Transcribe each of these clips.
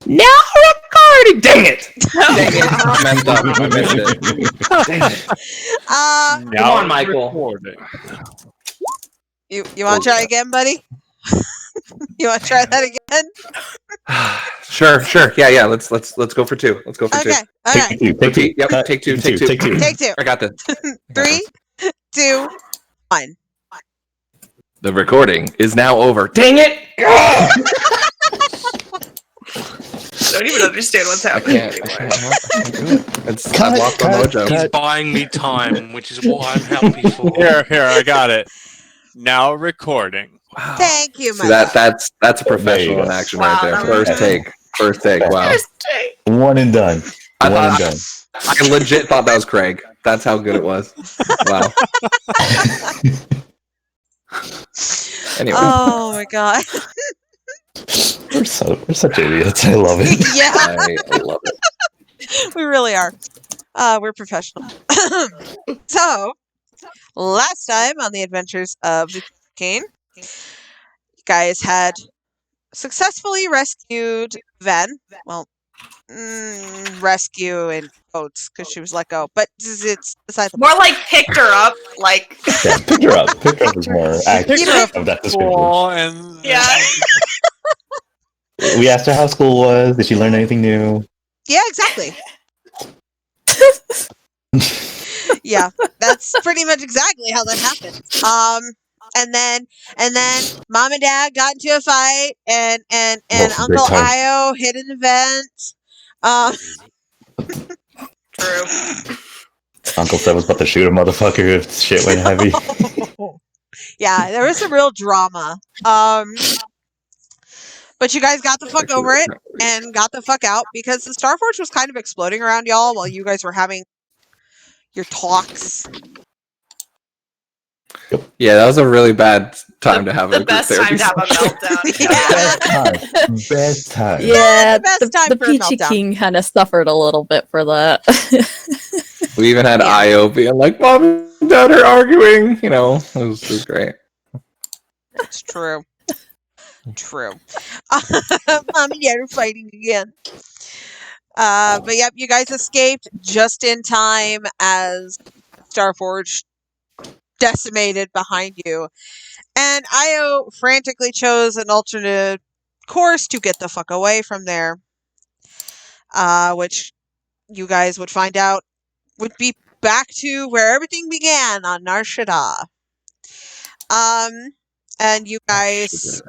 Now recording. Dang it! Dang it! I messed up. I missed it. Dang it! Come on, Michael. You want to try again, buddy? You want to try that again? Sure. Yeah. Let's go for two. Let's go for two. Okay. All right. Take two. Yep. Take two. Take two. I got this. 3, 2, 1. The recording is now over. Dang it! Don't even understand what's happening anymore. I lost my mojo. He's buying me time, which is what I'm happy for. Here, I got it. Now recording. Wow. Thank you, So that's a professional in action right there. First take. Wow. One and done. I legit thought that was Craig. That's how good it was. Wow. Anyway. Oh my god. We're such idiots. I love it. Yeah. I love it. We really are. We're professional. So, last time on the adventures of the Kane, you guys had successfully rescued Ven. Well, rescue in quotes because she was let go, but it's beside the More like picked her up, like Yeah, pick her up. Pick her up is more accurate of that description. And yeah. We asked her how school was. Did she learn anything new? Yeah, exactly. Yeah, that's pretty much exactly how that happened. And then mom and dad got into a fight, and Uncle Io hit an event. True. Uncle said was about to shoot a motherfucker if shit went heavy. Yeah, there was some real drama. But you guys got the fuck over it and got the fuck out because the Starforge was kind of exploding around y'all while you guys were having your talks. Yeah, that was a really bad time to have the best time to have a meltdown. Best time. Yeah, the best time the for a Peachy meltdown. King kind of suffered a little bit for that. We even had Io being like, "Mom and Dad are arguing." You know, it was great. It's true. True. Mom and Dad are fighting again. But yep, you guys escaped just in time as Starforge decimated behind you. And Io frantically chose an alternate course to get the fuck away from there. Which you guys would find out would be back to where everything began on Nar Shaddaa. And you guys...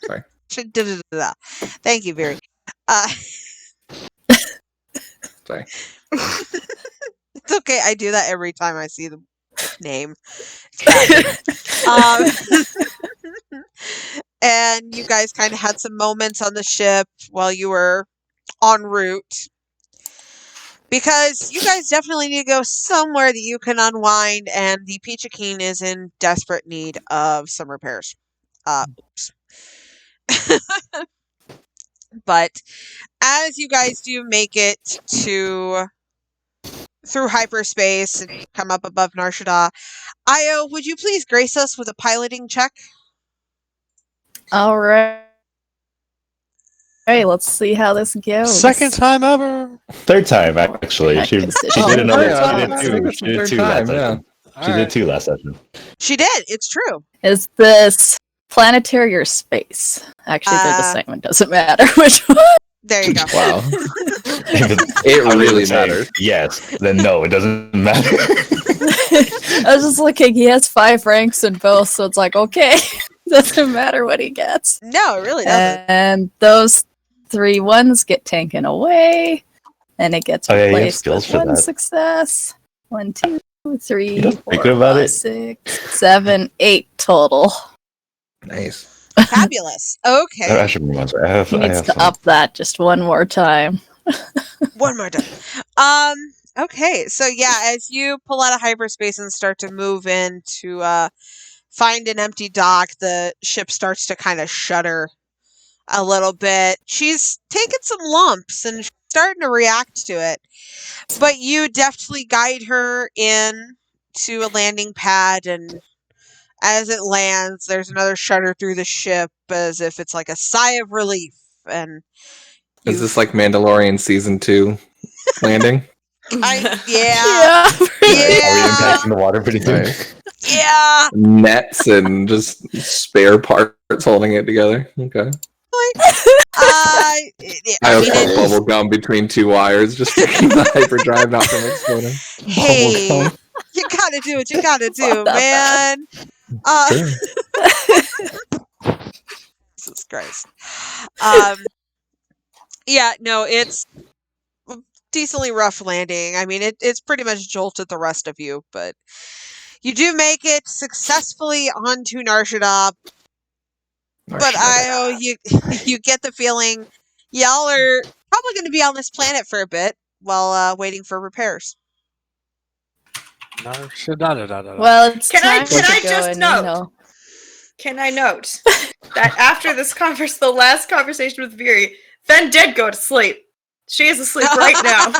Sorry. Thank you, Very. Sorry. It's okay. I do that every time I see the name. And you guys kind of had some moments on the ship while you were en route. Because you guys definitely need to go somewhere that you can unwind, and the Peachy King is in desperate need of some repairs. Oops. But as you guys do make it through hyperspace and come up above Nar Shaddaa, Io, would you please grace us with a piloting check? All right. Hey, let's see how this goes. second time ever. Third time, actually. She did another. yeah. She did two last session. She did two last session. She did. It's true. Is this planetary or space? Actually, they're the same. It doesn't matter which one. There you go. Wow. It really matters. Yes. Then no, it doesn't matter. I was just looking. He has 5 ranks in both, so it's like, okay. Doesn't matter what he gets. No, it really doesn't. And those 3 ones get taken away, and it gets replaced with 1 success. 1, 2, 3, 4, 5, 6, 7, 8 total. Nice. Fabulous. Okay. I should remember. He needs to up that just one more time. One more time. Okay. So yeah, as you pull out of hyperspace and start to move in to find an empty dock, the ship starts to kind of shudder a little bit. She's taken some lumps and she's starting to react to it. But you deftly guide her in to a landing pad, and as it lands, there's another shudder through the ship as if it's like a sigh of relief. And Is this like Mandalorian season 2 landing? Yeah. Yeah. Are we impacting the water pretty soon? Right. Yeah. Nets and just spare parts holding it together. Okay. I I mean, put bubble gum between 2 wires just to keep the hyperdrive not from exploding. hey, Bubble gum. you gotta do what you gotta do, Not that man. Jesus Christ. Yeah, no, it's a decently rough landing. I mean, it's pretty much jolted the rest of you, but you do make it successfully onto Nar Shaddaa. But you get the feeling y'all are probably going to be on this planet for a bit while waiting for repairs. Nar Shaddaa. Well, it's Can I time to go just and, note? Can I note that after this the last conversation with Viri, Ven did go to sleep. She is asleep right now.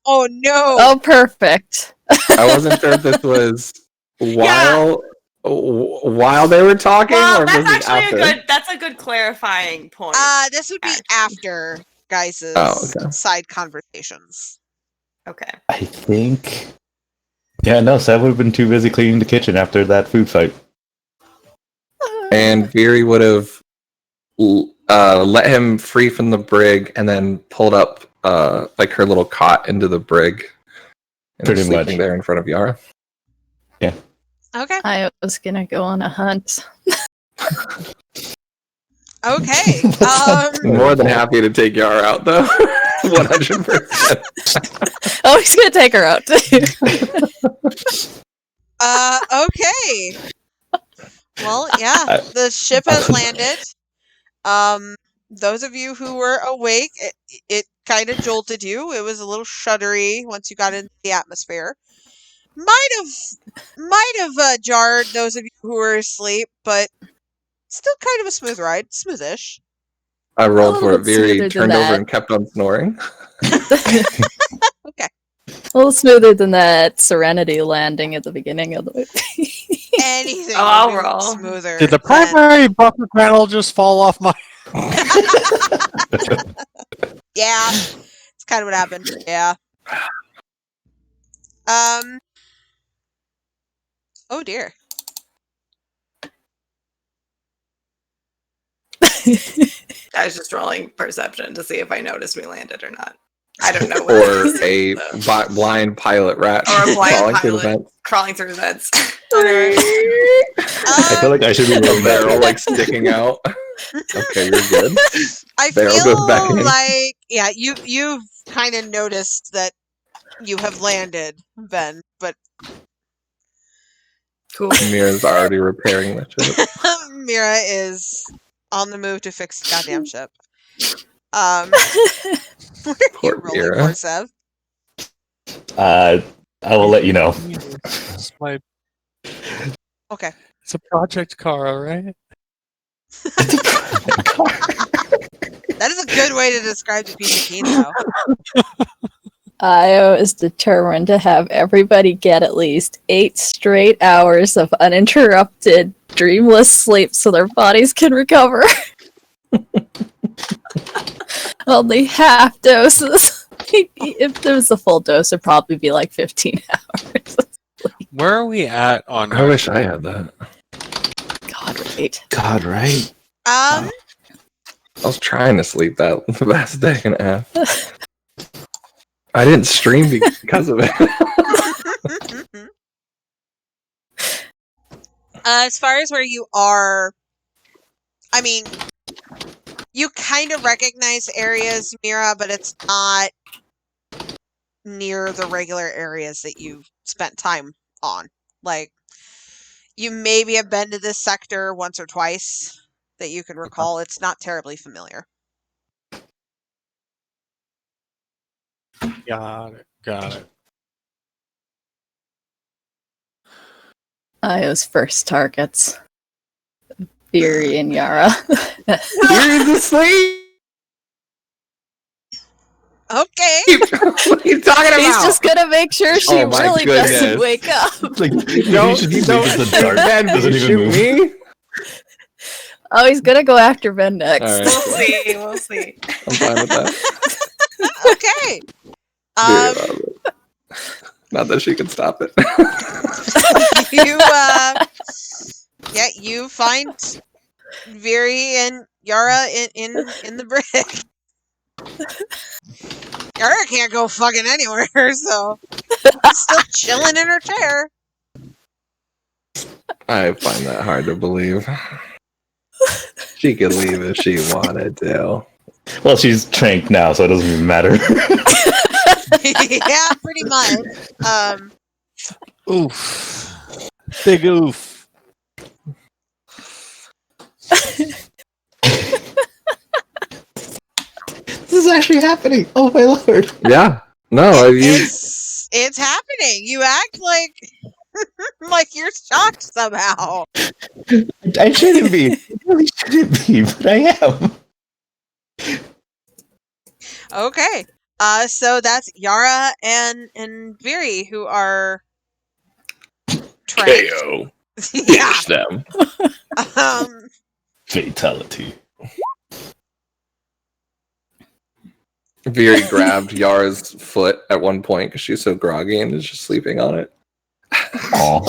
Oh no! Oh, perfect. I wasn't sure if this was while they were talking, Well, or that's was it actually after? that's a good clarifying point. This would be after guys' side conversations. Okay. I think. Yeah, no, Seb would have been too busy cleaning the kitchen after that food fight. And Viri would have let him free from the brig and then pulled up like her little cot into the brig. And Pretty was sleeping much. there in front of Yara. Yeah. Okay. I was gonna go on a hunt. Okay. More than happy to take Yara out though. 100%. Oh, he's gonna take her out too. Okay. Well, yeah, the ship has landed. Those of you who were awake, it kind of jolted you. It was a little shuddery once you got into the atmosphere. Might have jarred those of you who were asleep, but still kind of a smooth ride, smoothish. I rolled A for it. little Viri smoother turned than over that. and kept on snoring. Okay. A little smoother than that Serenity landing at the beginning of the movie. Anything I'll would be roll. smoother. Did the than- primary buffer panel just fall off my... Yeah, it's kind of what happened. Yeah. Oh dear. I was just rolling perception to see if I noticed we landed or not. I don't know. Or a blind pilot rat Or a blind crawling through the pilot vents. crawling through the vents. I feel like I should be The rolling barrel that. like sticking out. Okay, you're good. I Barrel goes back feel in. like you've kind of noticed that you have landed, Ben, but Cool. Mira's already repairing the ship. Mira is on the move to fix the goddamn ship. What are you Poor rolling Mira. for, Sev? I will let you know. It's my... Okay. It's a project car, all right? That is a good way to describe the piece of Kino. Io is determined to have everybody get at least 8 straight hours of uninterrupted, dreamless sleep so their bodies can recover. Only half doses. If there was a full dose, it'd probably be like 15 hours. Where are we at on... I wish I had that. God, right. I was trying to sleep that the last day and a half. I didn't stream because of it. As far as where you are, I mean, you kind of recognize areas, Mira, but it's not near the regular areas that you've spent time on. Like, you maybe have been to this sector once or twice that you can recall. It's not terribly familiar. Got it. Io's first targets. Viri and Yara. Viri's asleep! Okay. What are you talking about? He's just gonna make sure she Oh my really goodness. doesn't wake up. Like, you Don't should be the dark. Ben, Doesn't even shoot move. me? Oh, he's gonna go after Ben next. All right. We'll see. We'll see. I'm fine with that. Okay. Not that she can stop it. You find Viri and Yara in the brig. Yara can't go fucking anywhere, so she's still chilling in her chair. I find that hard to believe. She could leave if she wanted to. Well, she's tranked now, so it doesn't even matter. Yeah, pretty much. Oof. Big oof. This is actually happening. Oh my lord. Yeah. No, It's happening. You act like like you're shocked somehow. I shouldn't be. I really shouldn't be, but I am. Okay. So that's Yara and Viri who are tranked. KO. Yeah. Finish them. Fatality. Viri grabbed Yara's foot at one point because she's so groggy and is just sleeping on it. Aw.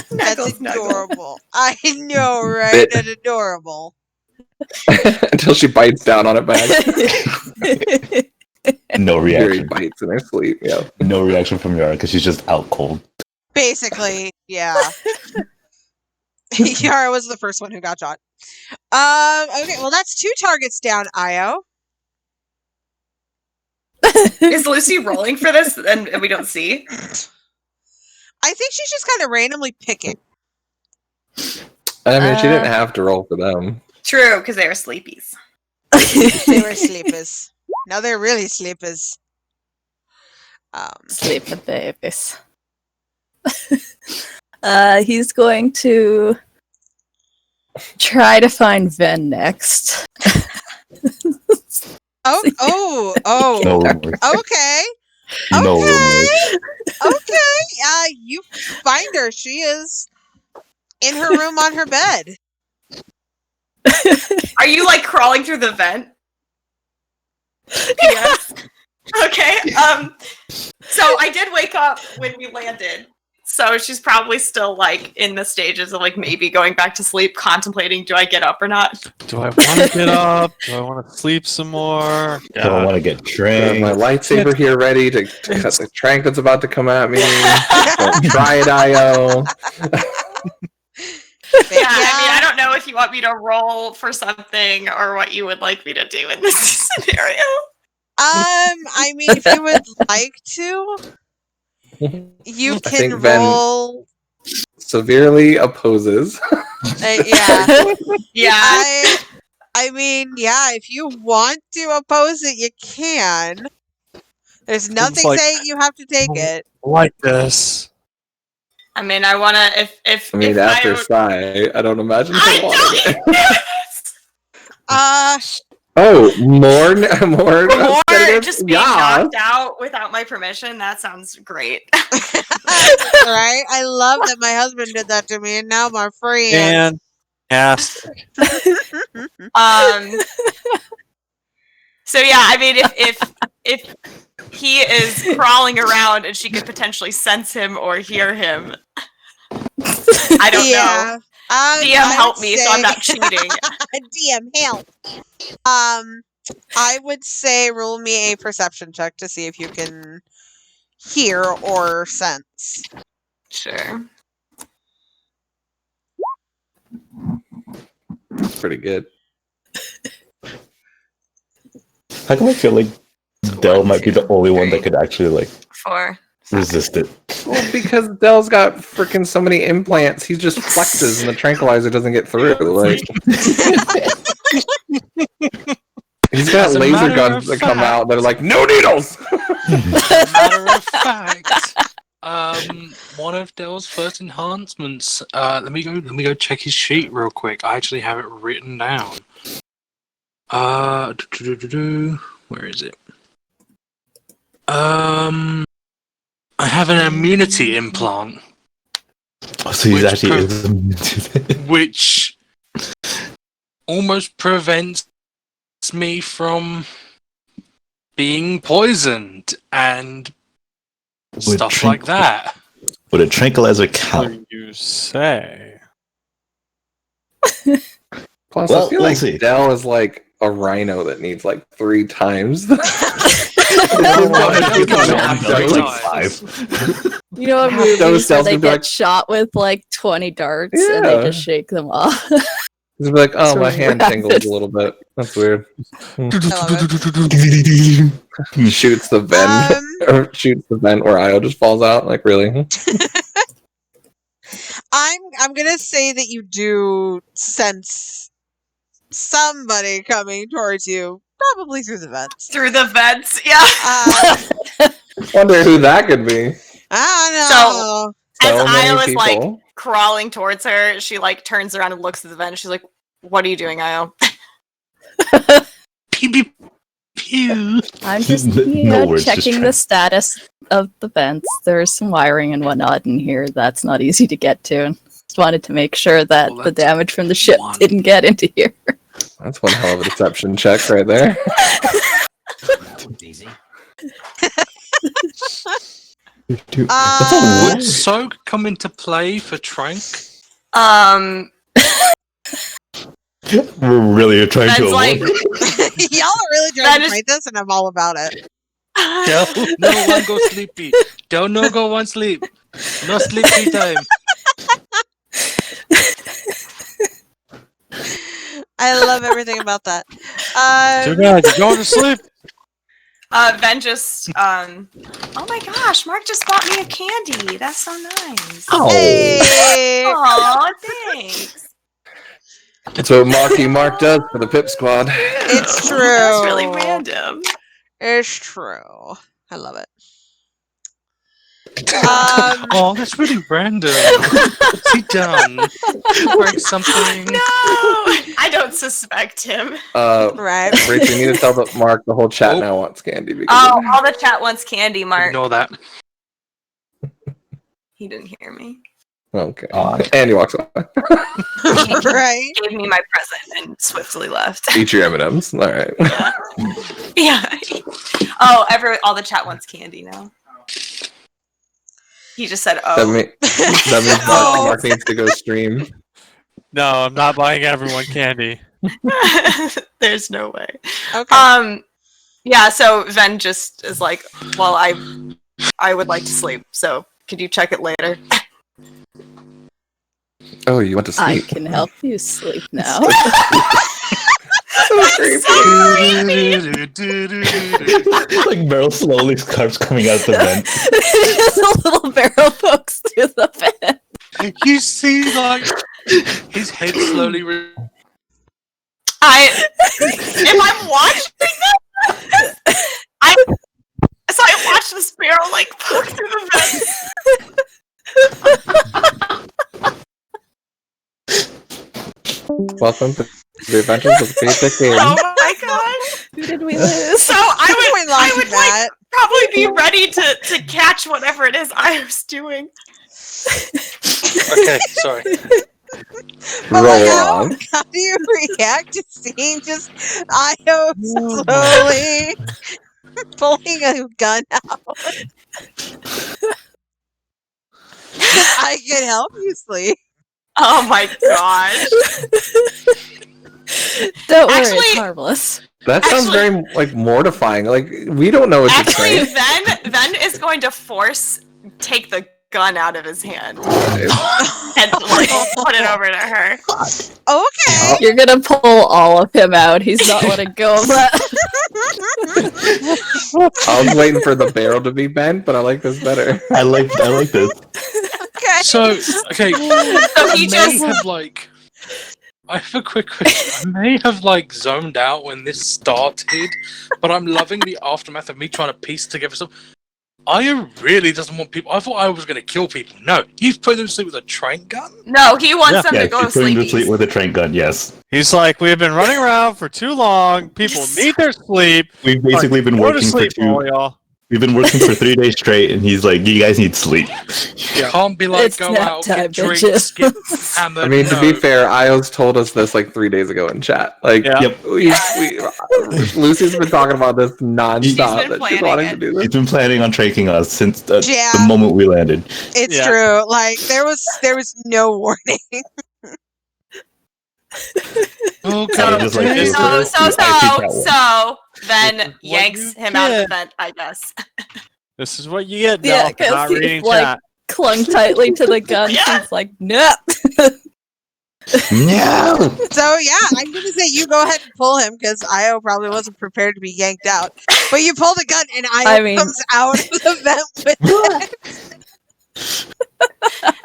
That's adorable. I know, right? That's adorable. Until she bites down on it back. No Viri reaction. bites in her sleep. Yeah. No reaction from Yara because she's just out cold. Basically, yeah. Yara was the first one who got shot. Okay, well that's 2 targets down, Io. Is Lucy rolling for this and we don't see? I think she's just kind of randomly picking. I mean, she didn't have to roll for them. True, because they were sleepies. They were sleepers. Now they're really sleepers. Sleeping babies. He's going to try to find Ven next. Oh. No remorse. Okay. No Okay. remorse. Okay. You find her. She is in her room on her bed. Are you like crawling through the vent? Yes. Okay. So I did wake up when we landed. So she's probably still like in the stages of like maybe going back to sleep, contemplating, do I get up or not? Do I want to get up? Do I want to sleep some more? I don't want to get I have trained. my lightsaber here ready to cut the trank that's about to come at me. Don't try it, Io. Yeah, I mean, I don't know if you want me to roll for something or what you would like me to do in this scenario. I mean, if you would like to, you can think Ven roll. Severely opposes. Yeah. Yeah. I mean, yeah, if you want to oppose it, you can. There's nothing like- saying you have to take it. Like this. I mean, I want to, if I mean, after I, Sai, I don't imagine I her wanting it. know. More or sedative? just being Yeah. knocked out without my permission, that sounds great. Right? I love that my husband did that to me, and now my friend. Fantastic. So yeah, I mean, if he is crawling around and she could potentially sense him or hear him, I don't know. DM help me, so I'm not cheating. DM help. I would say roll me a perception check to see if you can hear or sense. Sure. It's pretty good. How come I feel like Dell might be the only one that could actually like 4. resist it? Well, because Dell's got freaking so many implants, he just flexes and the tranquilizer doesn't get through. Like, he's got As a laser matter guns of that come fact- out that are like, no needles! As a matter of fact, one of Dell's first enhancements. Let me go check his sheet real quick. I actually have it written down. Where is it? I have an immunity implant, Oh, so he's Which actually pro- is immune to it. which almost prevents me from being poisoned and stuff like that. Would a tranquilizer count? What do you say? Plus, Well, I feel we'll like see. Dell is like a rhino that needs like 3 times. Like 5. You know, what movies Those where cells they would be get like- shot with like 20 darts and they Yeah. just shake them off. He's like, oh, So my hand rapid. tingles a little bit. That's weird. I love it. Shoots the vent, or shoots the vent where Io just falls out. Like, really? I'm gonna say that you do sense somebody coming towards you, probably through the vents. Through the vents, yeah. Wonder who that could be. I don't know. As So many Io is like people. crawling towards her, she like turns around and looks at the vent. She's like, "What are you doing, Io?" Pew, pew, pew. I'm just No words, just checking try- the status of the vents. There's some wiring and whatnot in here that's not easy to get to. And just wanted to make sure that Well, the that's damage from the ship one. didn't get into here. That's one hell of a deception check right there. Easy. Would soak come into play for Trank? We're really trying to That's like, avoid. Y'all are really That trying to is- fight this, and I'm all about it. Don't no one go sleepy. Don't no go one sleep. No sleepy time. I love everything about that. Too bad, you're going to sleep. Ven just, oh my gosh, Mark just bought me a candy. That's so nice. Hey! Aw, thanks. That's what Mark does for the Pip Squad. It's true. That's really random. It's true. I love it. Oh, that's really random. What's he done? Break something? No, I don't suspect him. Right. Rachel, you need to tell Mark the whole chat Oh. now wants candy. Because Oh, all the chat wants candy, Mark. Ignore that. He didn't hear me. Okay. And he walks away. Right. Gave me my present and swiftly left. Eat your M&Ms. All right. Yeah. Oh, all the chat wants candy now. He just said, That, "Oh." that means Oh. Mark needs to go stream. No, I'm not buying everyone candy. There's no way. Okay. Yeah. So Ven just is like, "Well, I would like to sleep. So could you check it later?" Oh, you went to I sleep. can help you sleep now. So creepy. Like Meryl slowly starts coming out the vent. Just a little barrel pokes through the vent. You see, like, his head slowly. If I'm watching this, I watched the sparrow like poke through the vent. Welcome to the Adventures of the Paycheck Game. Oh my god! Who did we lose? So I would like that. probably be ready to catch whatever it is I was doing. Okay, sorry. Roll on. How do you react to seeing just Io slowly pulling a gun out? I can help you sleep. Oh my gosh! Don't worry, Actually- it's marvelous. That sounds very like mortifying. Like we don't know what to Actually, say. Ven is going to take the gun out of his hand and like put it over to her. Okay. You're gonna pull all of him out. He's not letting go of that. I was waiting for the barrel to be bent, but I like this better. I like this. Okay. So, okay. So he just I have a quick question. I may have like zoned out when this started, but I'm loving the aftermath of me trying to piece together stuff. Io really doesn't want people. I thought I was going to kill people. No, he's putting them to sleep with a train gun. no, he wants them Yeah, to go to she's putting him to sleep. sleep with a train gun. Yes, He's like, we've been running around for too long. People need their sleep. we've basically been Go to working for sleep, all two. y'all. We've been working for 3 days straight, and he's like, "You guys need sleep." Can't be like, It's go nap out, time, get drinks, bitches. get hammered. I mean, to be fair, Ios told us this like 3 days ago in chat. Like, Yep. Lucy's been talking about this nonstop. been That she's planning wanting it. to do this. He's been planning on tranking us since the Yeah. moment we landed. It's Yeah. true. Like there was no warning. Oh, So God. just like this. So then This is what yanks you him out of the get. vent, I guess. This is what you get, Yeah, Del, for 'cause not he's, reading like, chat. Clung tightly to the gun. Yeah. He's like, no. No. So yeah, I'm gonna say you go ahead and pull him because Io probably wasn't prepared to be yanked out. But you pull the gun and Io comes out of the vent with it.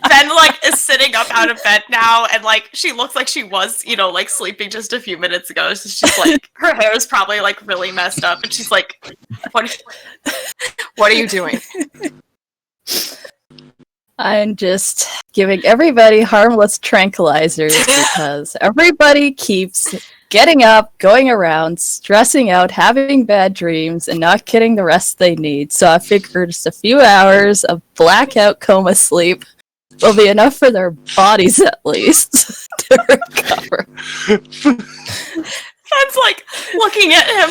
Ben is sitting up out of bed now, and she looks like she was, like sleeping just a few minutes ago. So she's like, her hair is probably really messed up, and she's like, "What are you doing?" I'm just giving everybody harmless tranquilizers because everybody keeps getting up, going around, stressing out, having bad dreams, and not getting the rest they need. So I figured just a few hours of blackout coma sleep will be enough for their bodies at least to recover. Ben's looking at him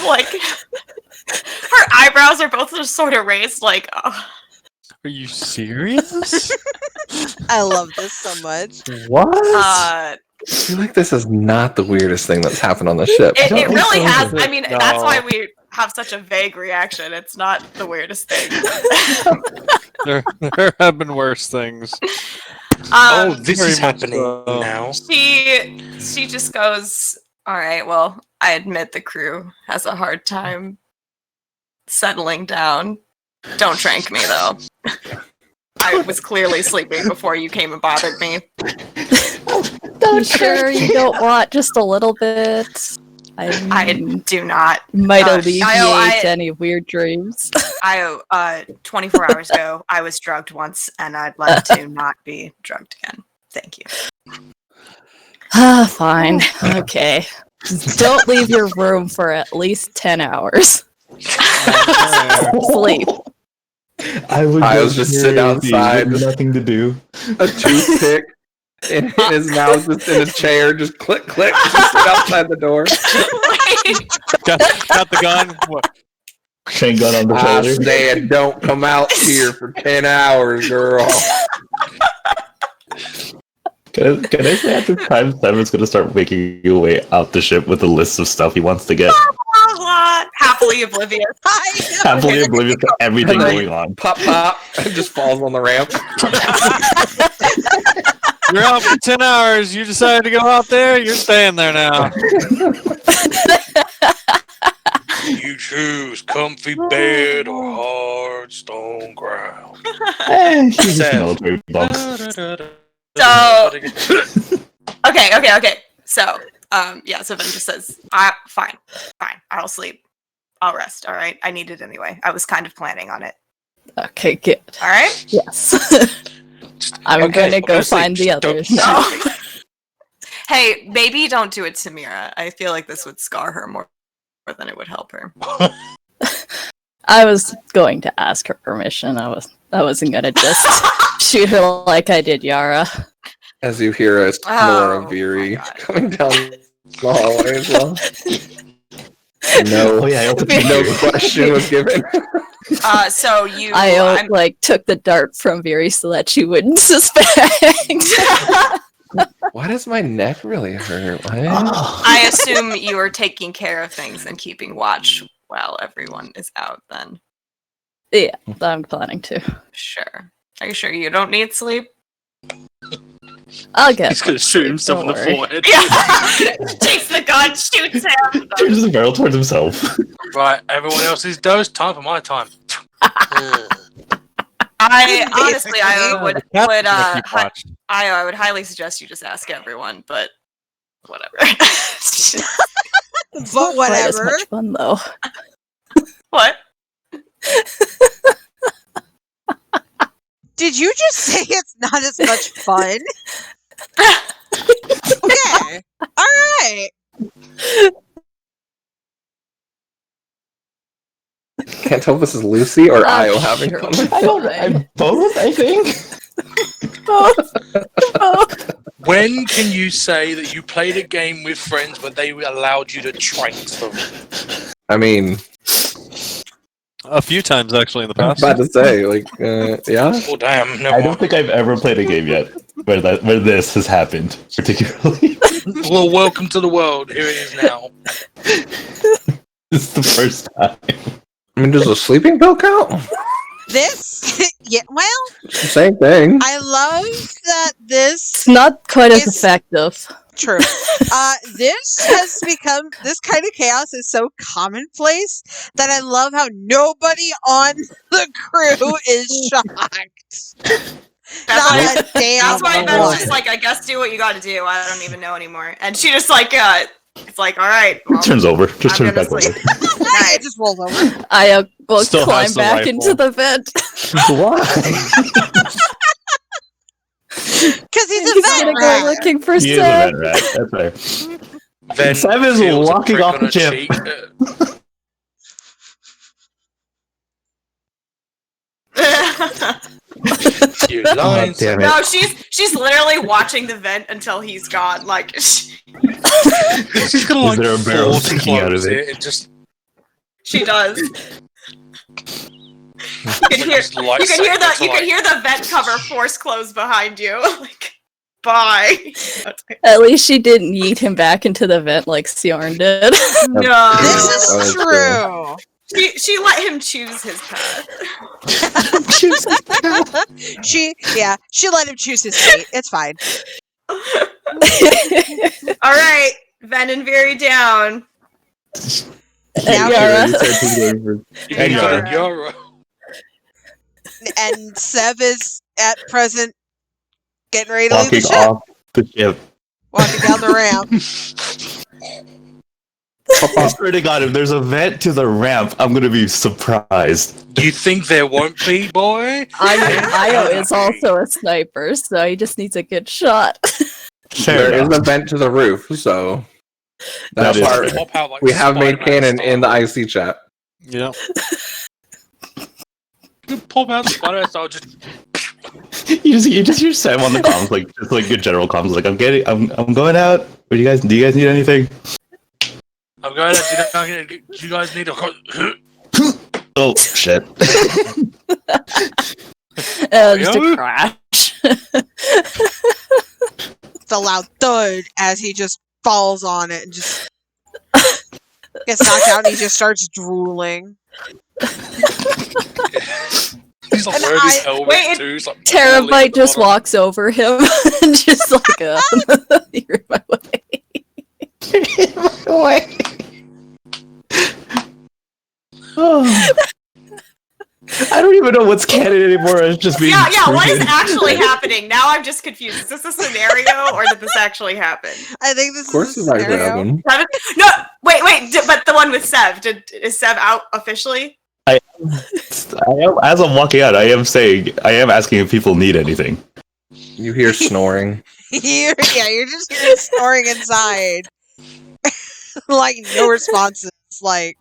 her eyebrows are both just sort of raised oh. Are you serious? I love this so much. What? I I feel like this is not the weirdest thing that's happened on the ship. It think really so. has. I mean, No. that's why we have such a vague reaction. It's not the weirdest thing. there have been worse things. This very is much happening so. now. She just goes, "All right, well, I admit the crew has a hard time settling down. Don't trank me, though. I was clearly sleeping before you came and bothered me." You sure you don't want just a little bit? I do not. Might alleviate I- any weird dreams. 24 hours ago, I was drugged once, and I'd like to not be drugged again. Thank you. Fine. Okay. Just don't leave your room for at least 10 hours. Sleep. I was just sitting outside with nothing to do. A toothpick in his mouth, just in a chair, just click, click, just sit outside the door. Got the gun. What? Chain gun on the I shoulder. said, don't come out here for 10 hours, girl. Can I say after time 7's gonna start making your way out the ship with a list of stuff he wants to get? Happily oblivious. Happily oblivious to everything And then going on. Pop, pop, and just falls on the ramp. You're out for 10 hours. You decided to go out there. You're staying there now. You choose comfy bed or hard stone ground. He's just military bunks. So, okay. So, so Ben just says, fine, I'll sleep. I'll rest, all right? I need it anyway. I was kind of planning on it. Okay, good. All right? Yes. I'm gonna go find the others now. Hey, maybe don't do it to Mira. I feel like this would scar her more than it would help her. I was going to ask her permission. I wasn't gonna just shoot her like I did Yara. As you hear a snore of Viri coming down the hallway as well. No, no question was given. So you... I took the dart from Viri so that she wouldn't suspect. Why does my neck really hurt? What? I assume you are taking care of things and keeping watch while everyone is out, then. Yeah, I'm planning to. Sure. Are you sure you don't need sleep? I'll get He's gonna shoot himself in the forehead. Yeah. Takes the gun, shoots him. Turns the barrel towards himself. Right, everyone else is dosed. Time for my time. I honestly, I would I would highly suggest you just ask everyone, but whatever. But whatever. Quite as much fun though. What? Did you just say it's not as much fun? Okay. All right. can't tell if this is Lucy or Io having fun. Both, I think. When can you say that you played a game with friends where they allowed you to transfer? I mean, a few times actually in the past. I was about to say, like, yeah. Oh damn! No, I don't think I've ever played a game yet where this has happened particularly. Well, welcome to the world. Here it is now. This is the first time. I mean, does a sleeping pill count? This, yeah, well, Same thing. I love that this It's not quite as It's- effective. true. This has become, this kind of chaos is so commonplace that I love how nobody on the crew is shocked. Not a damn That's why one. Ben's just like, I guess do what you gotta do. I don't even know anymore. And she just like, it's like, all right. Well, It turns over. Just I'm turns back gonna over. sleep. It just rolls over. I will Still climb has the back rifle. into the vent. Why? Because he's a He's vet gonna go rat. looking for He is a Seb. vet rat. That's fair. Then Sam is feels a walking prick off on the her ship. cheek. You lying. damn it. No, she's literally watching the vent until he's gone. Like, She's gonna like there a barrel force sticking out of close it? and just she does. You can hear, just light you can hear the, signals you like- can hear the vent cover force close behind you. Like, bye. At least she didn't yeet him back into the vent like Siorn did. No, This is That's true. she let him choose his path. She let him choose his fate. It's fine. All right, Ven and Veery down. Now Yara. And Yara. Yara. And Seb is at present getting ready to leave the Walking ship, off the ship. walking down the ramp. I swear to God, if there's a vent to the ramp, I'm gonna be surprised. Do you think there won't be, boy? Io is also a sniper, so he just needs a good shot. Fair There is enough. a vent to the roof, so That that is part fair. Pop out like we have made Spider-Man canon in the style. IC chat. Yeah. You pop out Spider-Man style, just You just hear Sam on the comms, like just like good general comms, like I'm going out. What do you guys need anything? I'm going to do you guys need a Oh shit. Just a crash. It's a loud thud as he just falls on it and just gets knocked out and he just starts drooling. He's like And wearing his I- helmet wait, too. He's like Terabyte just walks over him and just like, you're in my way. I don't even know what's canon anymore. It's just being Yeah. What is freaking- actually happening? Now I'm just confused. Is this a scenario or did this actually happen? I think this Of course, is it's a not gonna scenario. happen. No, wait. But the one with Sev, is Sev out officially? I am, as I'm walking out, I am asking if people need anything. You hear snoring. You're just hearing snoring inside. Like no responses. Like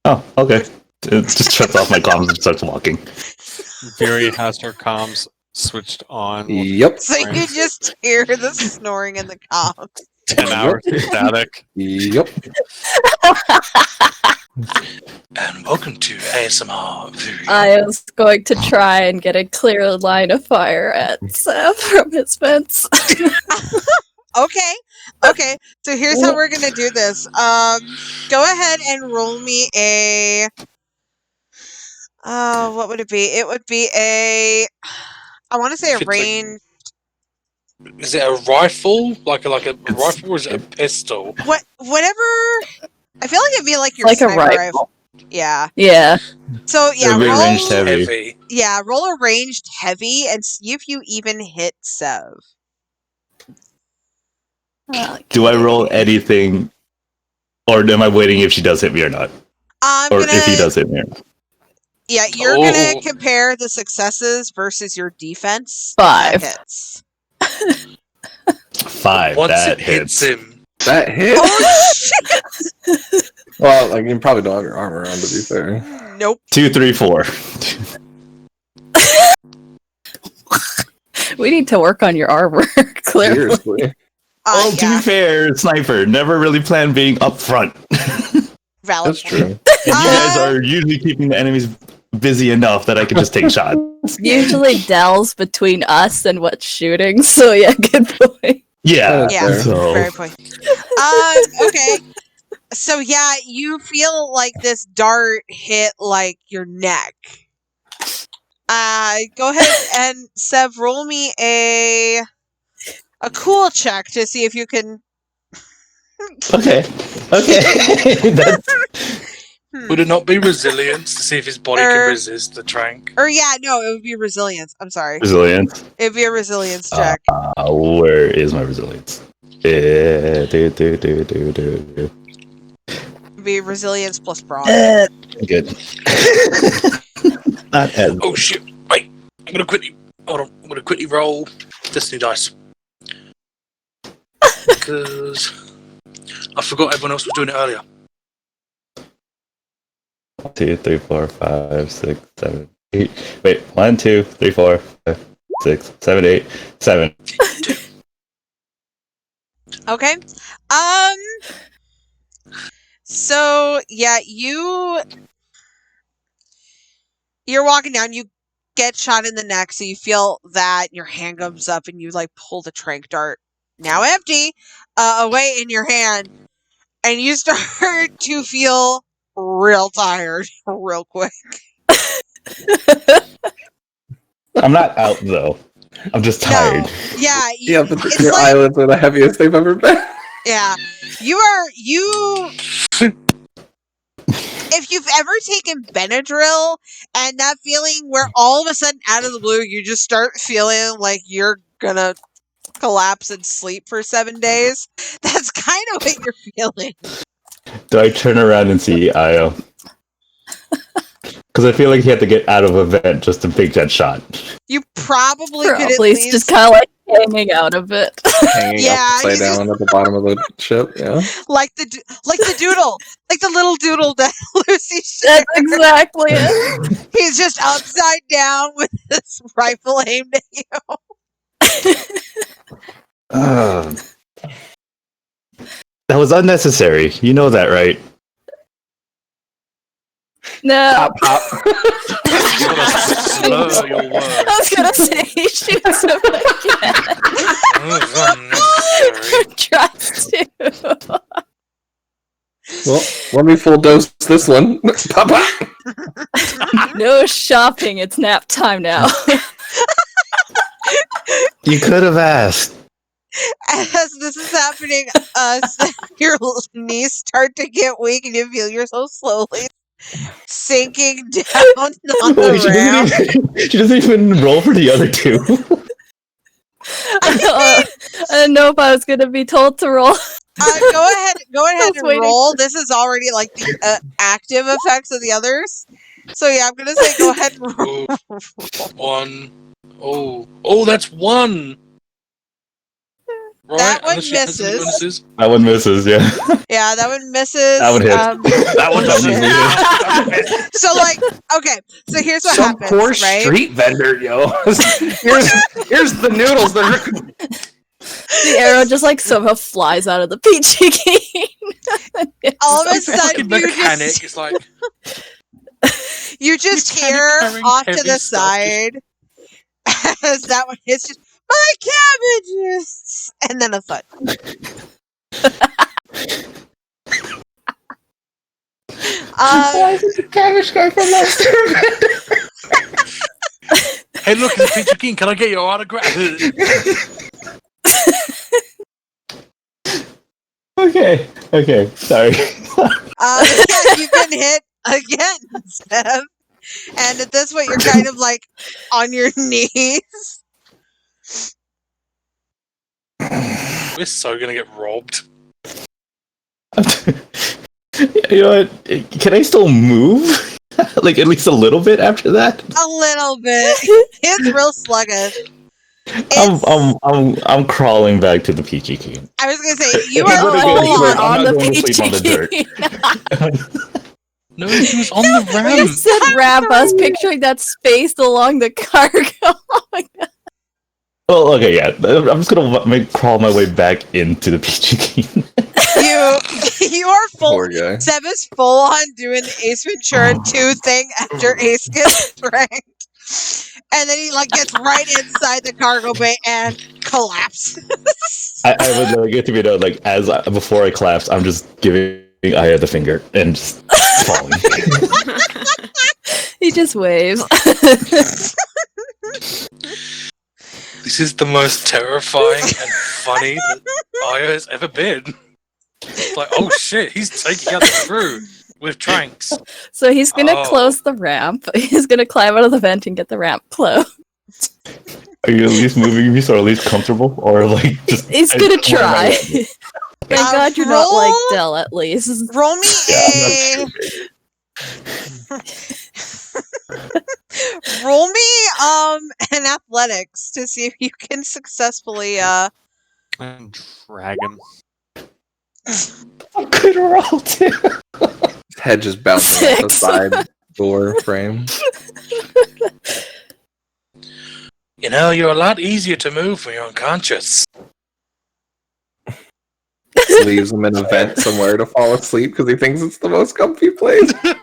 Oh, okay. It just shuts off my comms and starts walking. Veery has her comms switched on. Yep. so you just hear the snoring in the comms. 10 hours of static. Yep. And welcome to ASMR Veery. I was going to try and get a clear line of fire at Seb from his fence. Okay. So here's how we're gonna do this. Go ahead and roll me a. What would it be? It would be a. I want to say a It's like- range. Is it a rifle? Like a rifle, or is it a pistol? Whatever. I feel like it'd be like your Like a sniper rifle. Yeah. Yeah. So yeah, It'll be roll. ranged heavy. Heavy. Yeah, roll a ranged heavy and see if you even hit Sev. Do I roll anything, or am I waiting if she does hit me or not, or if he does hit me? Or not? Yeah, you're gonna Oh. compare the successes versus your defense. 5. That hits. 5. Once That it hits hits. him, That hit. Oh shit! Well, like you probably don't have your armor on, to be fair. Nope. 2, 3, 4. We need to work on your armor, clearly. Seriously. Well, to be fair, sniper never really planned being up front. Valid. That's true. And you guys are usually keeping the enemies busy enough that I can just take shots. Usually Dell's between us and what's shooting, so yeah, good point. Yeah. Yeah. So. Very point. Okay. So yeah, you feel like this dart hit like your neck. Go ahead and Sev, roll me a cool check to see if you can. Okay. Would it not be resilience to see if his body can resist the trank? Or yeah, no, it would be resilience. I'm sorry. Resilience. It'd be a resilience check. Where is my resilience? It'd be resilience plus brawn. Good. Not as. Oh shit! Wait, I'm gonna quickly. Hold on. I'm gonna quickly roll Destiny dice because I forgot everyone else was doing it earlier. 1, 2, 3, 4, 5, 6, 7, 8. Wait, 1, 2, 3, 4, 5, 6, 7, 8, 7. Okay. So yeah, you're walking down, you get shot in the neck, so you feel that your hand comes up and you like pull the trank dart, now empty, away in your hand, and you start to feel real tired real quick. I'm not out though. I'm just tired. No. Yeah. Yeah, but your eyelids are the heaviest they've ever been. Yeah. You. If you've ever taken Benadryl and that feeling where all of a sudden out of the blue you just start feeling like you're gonna collapse and sleep for 7 days, that's kind of what you're feeling. Do I turn around and see Io? Because I feel like he had to get out of a vent just to take that shot. You probably could at least least just kind of like hanging out of it. Hanging upside down at the bottom of the ship, yeah. like the doodle, like the little doodle that Lucy shared. That's exactly it. He's just upside down with this rifle aimed at you. That was unnecessary. You know that, right? No. Pop, pop. Slur your words. I was gonna say he shoots him again. Tries to. Well, let me full dose this one. Pop, pop. No shopping. It's nap time now. You could have asked. As this is happening, your knees start to get weak and you feel yourself slowly sinking down on the ramp. She doesn't even roll for the other two. I didn't know if I was gonna be told to roll. Go ahead and waiting. roll. This is already like the active effects of the others. So yeah, I'm gonna say go ahead and roll. 1. Oh, that's 1. Right? That one Unless you had some misses. bonuses. That one misses, yeah. Yeah, that one misses. That one hits. That one doesn't. So like, okay, so here's what Some happens, poor right? street vendor, yo. here's the noodles. The arrow just like somehow flies out of the Peachy cane. All of a The sudden, fucking mechanic is like, you just He's kinda hear carrying off to heavy the stuff, side as that one hits, just my cabbages, and then a thud. Why is it the cabbage guy from last year? hey, look, it's a Peachy King. Can I get your autograph? Okay, sorry. Yeah, you've been hit again, Steph. And at this point, you're kind of like on your knees. We're so gonna get robbed. You know what? Can I still move? Like, at least a little bit after that? A little bit. It's real sluggish. I'm crawling back to the Peachy Keen. I was gonna say you are full on the Peachy on the dirt. No, he was on the You ramp. said ramp. I was picturing that space along the cargo. Oh my god. Well, okay, yeah. I'm just gonna crawl my way back into the Peachy Keen. You are full. Poor guy. Seb is full on doing the Ace Ventura 2 thing after Ace gets pranked. And then he gets right inside the cargo bay and collapses. I would get to be known, before I collapse, I'm just giving Aya the finger and just falling. He just waves. This is the most terrifying and funny that Aya has ever been. It's like, oh shit, he's taking out the crew with tranks. So he's gonna close the ramp. He's gonna climb out of the vent and get the ramp closed. Are you at least moving me so at least comfortable? Or just... He's gonna try. Thank God you're not like Del, at least. Roll me roll me an athletics to see if you can successfully Dragon. Good roll too. His head just bouncing off the side door frame. You know, you're a lot easier to move when you're unconscious. Leaves him in a vent somewhere to fall asleep because he thinks it's the most comfy place. I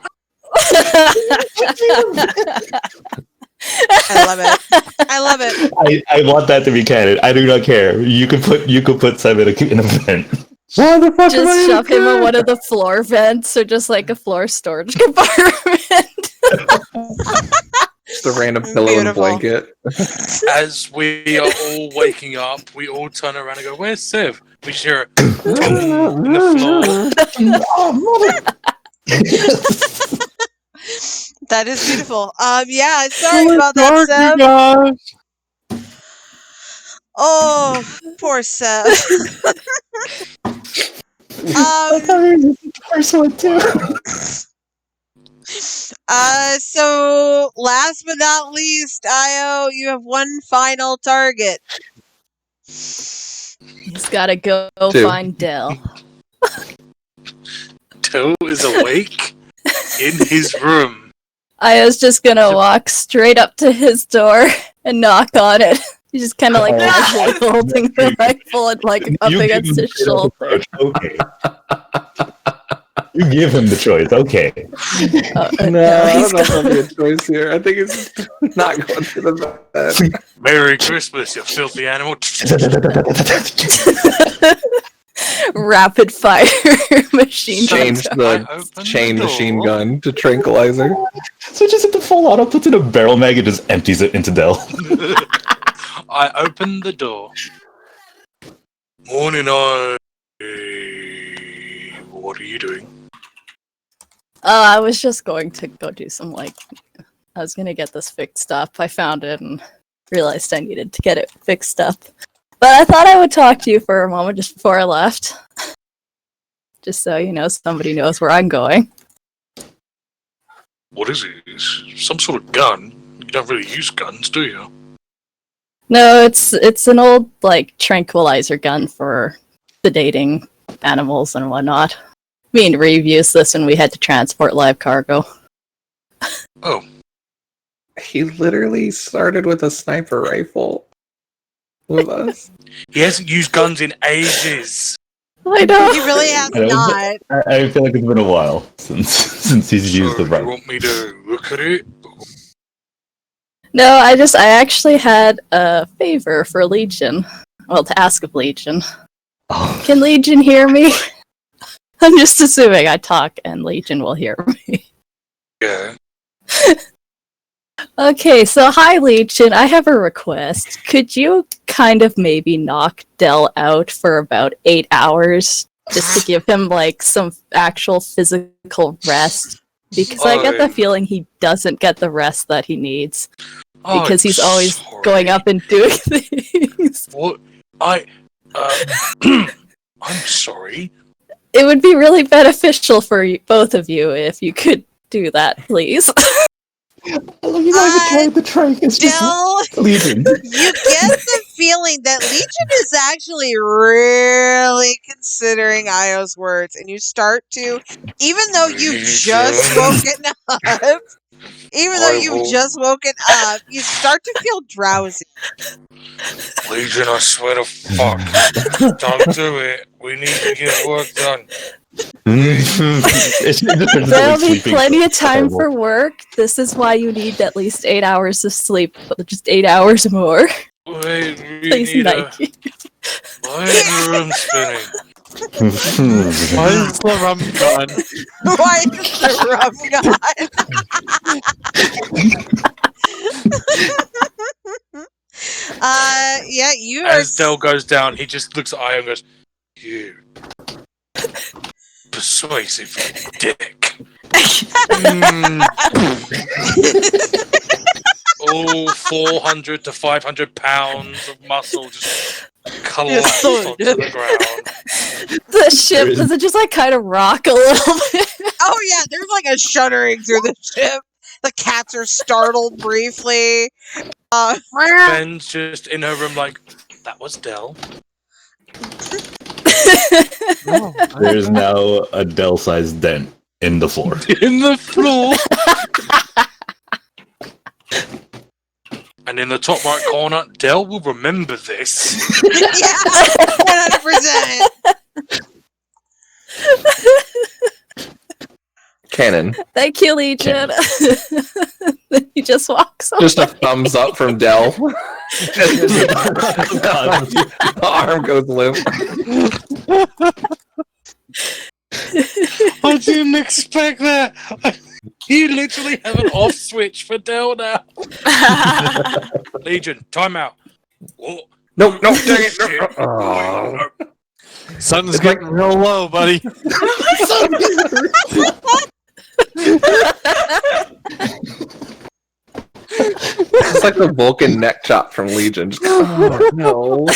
love it. I love it. I want that to be canon. I do not care. You could put Sam in a vent. Why the fuck just shove him in one of the floor vents, or just like a floor storage compartment. Just a random pillow and blanket. As we are all waking up, we all turn around and go, "Where's Civ?" We hear a boom in the floor. That is beautiful. Yeah, sorry about that, Seb. Oh, poor Seb. I thought he was the first one too. So last but not least, Io, you have one final target. He's gotta go find Del. Del is awake in his room. I was just gonna walk straight up to his door and knock on it. He's just kind of like casually holding the rifle and up against his shoulder. Okay. You give him the choice, okay. No, I don't know if there'll be a choice here. I think it's not going to the bed. Merry Christmas, you filthy animal. Rapid fire machine gun. Change the chain machine gun to tranquilizer. So just at the full auto puts in a barrel mag and just empties it into Del. I open the door. Morning, what are you doing? I was just going to go do some I was gonna get this fixed up. I found it and realized I needed to get it fixed up. But I thought I would talk to you for a moment just before I left. Just so somebody knows where I'm going. What is it? It's some sort of gun. You don't really use guns, do you? No, it's an old tranquilizer gun for sedating animals and whatnot. Me and Reeve used this when we had to transport live cargo. Oh. He literally started with a sniper rifle with us. He hasn't used guns in ages. I know. He really has not. I feel like it's been a while since he's used the rifle. You want me to look at it? No, I actually had a favor for Legion. Well, to ask of Legion. Oh. Can Legion hear me? I'm just assuming I talk and Legion will hear me. Yeah. Okay, so hi Legion, I have a request. Could you kind of maybe knock Del out for about 8 hours? Just to give him some actual physical rest? Because I get the feeling he doesn't get the rest that he needs. Because he's always going up and doing things. What? I'm sorry. It would be really beneficial for both of you if you could do that, please. You guys tried the trike. It's just Legion. You get the feeling that Legion is actually really considering Io's words, and you start to, even though you've just woken up, you start to feel drowsy. Legion, I swear to fuck. Don't do it. We need to get work done. There'll be plenty of time for work. This is why you need at least 8 hours of sleep, but just 8 hours more. Wait, Please, Nike. Why is the room spinning? Why is the rum gone? Why is the rum gone? Yeah, you are. As Del goes down, he just looks at Io and goes, "You persuasive dick." All 400 to 500 pounds of muscle just collapse onto the ground. The ship, does it just like kind of rock a little bit? Oh yeah, there's like a shuddering through the ship. The cats are startled briefly. Ben's just in her room like, that was Del. There's now a Dell-sized dent in the floor. In the floor! And in the top right corner, Del will remember this. Yeah, 100%. Cannon. Thank you, Legion. Then he just walks off. Just a thumbs up from Del. The arm goes limp. I didn't expect that. You literally have an off switch for Del now. Legion, time out. What? No, dang it. No. Oh. Sun's getting real low, buddy. It's like the Vulcan neck chop from Legion. Just, oh, no.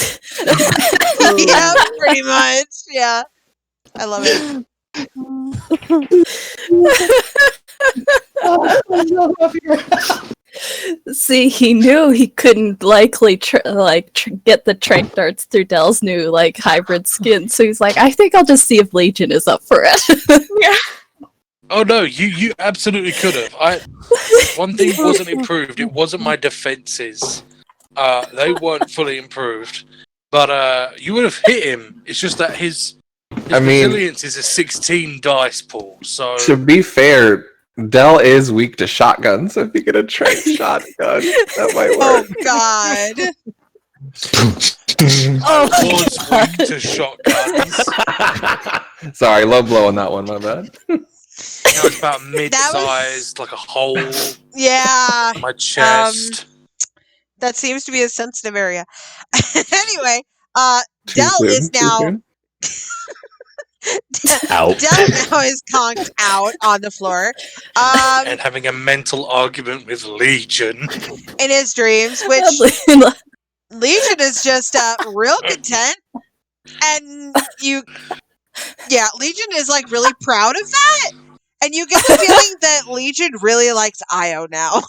Yeah, pretty much. Yeah. I love it. See, he knew he couldn't likely get the trank darts through Dell's new hybrid skin, so he's like, I think I'll just see if Legion is up for it. Yeah. Oh no, you absolutely could have. One thing wasn't improved. It wasn't my defenses. They weren't fully improved. But you would have hit him. It's just that his resilience is a 16 dice pool. So to be fair, Del is weak to shotguns, so if you get a trained shotgun, that might work. Oh god. Oh I was weak to shotguns. Sorry, low blow on that one, my bad. It's about mid-sized, like a hole. Yeah. My chest. That seems to be a sensitive area. Anyway, Del is now. Out. Del now is conked out on the floor. And having a mental argument with Legion. In his dreams, which Legion is just real content. And Legion is really proud of that. And you get the feeling that Legion really likes Io now.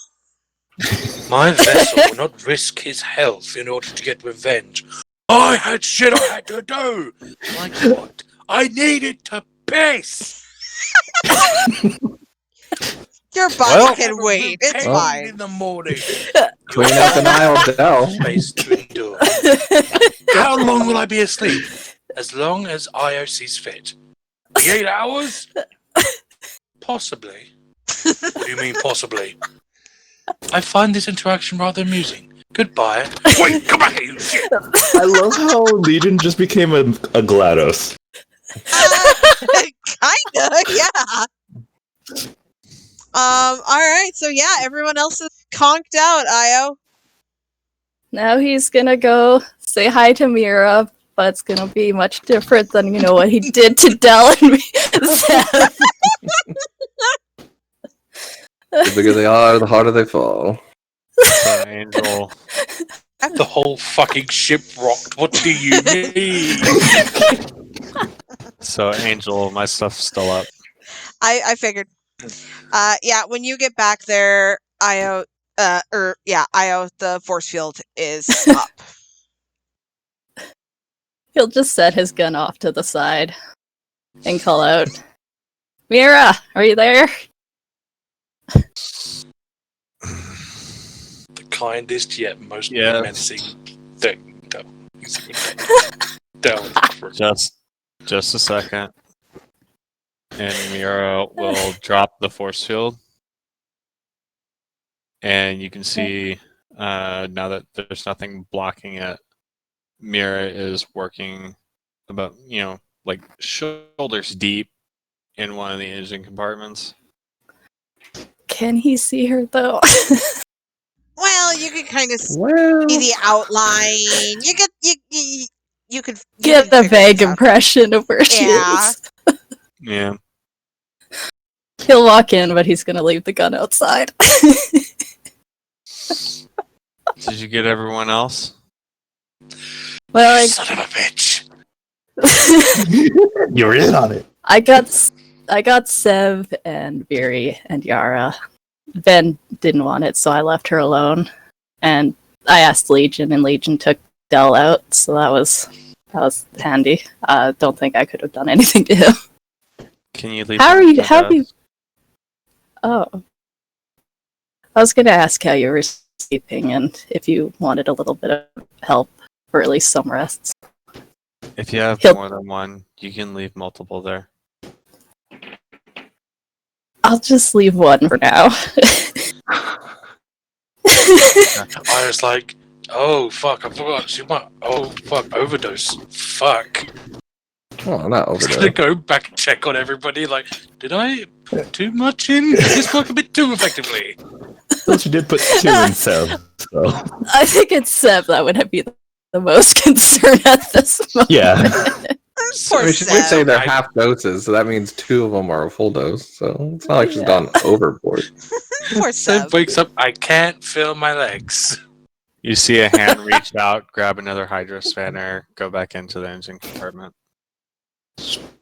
My vessel will not risk his health in order to get revenge. I had shit I had to do! Like what? I needed to piss! Your body can wait. It's fine. In the morning. Clean up an aisle, Del. Space to endure. How long will I be asleep? As long as Io sees fit. The 8 hours? Possibly. What do you mean, possibly? I find this interaction rather amusing. Goodbye. Wait, come back here, you shit! I love how Legion just became a GLaDOS. Kinda, yeah. Alright, so yeah, everyone else is conked out, Io. Now he's gonna go say hi to Mira, but it's gonna be much different than, what he did to Del and me. The bigger they are, the harder they fall. So, Angel. The whole fucking ship rocked. What do you mean? So, Angel, my stuff's still up. I figured. When you get back there, Io, Io, the force field is up. He'll just set his gun off to the side and call out, Mira, are you there? The kindest yet most menacing thing. Just a second. And Mira will drop the force field. And you can see now that there's nothing blocking it, Mira is working about, like shoulders deep in one of the engine compartments. Can he see her though? Well, you can kind of see the outline. You could get the vague impression of where she is. Yeah. He'll walk in, but he's gonna leave the gun outside. Did you get everyone else? Well, son of a bitch! You're in on it. I got Sev and Viri and Yara. Ben didn't want it, so I left her alone. And I asked Legion, and Legion took Del out, so that was handy. Don't think I could have done anything to him. Can you leave? How are you? Oh, I was gonna ask how you were sleeping and if you wanted a little bit of help, or at least some rests. If you have more than one, you can leave multiple there. I'll just leave one for now. I was like, oh fuck, I forgot she might. Oh fuck, overdose. Fuck. Oh, not overdose. I was gonna go back and check on everybody. Like, did I put too much in? Did this work a bit too effectively? Well, she did put 2 in Seb, so. I think it's Seb that would be the most concerned at this moment. Yeah. I mean, she did say they're half doses, so that means 2 of them are a full dose. So it's not like she's gone overboard. Poor Seb wakes up. I can't feel my legs. You see a hand reach out, grab another hydro spanner, go back into the engine compartment.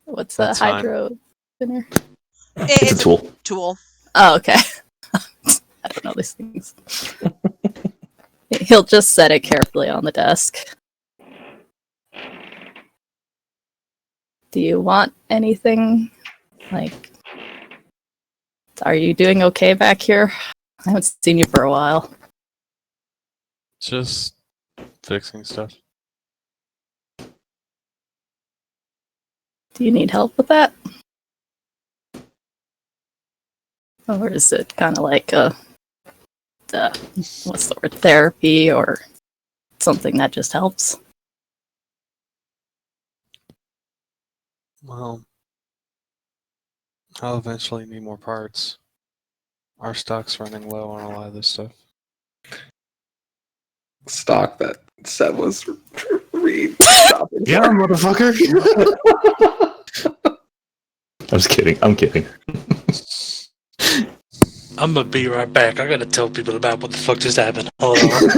What's the hydro spinner? It's a tool. Oh, okay. I don't know these things. He'll just set it carefully on the desk. Do you want anything? Like, are you doing okay back here? I haven't seen you for a while. Just fixing stuff. Do you need help with that? Or is it kind of like what's the word, therapy or something that just helps? Well, I'll eventually need more parts. Our stock's running low on a lot of this stuff. Stock that Seb was read. Yeah, motherfucker. I'm kidding. I'm gonna be right back. I gotta tell people about what the fuck just happened. Hold on.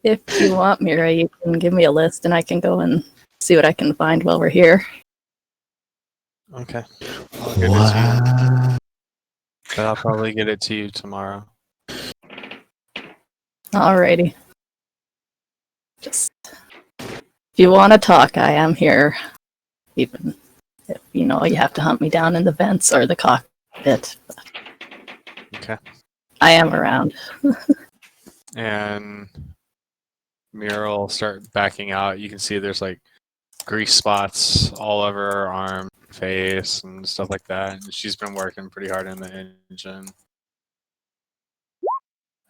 If you want, Mira, you can give me a list and I can go and see what I can find while we're here. Okay. I'll get it to you. But I'll probably get it to you tomorrow. Alrighty. Just, if you want to talk, I am here. Even if, you have to hunt me down in the vents or the cockpit. Okay. I am around. And Mira will start backing out. You can see there's like grease spots all over her arm, face, and stuff like that. And she's been working pretty hard in the engine.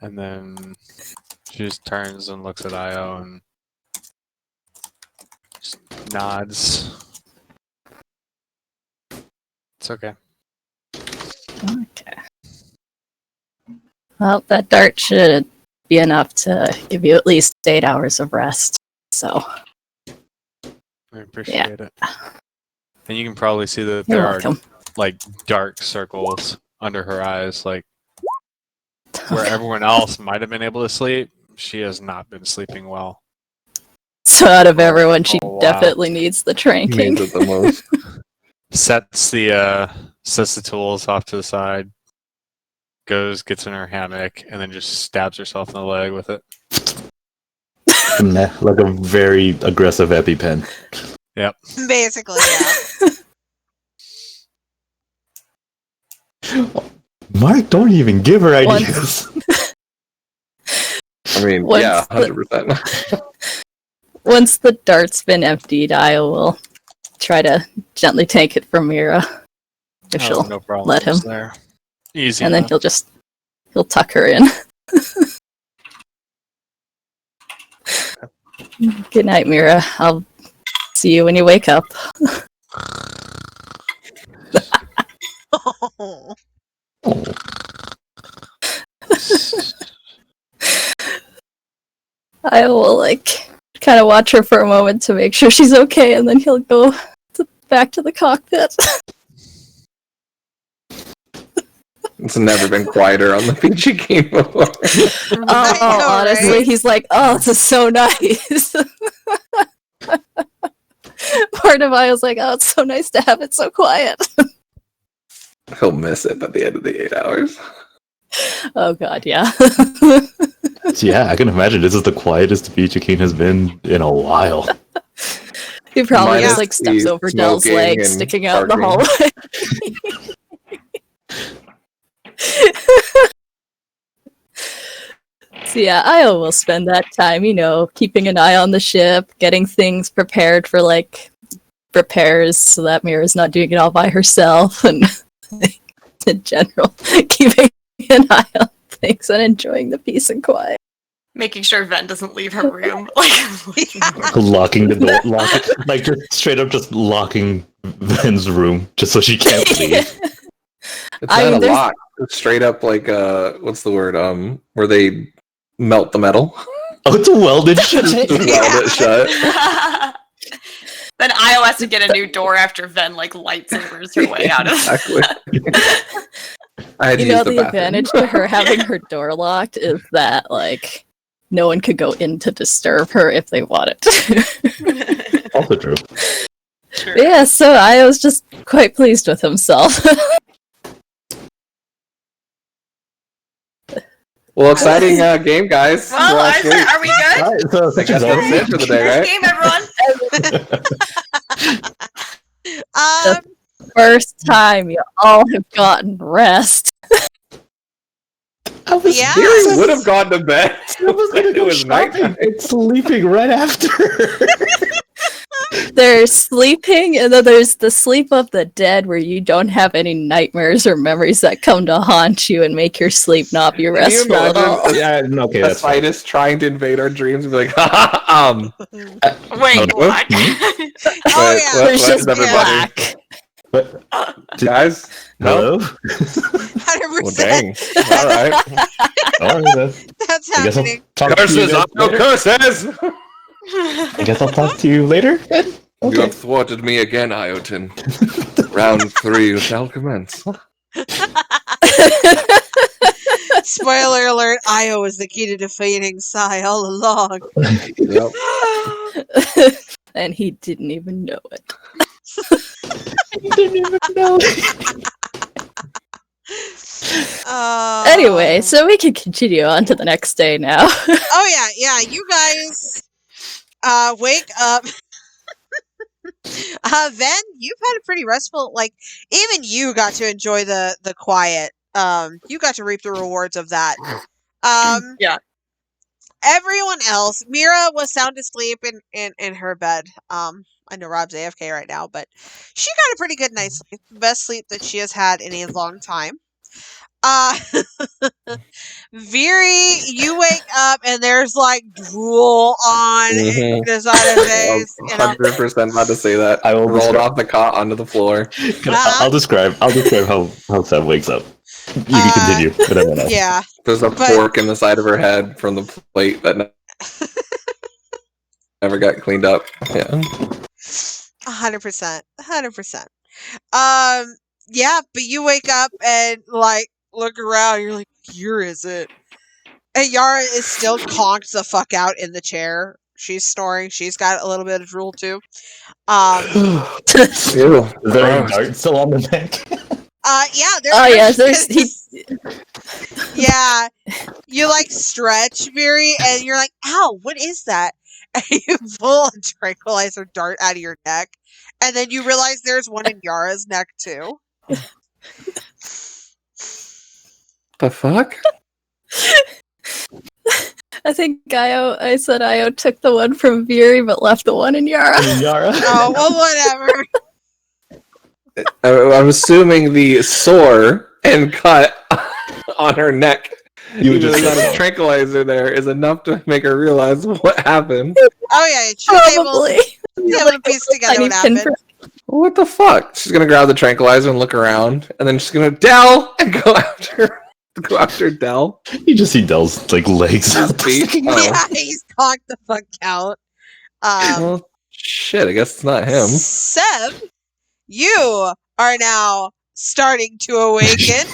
And then she just turns and looks at Io and just nods. It's okay. Okay. Well, that dart should be enough to give you at least 8 hours of rest. So. I appreciate it. And you can probably see that there are like dark circles under her eyes, like where everyone else might have been able to sleep. She has not been sleeping well. So out of everyone, she definitely needs the tranking. Needs it the most. Sets the tools off to the side, goes, gets in her hammock, and then just stabs herself in the leg with it. Like a very aggressive EpiPen. Yep. Basically, yeah. Mark, don't even give her ideas. I mean, yeah, 100%. Once the dart's been emptied, I will try to gently take it from Mira. If she'll no problem let him. there. Easy and enough. then he'll tuck her in. Good night, Mira. I'll see you when you wake up. I will kind of watch her for a moment to make sure she's okay, and then he'll go back to the cockpit. It's never been quieter on the Peachy game before. Honestly, right? He's like, oh, this is so nice. Part of I was like, oh, it's so nice to have it so quiet. He'll miss it by the end of the 8 hours. Oh god, yeah. Yeah, I can imagine this is the quietest Peachy King has been in a while. He probably just steps over Dell's legs sticking out in the hallway. So yeah, I will spend that time, keeping an eye on the ship, getting things prepared for repairs so that Mira's not doing it all by herself, and in general, keeping an eye on things and enjoying the peace and quiet. Making sure Ven doesn't leave her room. Locking the door, just straight up just locking Ven's room just so she can't leave. It's not a lock. It's straight up what's the word? Where they melt the metal. Oh, it's welded shut. Weld it shut. Then Io has to get a new door after Ven lightsabers her way out of Exactly. I had to use the advantage to her having her door locked is that no one could go in to disturb her if they wanted to. Also true. Sure. Yeah, so I was just quite pleased with himself. Well, exciting game, guys. Well, are we good? All right, so I guess that's it for the day, right? Game, everyone. First time you all have gotten rest. I was Yara would have gone to bed. It was nighttime. It's sleeping right after. There's sleeping, and then there's the sleep of the dead where you don't have any nightmares or memories that come to haunt you and make your sleep not be restful at all. Yeah, okay, that's fine. Isaidus trying to invade our dreams and be like, Wait, what? There's just black. But, guys, hello? 100%. Well, dang. All right. That's happening. Curses up no curses! I guess I'll talk to you later. Okay. You have thwarted me again, Ioatan. Round 3 shall commence. Spoiler alert, Io was the key to defeating Sai all along. Yep. And he didn't even know it. He didn't even know. Anyway, so we can continue on to the next day now. Oh yeah, you guys wake up. Ven, you've had a pretty restful, even you got to enjoy the quiet. You got to reap the rewards of that. Yeah. Everyone else, Mira was sound asleep in her bed. I know Rob's AFK right now, but she got a pretty good night's sleep. Best sleep that she has had in a long time. Veery, you wake up and there's drool on the side of his. 100% about to say that. I will rolled off the cot onto the floor. I'll describe how Seb wakes up. You can continue. But I know. Yeah. There's a fork in the side of her head from the plate that never got cleaned up. Yeah. 100%. 100%. Yeah, but you wake up and look around, you're like, here is it. And Yara is still conked the fuck out in the chair. She's snoring. She's got a little bit of drool too. Ew. Is there a dart still on the neck? Yeah, Yeah, you like stretch, Veery, and you're like, ow, what is that? And you pull a tranquilizer dart out of your neck, and then you realize there's one in Yara's neck too. The fuck? I think I said Io took the one from Veery, but left the one in Yara. Oh, well, I'm whatever. assuming the sore and cut on her neck, You just got a tranquilizer there, is enough to make her realize what happened. Oh yeah, she's able to piece together what happened. What the fuck? She's gonna grab the tranquilizer and look around, and then she's gonna Dell and go after Dell. You just see Dell's like legs. Yeah, he's cocked the fuck out. Well, shit, I guess it's not him. Seb, you are now starting to awaken.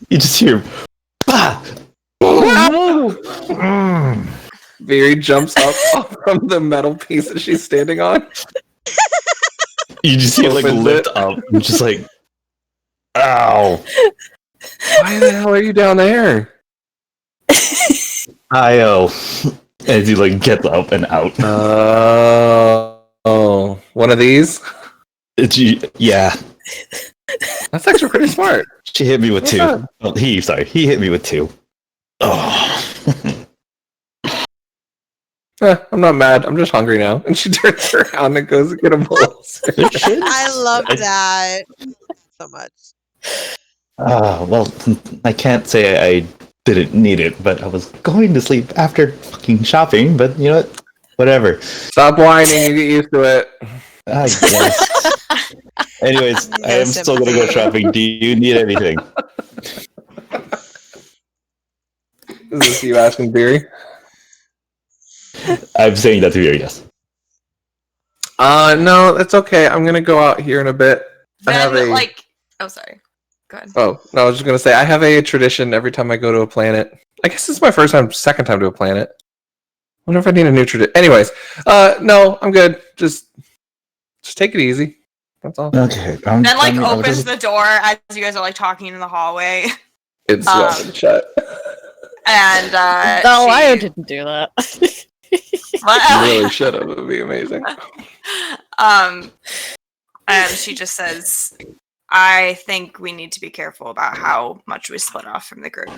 You just hear, bah! Veery jumps up from the metal piece that she's standing on. You just see it like lift up, and just like, ow! Why the hell are you down there? Io, as he like gets up and out. Oh, one of these? Yeah. That's actually pretty smart. She hit me with two. Oh, he hit me with two. Oh. I'm not mad. I'm just hungry now. And she turns around and goes to get a bowl. I love that so much. Well, I can't say I didn't need it, but I was going to sleep after fucking shopping, but you know what? Whatever. Stop whining and get used to it. I guess. Anyways, I am still going to go shopping. Do you need anything? Is this you asking Veery? I'm saying that to you, yes. No, that's okay. I'm going to go out here in a bit. Then, oh, sorry. Go ahead. Oh, no, I was just going to say, I have a tradition every time I go to a planet. I guess this is my second time to a planet. I wonder if I need a new tradition. Anyways, no, I'm good. Just take it easy. That's all. Okay. Then, opens the door as you guys are, talking in the hallway. It's shut. And, no, Io didn't do that. You really should have. It would be amazing. And she just says, I think we need to be careful about how much we split off from the group.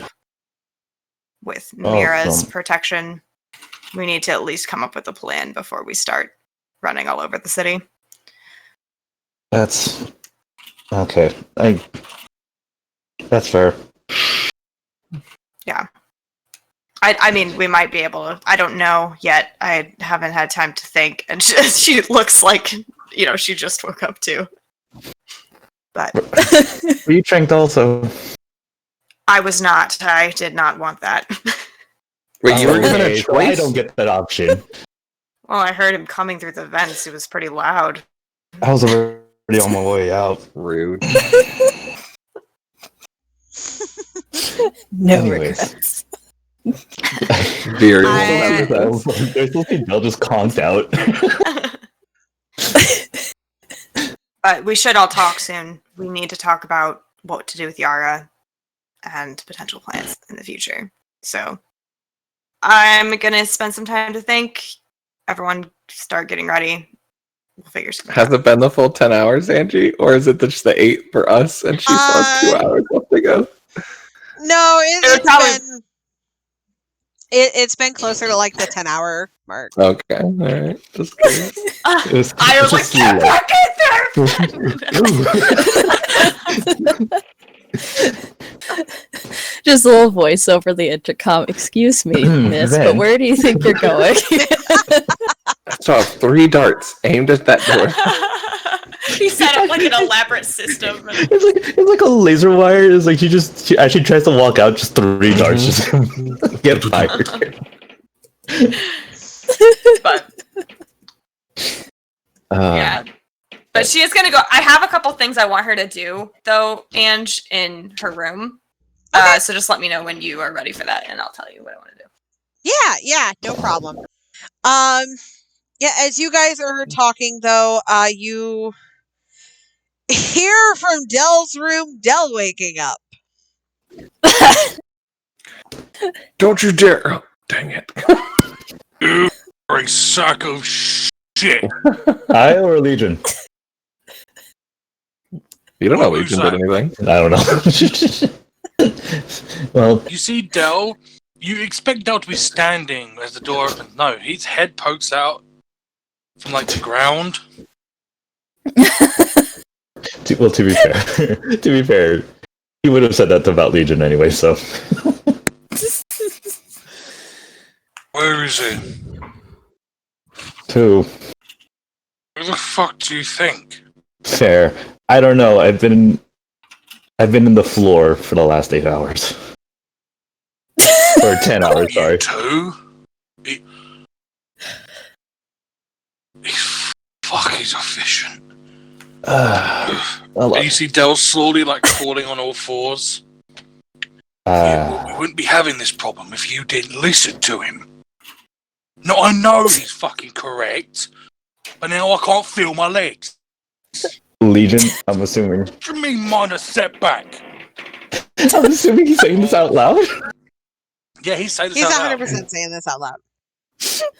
With Mira's protection, we need to at least come up with a plan before we start running all over the city. That's okay. That's fair. Yeah. I mean, we might be able to. I don't know yet. I haven't had time to think. And she looks like, she just woke up too. But were you tranked also? I was not. I did not want that. Wait, you were given a choice? I don't get that option. Well, I heard him coming through the vents. It was pretty loud. I was already on my way out. Rude. No regrets. Veery. There's something Bell just conked out. But we should all talk soon. We need to talk about what to do with Yara and potential plans in the future. So I'm going to spend some time to think. Everyone start getting ready. We'll figure something out. Has it been the full 10 hours, Angie? Or is it just the 8 for us and she still has 2 hours left to go? No, it's been closer to the 10-hour mark. Okay, all right. Just kidding. I was like, get back in there! Just a little voice over the intercom. Excuse me, miss, but where do you think you're going? I saw 3 darts aimed at that door. He set up an elaborate system. It's like a laser wire. It's like she actually tries to walk out, just 3 darts just get fired. But yeah. But she is gonna go. I have a couple things I want her to do, though, Ange, in her room. Okay. So just let me know when you are ready for that, and I'll tell you what I want to do. Yeah, no problem. Yeah, as you guys are talking, though, you hear from Dell's room, Dell waking up. Don't you dare! Oh, dang it! You are a sack of shit. I or Legion? You don't know What Legion was did anything. I don't know. Well, You see, Del, you expect Del to be standing as the door opens. No, his head pokes out from like the ground. to be fair, he would have said that about Legion anyway. So, Where is he? too Where the fuck do you think? fair. I don't know. I've been in the floor for the last 8 hours. Or 10 hours, sorry. Two? He's efficient. And you see Del slowly like crawling on all fours. We wouldn't be having this problem if you didn't listen to him. No, I know he's fucking correct, but now I can't feel my legs. Legion, I'm assuming. What do you mean minor setback? I'm assuming he's saying this out loud. Yeah, he's saying this He's out 100% loud. saying this out loud.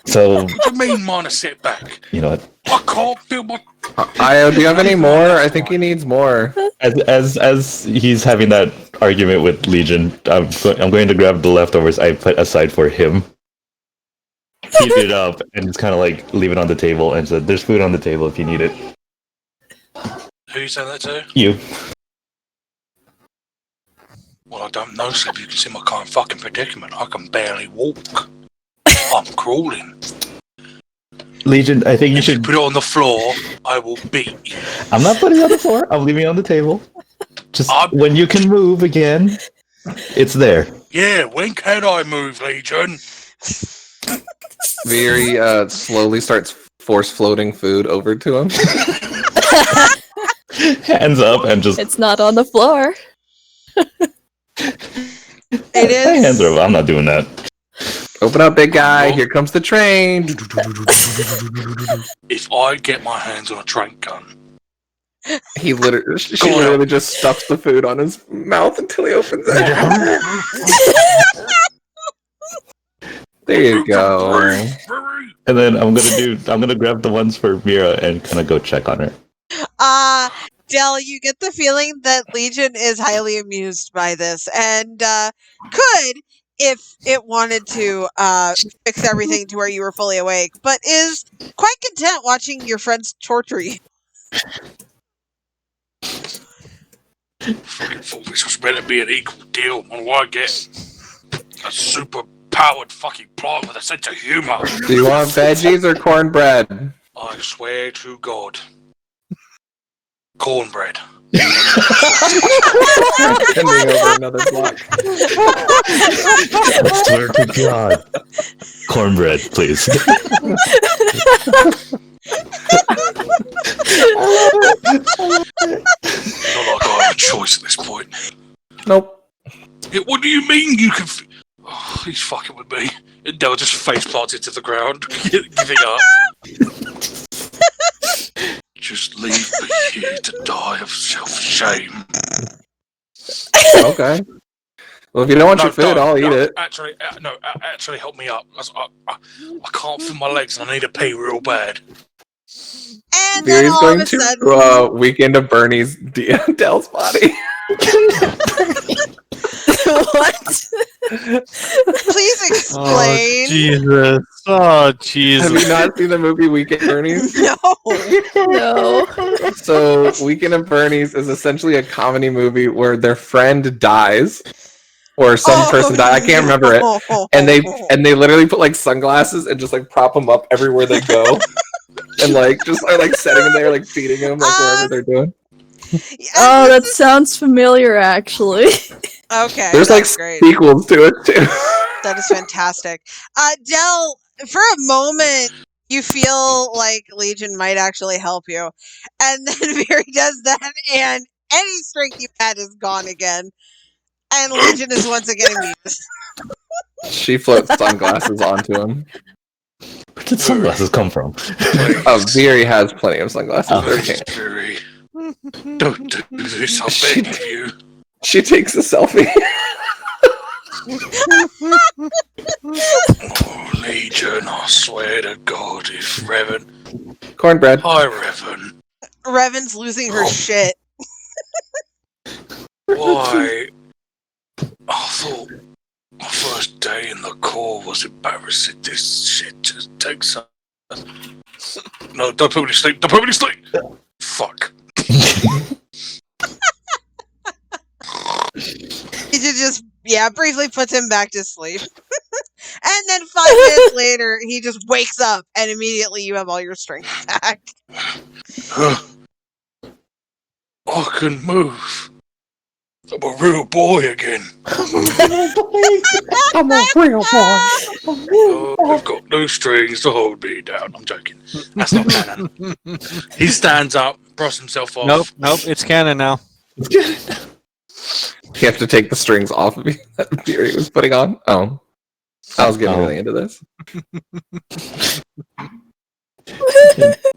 So, What do you mean minor setback? you know what? I can't feel my... Io, do you have any more? I think he needs more. As he's having that argument with Legion, I'm going to grab the leftovers I put aside for him, heat it up, and just kind of like leave it on the table and said, "There's food on the table if you need it." Who you saying that to? You. Well, I don't know, Slip. You can see my current fucking predicament. I can barely walk. I'm crawling. Legion, I think you If you should. put it on the floor, I will beat you. I'm not putting it on the floor. I'm leaving it on the table. Just when you can move again, it's there. Yeah, when can I move, Legion? Very slowly starts force floating food over to him. Hands up and just. It's not on the floor. It is. Hands are up. I'm not doing that. Open up, big guy. Here comes the train. If I get my hands on a train gun, She literally just stuffs the food on his mouth until he opens it. There you go. And then I'm gonna grab the ones for Mira and kind of go check on her. Del, you get the feeling that Legion is highly amused by this and could, if it wanted to, fix everything to where you were fully awake, but is quite content watching your friends torture you. fucking thought this was meant to be an equal deal. What do I get? A super powered fucking plant with a sense of humor. Do you want veggies or cornbread? I swear to God. Cornbread. Sending over another block. I swear to God. Cornbread, please. Not like I have a choice at this point. Nope. What do you mean you can... Oh, he's fucking with me. And Del just face plants into the ground, giving up. Just leave me here to die of self-shame. Okay. Well, if you don't want your food, I'll eat it. Actually, help me up. I can't feel my legs and I need to pee real bad. And then Veery's all going of a to sudden, weekend of Bernie's Del's body. What? please explain. Jesus. Oh, Jesus. Have you not seen the movie Weekend at Bernie's? No. No. So, Weekend at Bernie's is essentially a comedy movie where their friend dies, or some person dies. I can't remember it. And they literally put like sunglasses and just like prop them up everywhere they go, and like just are like setting them there, like feeding them like wherever they're doing. Oh, that sounds familiar, actually. Okay. There's like great. sequels to it too. That is fantastic. Del, for a moment, you feel like Legion might actually help you. And then Veery does that, and any strength you've had is gone again. And Legion is once again amused. She floats sunglasses onto him. Where did sunglasses come from? Oh, Veery has plenty of sunglasses. Please, Veery. Don't do this, I'll beg of you. She takes a selfie. swear to God, if Revan... Cornbread. Hi, Revan. Revan's losing her shit. Why? I thought my first day in the Corps was embarrassing. This shit just takes us. No, don't put me to sleep. Don't put me to sleep. Fuck. He just briefly puts him back to sleep. And then 5 minutes later, he just wakes up, and immediately you have all your strength back. I can move. I'm a real boy again. I'm a real boy. I've got no strings to hold me down. I'm joking. That's not canon. He stands up, brush himself off. Nope, it's canon now. You have to take the strings off of you that Fury was putting on. Oh. I was getting really into this.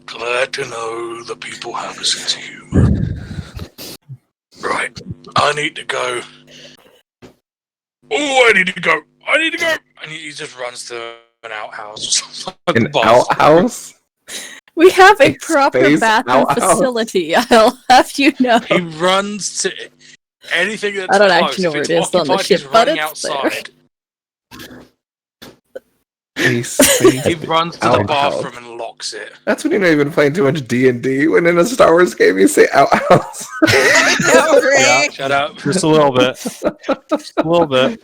Glad to know the people have a sense of humor. Right, I need to go. Oh, I need to go. And he just runs to an outhouse or something. An outhouse? We have a A proper space bathroom outhouse. facility, I'll have you know. He runs to anything that's I don't close. actually know If where it's it is on the occupied, ship, he's but running it's there. outside. A space He runs to the outhouse. bathroom and locks it. That's when you're not even playing too much D&D. When in a Star Wars game you say outhouse. I know, right? Shut up. Just a little bit. Just a little bit.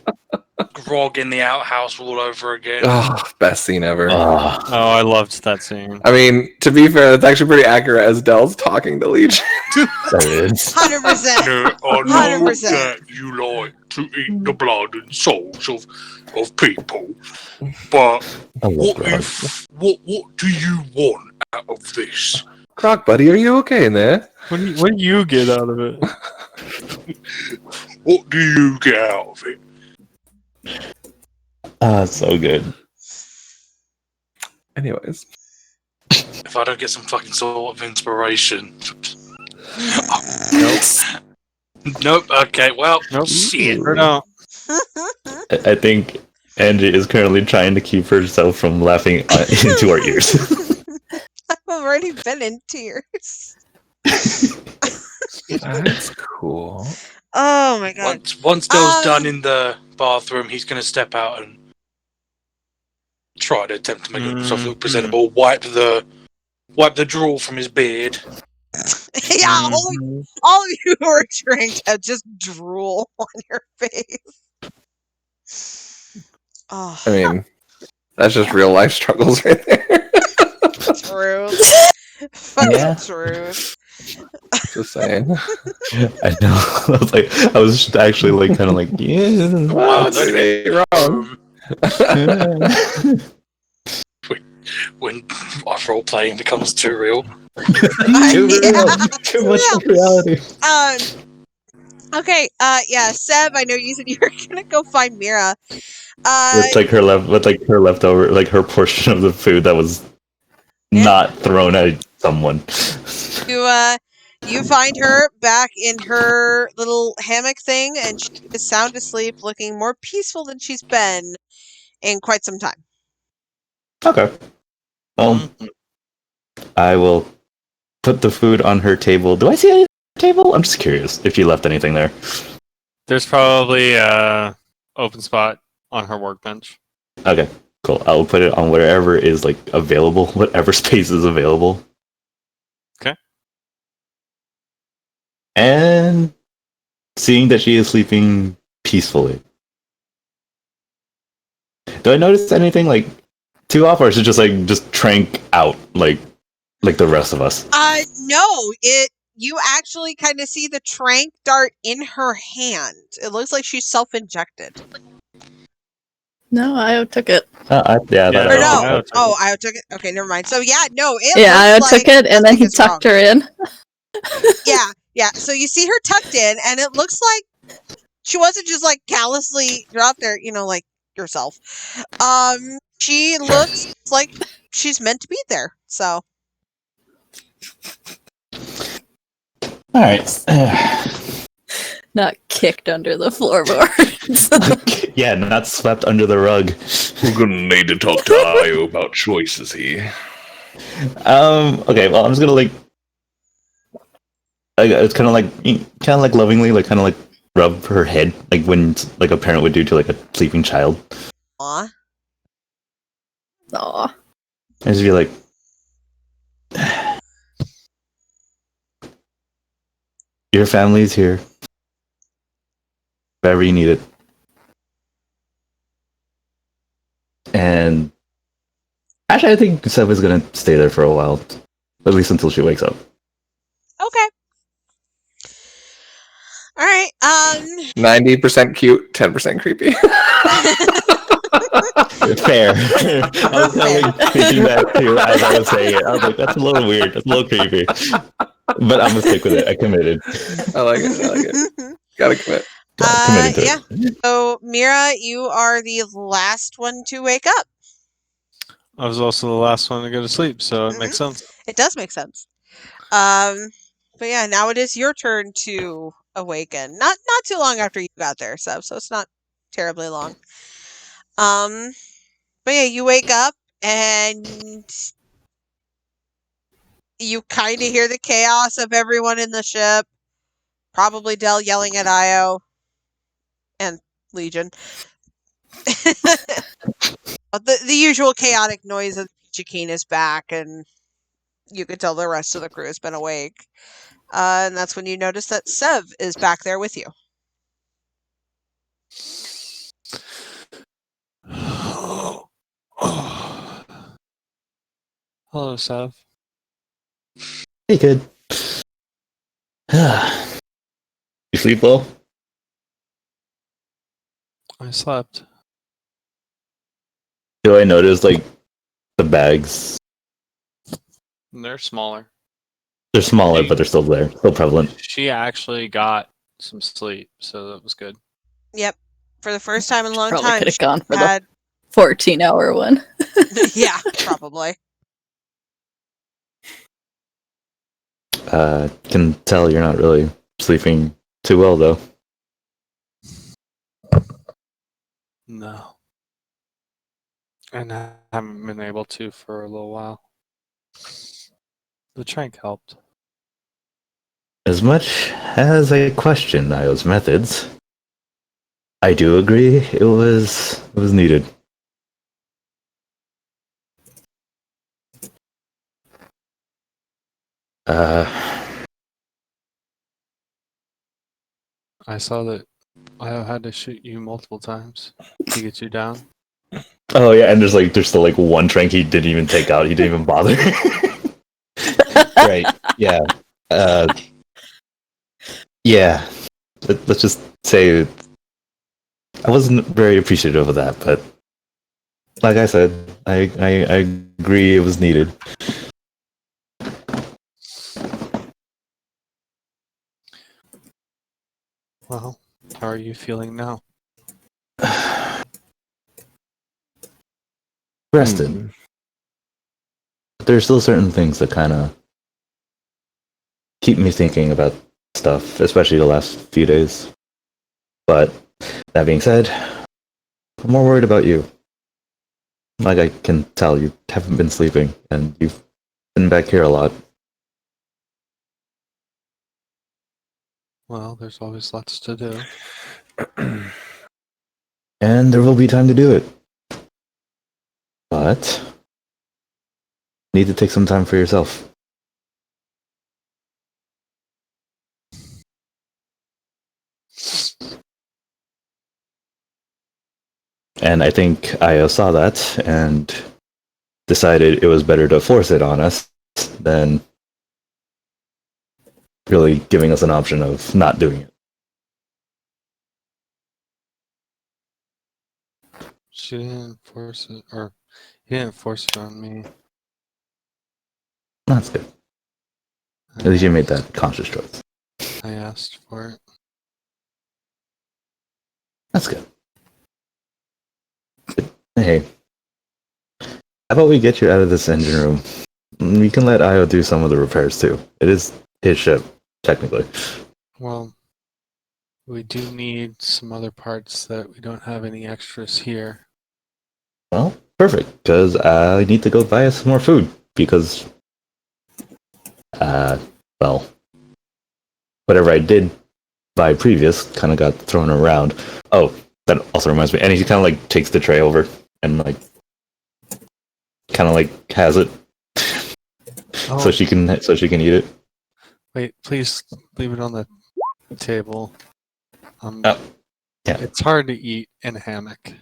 Grog in the outhouse all over again. Oh, best scene ever. Oh, I loved that scene. I mean, to be fair, that's actually pretty accurate as Dell's talking to Legion. That is. 100%. No, I know 100%. that you like to eat the blood and souls of people, but I love what Grog. what do you want out of this? Croc, buddy, are you okay in there? What do you get out of it? What do you get out of it? So good. Anyways. If I don't get some fucking sort of inspiration. Nope. Okay, well, Nope. shit. Or no. I think Angie is currently trying to keep herself from laughing into our ears. I've already been in tears. That's cool. Oh my god. Once Dell's done in the bathroom, he's going to step out and try to attempt to make himself look presentable. Wipe the drool from his beard. Yeah, all of you who are trained have just drool on your face. Oh, I mean, that's just real life struggles right there. truth. Fucking Yeah. truth. Just saying. I know. I was actually like kind of like, yeah. Wow, that ain't wrong. When our role playing becomes too real. Too much reality. Okay, Seb, I know you said you were gonna go find Mira. With like her leftover, like her portion of the food that was not thrown at someone. You find her back in her little hammock thing, and she is sound asleep, looking more peaceful than she's been in quite some time. Okay. I will put the food on her table. Do I see anything on her table? I'm just curious if you left anything there. There's probably a open spot on her workbench. Okay, cool. I'll put it on wherever is like available, whatever space is available. Okay. And seeing that she is sleeping peacefully. Do I notice anything like too off, or is it just trank out like the rest of us? No, you actually kind of see the trank dart in her hand. It looks like she's self-injected. No, I took it. Io took it. Okay, never mind. So Io took it, and then he tucked her in. Yeah. So you see her tucked in, and it looks like she wasn't just like callously dropped there, like yourself. She looks like she's meant to be there. So. All right. Not kicked under the floorboards. Yeah, not swept under the rug. We're gonna need to talk to Io about choices here. Okay, well, I'm just gonna it's kind of like lovingly, like kind of like rub her head, like when like a parent would do to like a sleeping child. Aw. Aw. And just be like, your family's here. Wherever you need it. And actually, I think Seb is gonna stay there for a while, at least until she wakes up. Okay. All right. 90% cute, 10% creepy. Fair. I was thinking that too as I was saying it. I was like, that's a little weird. That's a little creepy. But I'm gonna stick with it. I committed. I like it. Gotta commit. Committed to Yeah. it. So, Mira, you are the last one to wake up. I was also the last one to go to sleep, so it makes sense. It does make sense. But yeah, now it is your turn to awaken. Not too long after you got there, so it's not terribly long. But yeah, you wake up and you kind of hear the chaos of everyone in the ship. Probably Del yelling at Io and Legion. The usual chaotic noise of the Peachy is back, and you could tell the rest of the crew has been awake. And that's when you notice that Sev is back there with you. Hello, Sev. Hey, kid. You sleep well? I slept. Do I notice like the bags? They're smaller. They're smaller, but they're still there, still prevalent. She actually got some sleep, so that was good. Yep. For the first time in a long Probably time. could have she gone for had... the 14-hour one. Yeah, probably. Can tell you're not really sleeping too well, though. No. And I haven't been able to for a little while. The trank helped. As much as I question Io's methods, I do agree it was needed. I saw that I had to shoot you multiple times to get you down. Oh yeah, and there's still like one trank he didn't even take out. He didn't even bother. Right? Yeah. Yeah. Let's just say I wasn't very appreciative of that, but like I said, I agree it was needed. Well, how are you feeling now? Rested. But there's still certain things that kind of keep me thinking about stuff, especially the last few days. But that being said, I'm more worried about you. Like I can tell, you haven't been sleeping, and you've been back here a lot. Well, there's always lots to do. And there will be time to do it. But you need to take some time for yourself. And I think Io saw that and decided it was better to force it on us than really giving us an option of not doing it. She didn't force it, or he didn't force it on me. That's good. At least you made that conscious choice. I asked for it. That's good. Hey, how about we get you out of this engine room? We can let Io do some of the repairs too. It is his ship, technically. Well, We do need some other parts that we don't have any extras here. Well, perfect, because I need to go buy us some more food, because, well, whatever I did buy previous kind of got thrown around. Oh, that also reminds me, and he kind of like takes the tray over and like kind of like has it so she can eat it. Wait, please leave it on the table. Yeah. It's hard to eat in a hammock.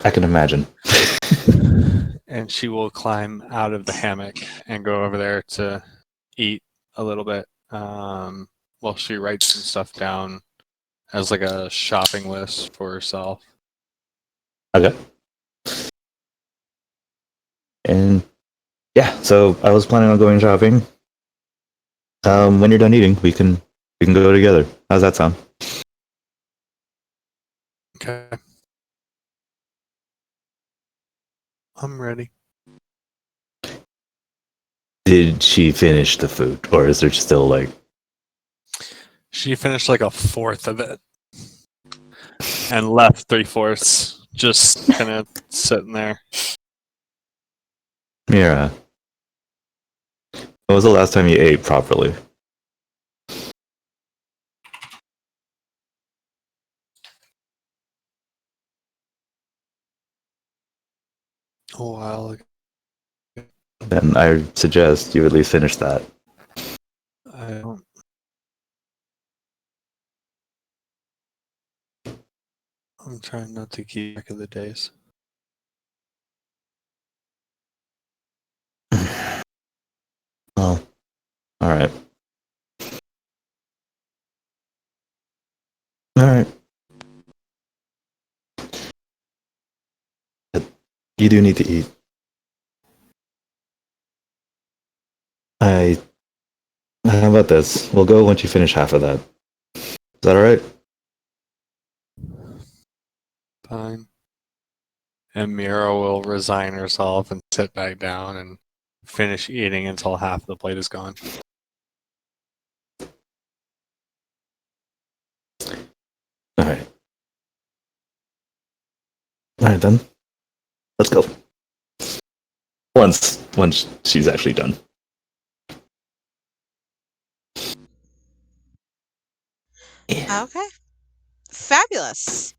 I can imagine. And she will climb out of the hammock and go over there to eat a little bit while she writes some stuff down as like a shopping list for herself. Okay. And yeah, so I was planning on going shopping. When you're done eating, we can go together. How's that sound? Okay. I'm ready. Did she finish the food, or is there still like? She finished like a fourth of it and left 3/4 just kind of sitting there. Yara, when was the last time you ate properly? A while ago. Then I suggest you at least finish that. I'm trying not to keep track of the days. Oh, all right. All right. You do need to eat. How about this? We'll go once you finish half of that. Is that all right? Fine. And Mira will resign herself and sit back down and finish eating until half the plate is gone. All right. All right then. Let's go. Once she's actually done. Okay. Fabulous.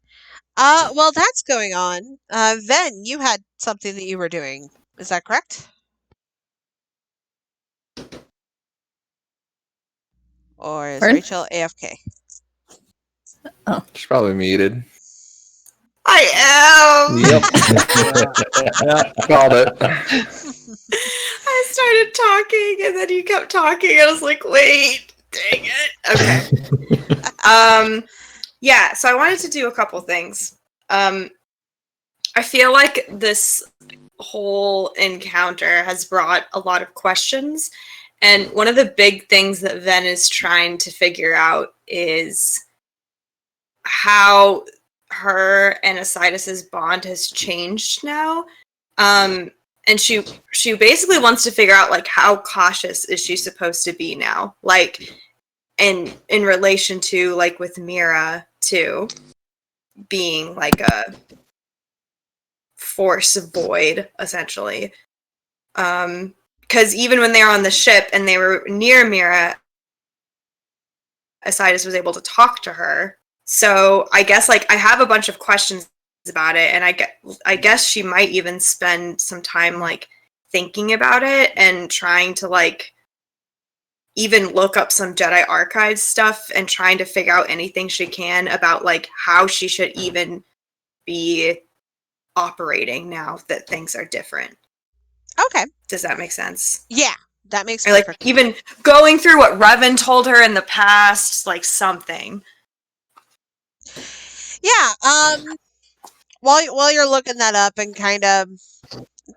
Well, that's going on. Ven, you had something that you were doing. Is that correct? Or is Pardon? Rachel AFK? Oh. She's probably muted. I am. Yep. Called it. I started talking and then you kept talking and I was like, wait, dang it. Okay. Yeah, so I wanted to do a couple things. I feel like this whole encounter has brought a lot of questions. And one of the big things that Ven is trying to figure out is how her and Isaidus's bond has changed now. And she basically wants to figure out like how cautious is she supposed to be now? Like in relation to like with Mira too, being like a force void essentially. Because even when they were on the ship and they were near Mira, Isaidus was able to talk to her. So I guess like I have a bunch of questions about it, and I guess she might even spend some time like thinking about it and trying to like even look up some Jedi archives stuff and trying to figure out anything she can about like how she should even be operating now that things are different. Okay. Does that make sense? Yeah, that makes or like perfect even going through what Revan told her in the past, like something. Yeah. While you're looking that up and kind of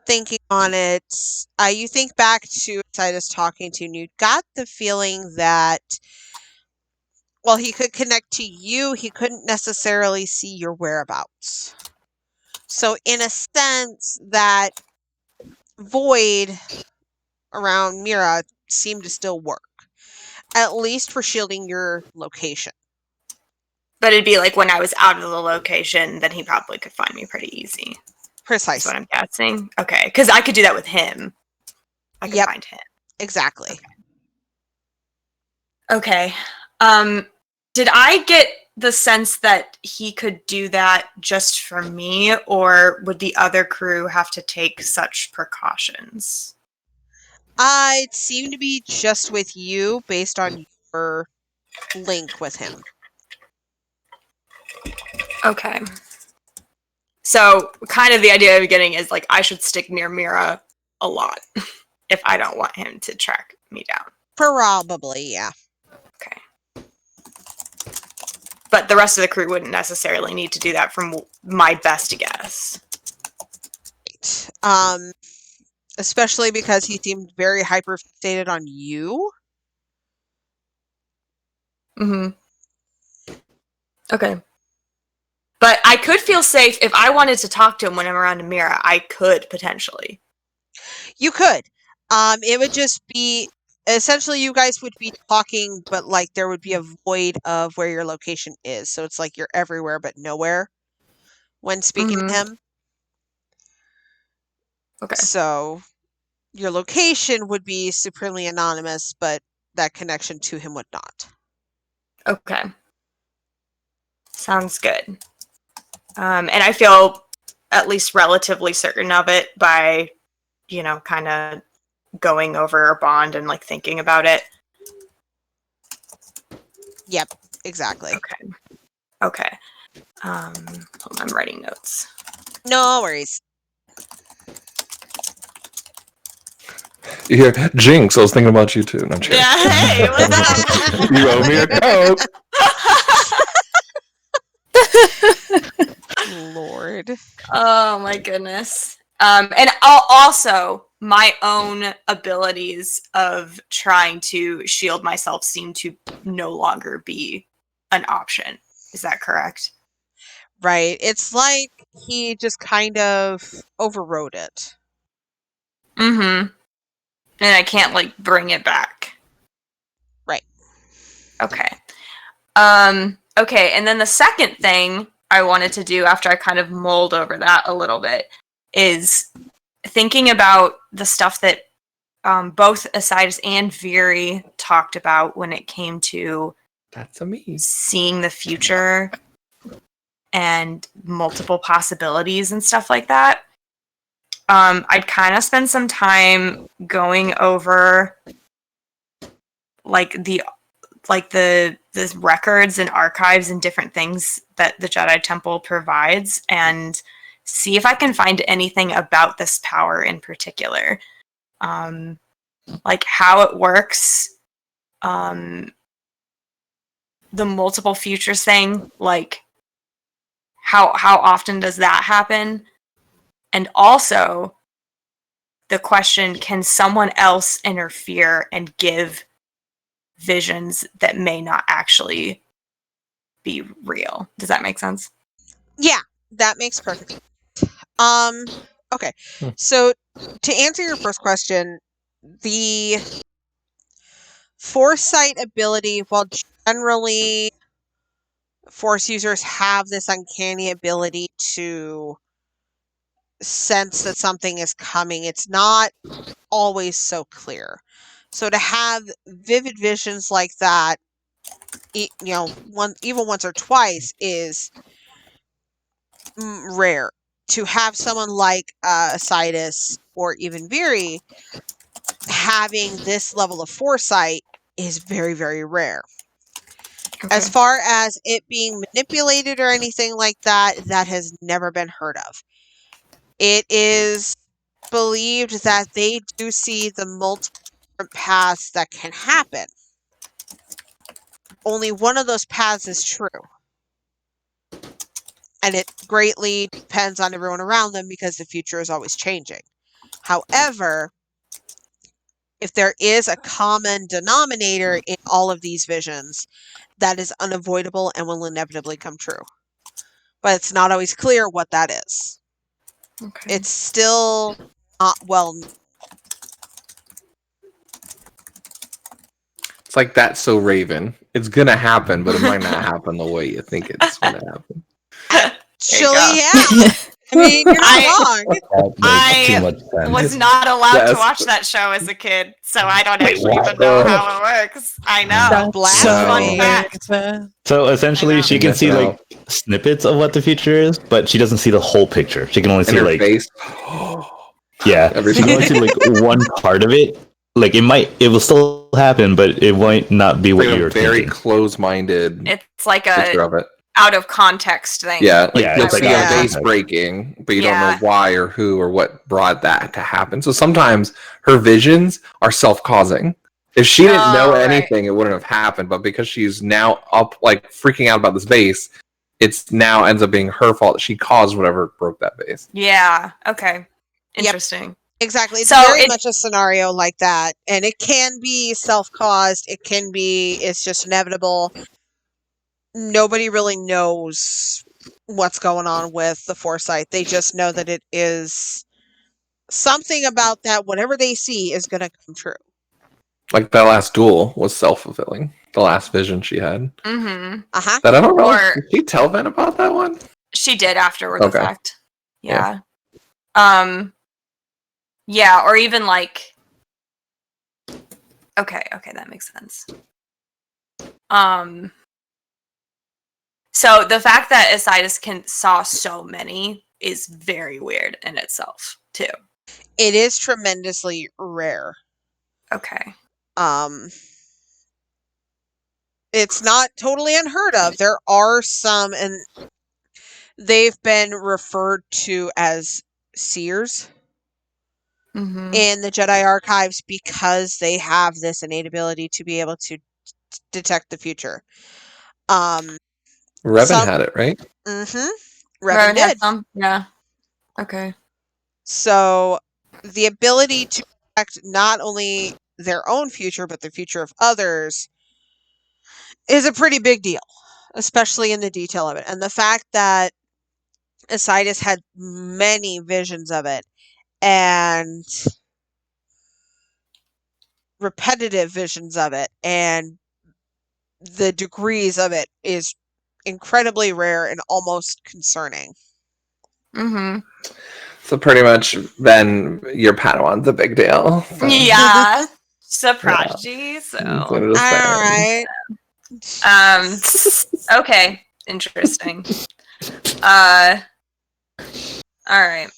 thinking on it, you think back to Isaidus talking to you, and you got the feeling that while he could connect to you, he couldn't necessarily see your whereabouts. So in a sense, that void around Mira seemed to still work, at least for shielding your location. But it'd be like when I was out of the location, then he probably could find me pretty easy. Precisely. That's what I'm guessing. Okay, because I could do that with him. I could find him. Exactly. Okay. Did I get the sense that he could do that just for me, or would the other crew have to take such precautions? It seemed to be just with you based on your link with him. Okay. So, kind of the idea of getting is like I should stick near Mira a lot if I don't want him to track me down. Probably, yeah. Okay. But the rest of the crew wouldn't necessarily need to do that from my best guess. Right. Especially because he seemed very hyper-fixated on you. Mm-hmm. Okay. But I could feel safe if I wanted to talk to him when I'm around Mira. I could potentially. You could. It would just be essentially you guys would be talking, but like there would be a void of where your location is. So it's like you're everywhere but nowhere when speaking to him. Okay. So your location would be supremely anonymous, but that connection to him would not. Okay. Sounds good. And I feel at least relatively certain of it by, you know, kind of going over our bond and like thinking about it. Yep, exactly. Okay. Hold on, I'm writing notes. No worries. You hear, Jinx, I was thinking about you too. No, I'm kidding. Yeah, hey, what's up? You owe me a Coke. Lord. Oh my goodness. And also my own abilities of trying to shield myself seem to no longer be an option. Is that correct? Right. It's like he just kind of overrode it. Mm-hmm. And I can't like bring it back. Right. Okay. Okay, and then the second thing I wanted to do after I kind of mulled over that a little bit is thinking about the stuff that both Isaidus and Viri talked about when it came to seeing the future and multiple possibilities and stuff like that. I'd kind of spend some time going over the records and archives and different things that the Jedi Temple provides and see if I can find anything about this power in particular. Like how it works, the multiple futures thing, like how often does that happen? And also the question, can someone else interfere and give visions that may not actually be real? Does that make sense? Yeah, that makes perfect sense. Okay. So to answer your first question, the foresight ability, while generally Force users have this uncanny ability to sense that something is coming, it's not always so clear. So to have vivid visions like that, even once or twice is rare. To have someone like Isaidus or even Viri having this level of foresight is very, very rare. Okay. As far as it being manipulated or anything like that, that has never been heard of. It is believed that they do see the multiple different paths that can happen. Only one of those paths is true. And it greatly depends on everyone around them because the future is always changing. However, if there is a common denominator in all of these visions, that is unavoidable and will inevitably come true. But it's not always clear what that is. Okay. It's still not well known. like that's so Raven. It's gonna happen, but it might not happen the way you think it's gonna happen. Actually, yeah. I mean, you're not wrong. I was not allowed to watch that show as a kid, so I don't actually even know how it works. I know. Blasphemy. So essentially, she can see like snippets of what the future is, but she doesn't see the whole picture. She can only see like face. Yeah, she can only see like one part of it. Like it will still happen, but it might not be what you're very thinking. close-minded. It's like picture of it. Out of context thing. Yeah, like Yeah, you'll it's like see a out of vase context. breaking, but you don't know why or who or what brought that to happen. So sometimes her visions are self-causing. If she didn't know anything, it wouldn't have happened. But because she's now up, like freaking out about this vase, it's now ends up being her fault that she caused whatever broke that vase. Yeah. Okay. Interesting. Yep. Exactly. It's So very much a scenario like that. And it can be self-caused. It can be, it's just inevitable. Nobody really knows what's going on with the foresight. They just know that it is something about that, whatever they see is going to come true. Like that last duel was self-fulfilling. The last vision she had. Mm-hmm. Uh-huh. That I don't know. Did she tell Ben about that one? She did afterward the Okay. fact. Yeah. Yeah, or even like okay, that makes sense. So the fact that Isaidus saw so many is very weird in itself, too. It is tremendously rare. Okay. It's not totally unheard of. There are some, and they've been referred to as seers in the Jedi archives because they have this innate ability to be able to detect the future. Revan had it, right? Mm-hmm. Revan did. Had some? Yeah. Okay. So the ability to detect not only their own future, but the future of others is a pretty big deal, especially in the detail of it. And the fact that Isaidus had many visions of it and repetitive visions of it and the degrees of it is incredibly rare and almost concerning. Mm-hmm. So pretty much then your Padawan's a big deal. So. Yeah. Surprised you, so. Alright. Okay. Interesting. Alright.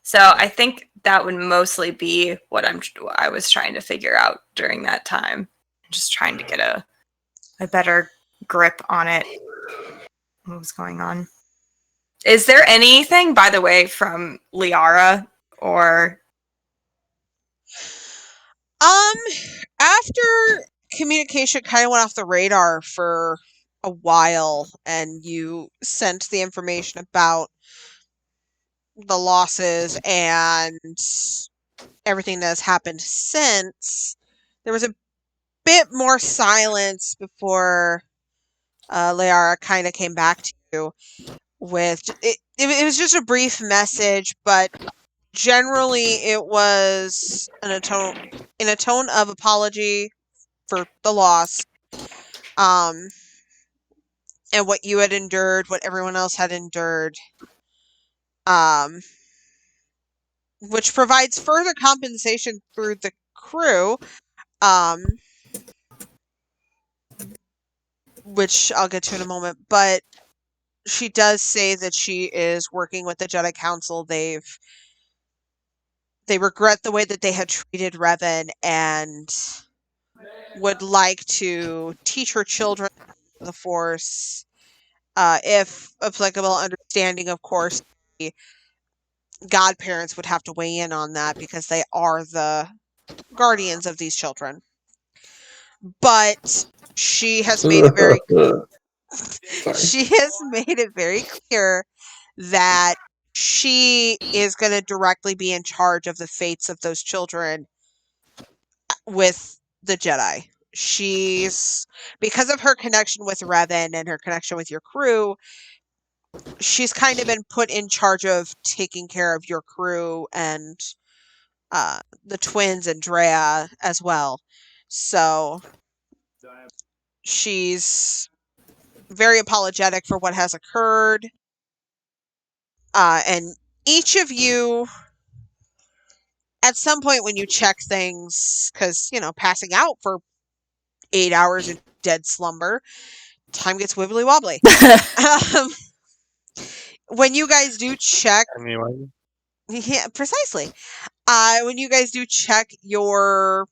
So I think that would mostly be what I was trying to figure out during that time. Just trying to get a better grip on it. What was going on? Is there anything, by the way, from Yara or? After communication kind of went off the radar for a while, and you sent the information about the losses and everything that has happened since, there was a bit more silence before Yara kind of came back to you with it was just a brief message, but generally it was in a tone of apology for the loss, and what you had endured, what everyone else had endured, which provides further compensation for the crew, which I'll get to in a moment, but she does say that she is working with the Jedi Council. They regret the way that they had treated Revan and would like to teach her children the Force, if applicable, understanding, of course, the godparents would have to weigh in on that because they are the guardians of these children. But she has made it very clear that she is going to directly be in charge of the fates of those children with the Jedi. Because of her connection with Revan and her connection with your crew, she's kind of been put in charge of taking care of your crew and the twins and Drea as well. So she's very apologetic for what has occurred. And each of you, at some point when you check things, because, passing out for 8 hours in dead slumber, time gets wibbly wobbly. When you guys do check... Anyway. Yeah, precisely. When you guys do check your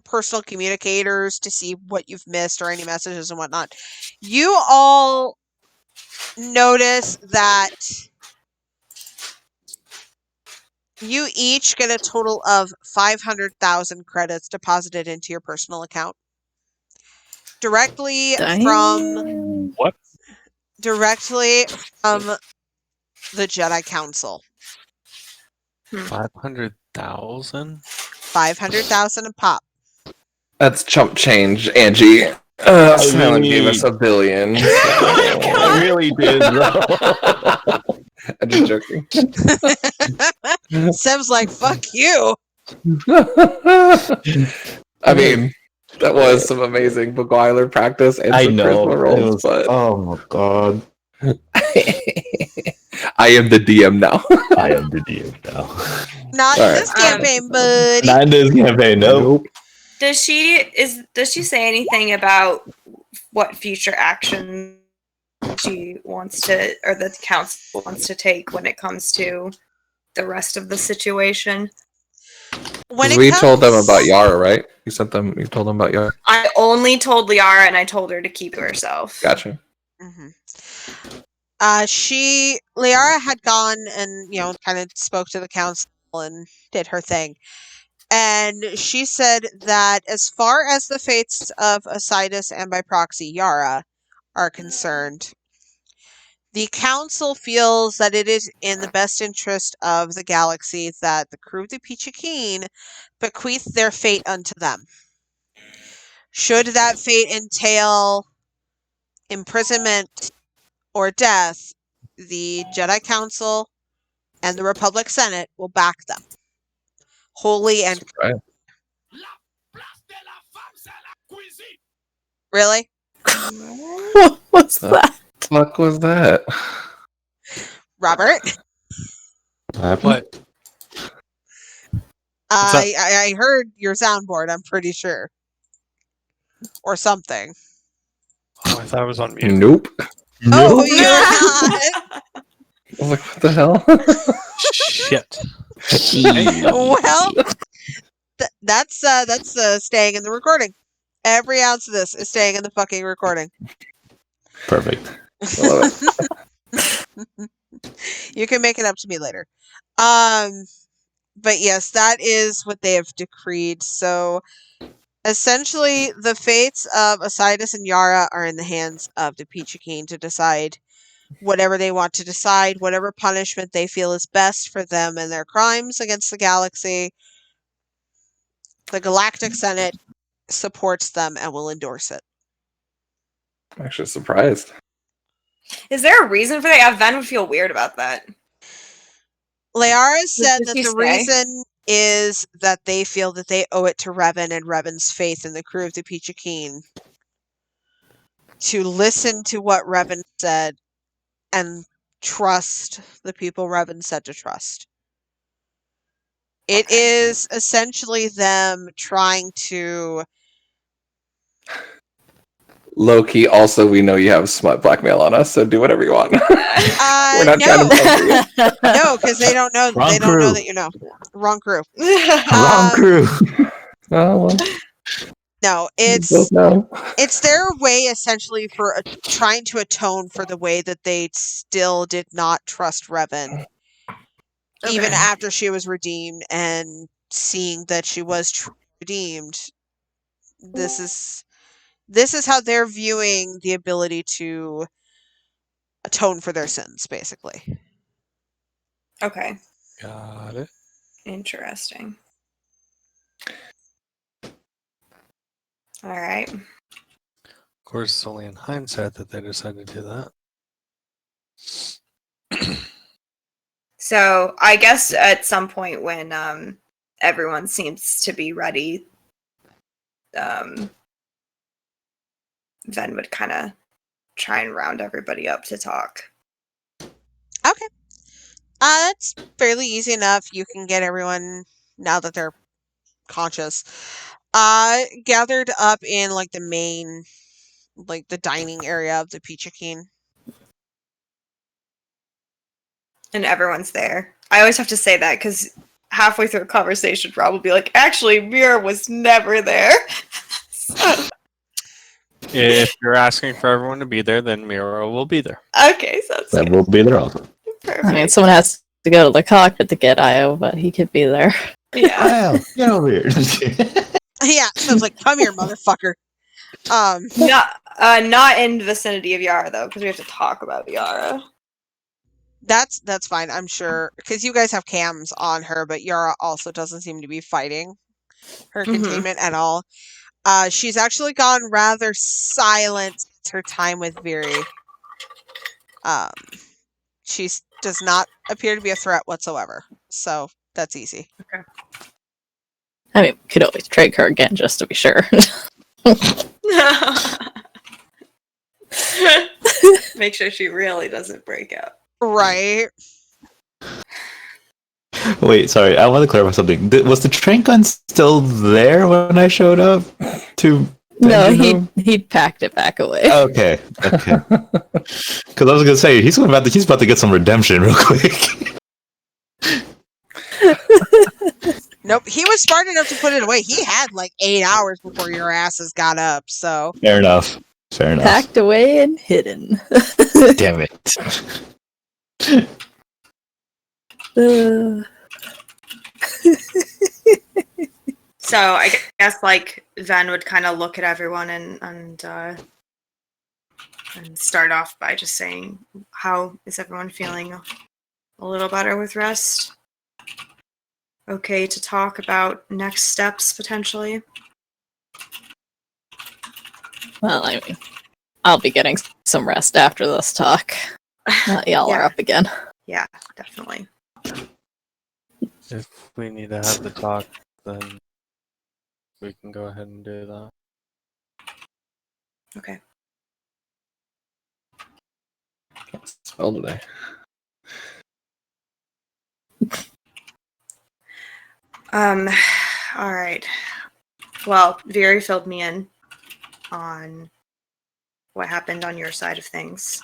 personal communicators to see what you've missed or any messages and whatnot, you all notice that you each get a total of 500,000 credits deposited into your personal account. Directly from what? Directly from the Jedi Council. 500,000? 500,000 a pop. That's chump change, Angie. Silent gave us $1 billion. So... I really did, bro. I'm just joking. Seb's like, fuck you. I mean, that was some amazing Beguiler practice and some charisma rolls, but... Oh my god. I am the DM now. I am the DM now. Not in this campaign, buddy. Not in this campaign, nope. Does she say anything about what future action she wants to, or the council wants to take when it comes to the rest of the situation? We told them about Yara, right? You told them about Yara. I only told Yara, and I told her to keep to herself. Gotcha. Mm-hmm. Liara had gone and, kind of spoke to the council and did her thing. And she said that as far as the fates of Isaidus and by proxy Yara are concerned, the council feels that it is in the best interest of the galaxy that the crew of the Peachy bequeath their fate unto them. Should that fate entail imprisonment or death, the Jedi Council and the Republic Senate will back them. Wholly and... Right. Really? What was that? What was that? Robert? What? I heard your soundboard, I'm pretty sure. Or something. Oh, I thought it was on mute. Nope. Oh, you're not! I was like, what the hell? Shit. Well, that's staying in the recording. Every ounce of this is staying in the fucking recording. Perfect. I love it. You can make it up to me later. But yes, that is what they have decreed. So essentially, the fates of Isaidus and Yara are in the hands of the Peachy to decide whatever they want to decide, whatever punishment they feel is best for them and their crimes against the galaxy. The Galactic Senate supports them and will endorse it. I'm actually surprised. Is there a reason for that? Ven would feel weird about that. Liara said Did that she the say? reason is that they feel that they owe it to Revan and Revan's faith in the crew of the Peachy to listen to what Revan said and trust the people Revan said to trust. It is essentially them trying to... Low-key, also, we know you have smut blackmail on us, so do whatever you want. We're not trying to bother you. No, because they don't know. Wrong They don't crew. know that you know. Wrong crew. Wrong crew. Oh, well, No, we both know. it's their way essentially for trying to atone for the way that they still did not trust Revan, even after she was redeemed, and seeing that she was redeemed. This is how they're viewing the ability to atone for their sins, basically. Okay. Got it. Interesting. All right. Of course, it's only in hindsight that they decided to do that. So I guess at some point when everyone seems to be ready, Ven would kind of try and round everybody up to talk. Okay. It's fairly easy enough. You can get everyone, now that they're conscious, gathered up in like the main, like the dining area of the Peachy. And everyone's there. I always have to say that because halfway through a conversation, Rob will be like, actually, Mira was never there. If you're asking for everyone to be there, then Mira will be there. Okay, so that's That will be there also. perfect. I mean, someone has to go to the cockpit to get Io, but he could be there. Yeah. Wow, get over here. Yeah, sounds like, come here, motherfucker. Not in the vicinity of Yara though, because we have to talk about Yara. That's fine, I'm sure, because you guys have cams on her, but Yara also doesn't seem to be fighting her containment at all. She's actually gone rather silent since her time with Viri. She does not appear to be a threat whatsoever, so that's easy. Okay. I mean, we could always trade her again just to be sure. Make sure she really doesn't break out. Right. Wait, sorry. I want to clarify something. Was the train gun still there when I showed up? No, he packed it back away. Okay. Because I was gonna say he's about to get some redemption real quick. Nope, he was smart enough to put it away. He had like 8 hours before your asses got up, so. Fair enough. Packed away and hidden. Damn it. So I guess like Ven would kind of look at everyone and start off by just saying, how is everyone feeling? A little better with rest? Okay to talk about next steps potentially? Well, I mean, I'll be getting some rest after this talk. Y'all are up again. Yeah, definitely. If we need to have the talk, then we can go ahead and do that. Okay. Can't spell today. All right. Well, Viri filled me in on what happened on your side of things.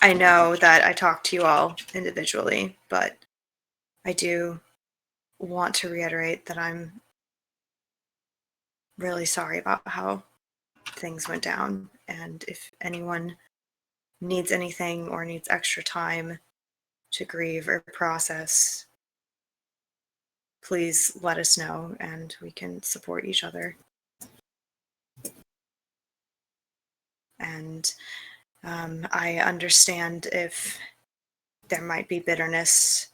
I know that I talked to you all individually, but I do want to reiterate that I'm really sorry about how things went down. And if anyone needs anything or needs extra time to grieve or process, please let us know and we can support each other. And I understand if there might be bitterness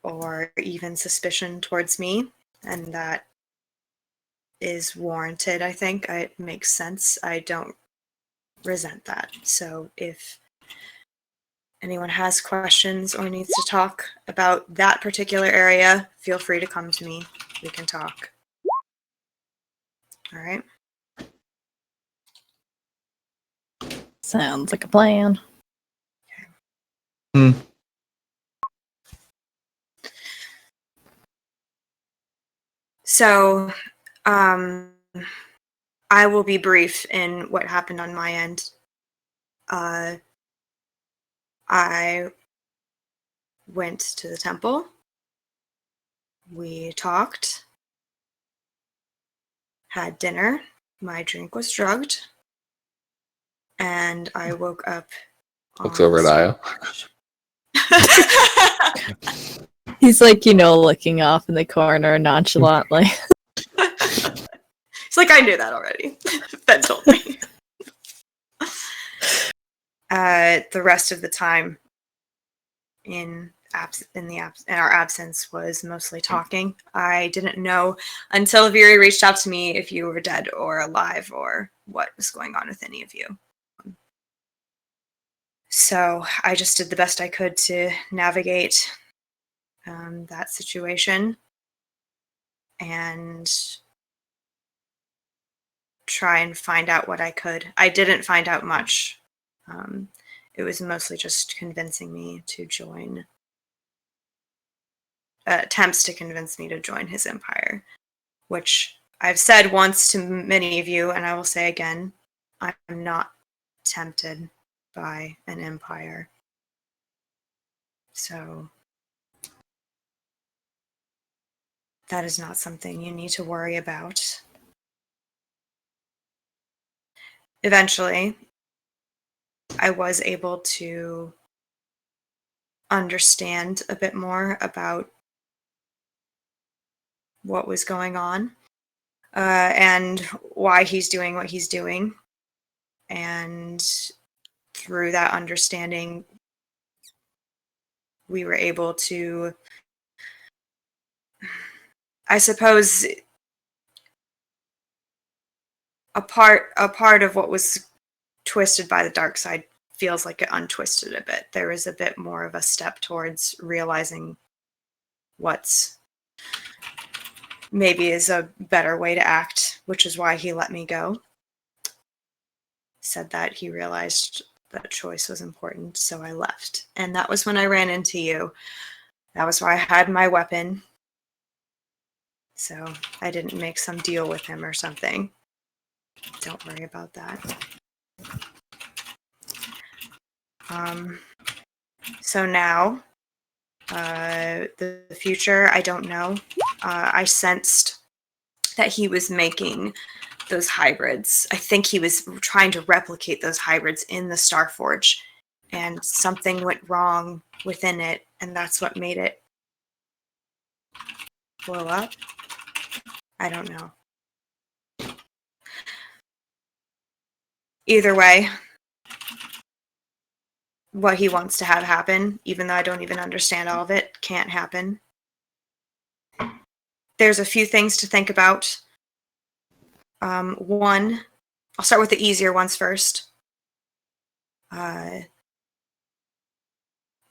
or even suspicion towards me, and that is warranted, I think. It makes sense. I don't resent that. So if anyone has questions or needs to talk about that particular area, feel free to come to me. We can talk. All right. Sounds like a plan. Okay. So, I will be brief in what happened on my end. I went to the temple. We talked. Had dinner. My drink was drugged. And I woke up. Looks over at Io. He's like, looking off in the corner nonchalantly. It's like, I knew that already. Ben told me. The rest of the time in our absence was mostly talking. I didn't know until Viri reached out to me if you were dead or alive or what was going on with any of you. So I just did the best I could to navigate that situation and try and find out what I could. I didn't find out much. It was mostly just convincing me to join, attempts to convince me to join his empire, which I've said once to many of you, and I will say again, I'm not tempted by an empire. So that is not something you need to worry about. Eventually, I was able to understand a bit more about what was going on and why he's doing what he's doing. And through that understanding, we were able to, I suppose, a part of what was twisted by the dark side feels like it untwisted a bit. There is a bit more of a step towards realizing what's maybe is a better way to act, which is why he let me go. Said that he realized that choice was important, so I left. And that was when I ran into you. That was why I had my weapon. So I didn't make some deal with him or something. Don't worry about that. So now, the future, I don't know. I sensed that he was making those hybrids. I think he was trying to replicate those hybrids in the Starforge, and something went wrong within it, and that's what made it blow up. I don't know. Either way, what he wants to have happen, even though I don't even understand all of it, can't happen. There's a few things to think about. One, I'll start with the easier ones first.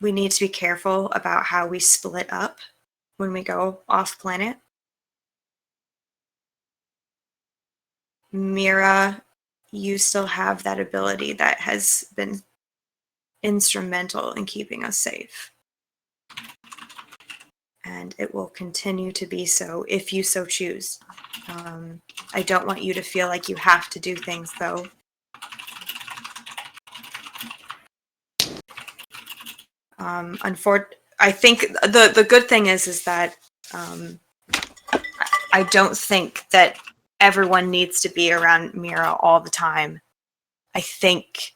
We need to be careful about how we split up when we go off planet. Mira, you still have that ability that has been instrumental in keeping us safe. And it will continue to be so if you so choose. I don't want you to feel like you have to do things, though. I think the good thing is that I don't think that everyone needs to be around Mira all the time. I think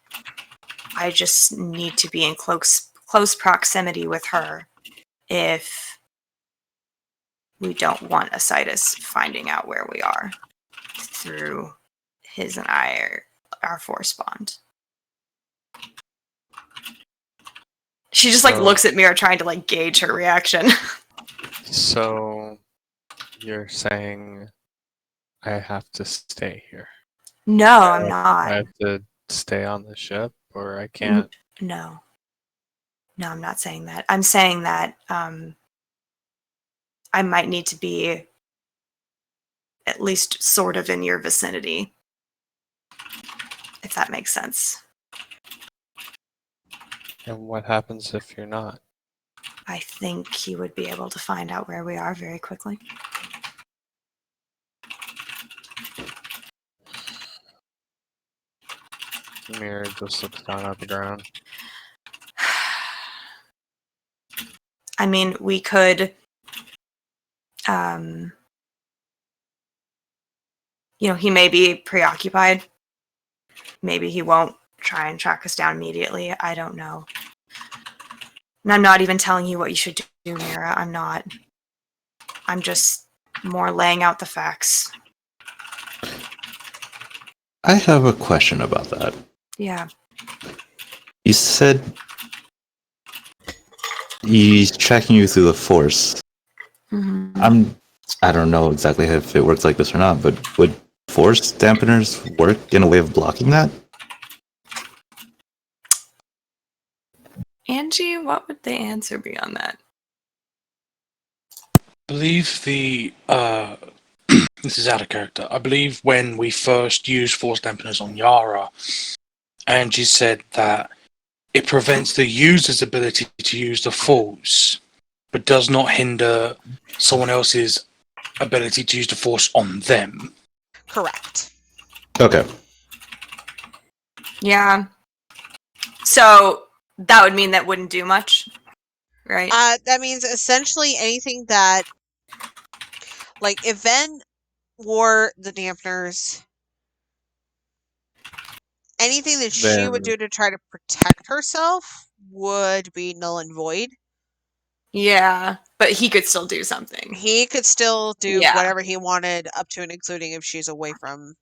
I just need to be in close proximity with her if we don't want Isaidus finding out where we are through his and our force bond. She just looks at Mira trying to gauge her reaction. So you're saying I have to stay here? No, I'm not. I have to stay on the ship, or I can't? No, I'm not saying that. I'm saying that I might need to be at least sort of in your vicinity, if that makes sense. And what happens if you're not? I think he would be able to find out where we are very quickly. Mira just looks down at the ground. I mean, we could, he may be preoccupied. Maybe he won't try and track us down immediately. I don't know. And I'm not even telling you what you should do, Mira. I'm not. I'm just more laying out the facts. I have a question about that. Yeah. You said he's tracking you through the Force. Mm-hmm. I don't know exactly if it works like this or not, but would Force dampeners work in a way of blocking that? Angie, what would the answer be on that? believe the this is out of character. I believe when we first used force dampeners on Yara, Angie said that it prevents the user's ability to use the force, but does not hinder someone else's ability to use the force on them. Correct. Okay. Yeah. So that would mean that wouldn't do much, right? That means essentially anything that, like, if Ven wore the dampeners, anything that she would do to try to protect herself would be null and void. Yeah, but he could still do something. He could still do whatever he wanted, up to and including if she's away from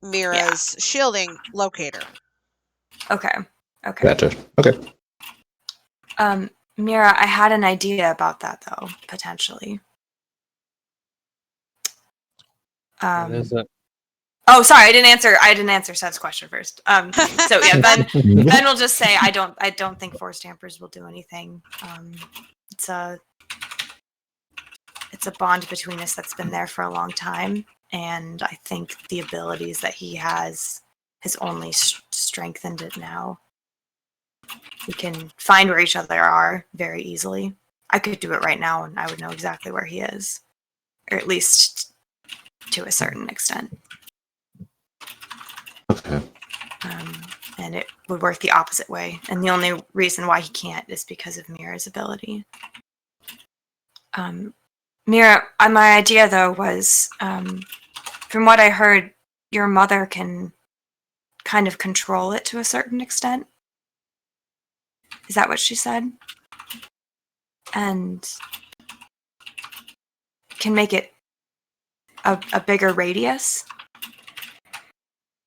Mira's shielding locator. Okay. Gotcha. Okay. Mira, I had an idea about that though, potentially. What is it? Oh, sorry, I didn't answer Seth's question first. So yeah, Ben will just say I don't think force dampers will do anything. It's a bond between us that's been there for a long time, and I think the abilities that he has only strengthened it now. We can find where each other are very easily. I could do it right now, and I would know exactly where he is, or at least to a certain extent. Okay. And it would work the opposite way. And the only reason why he can't is because of Mira's ability. Mira, my idea though was, from what I heard, your mother can kind of control it to a certain extent. Is that what she said? And can make it a bigger radius?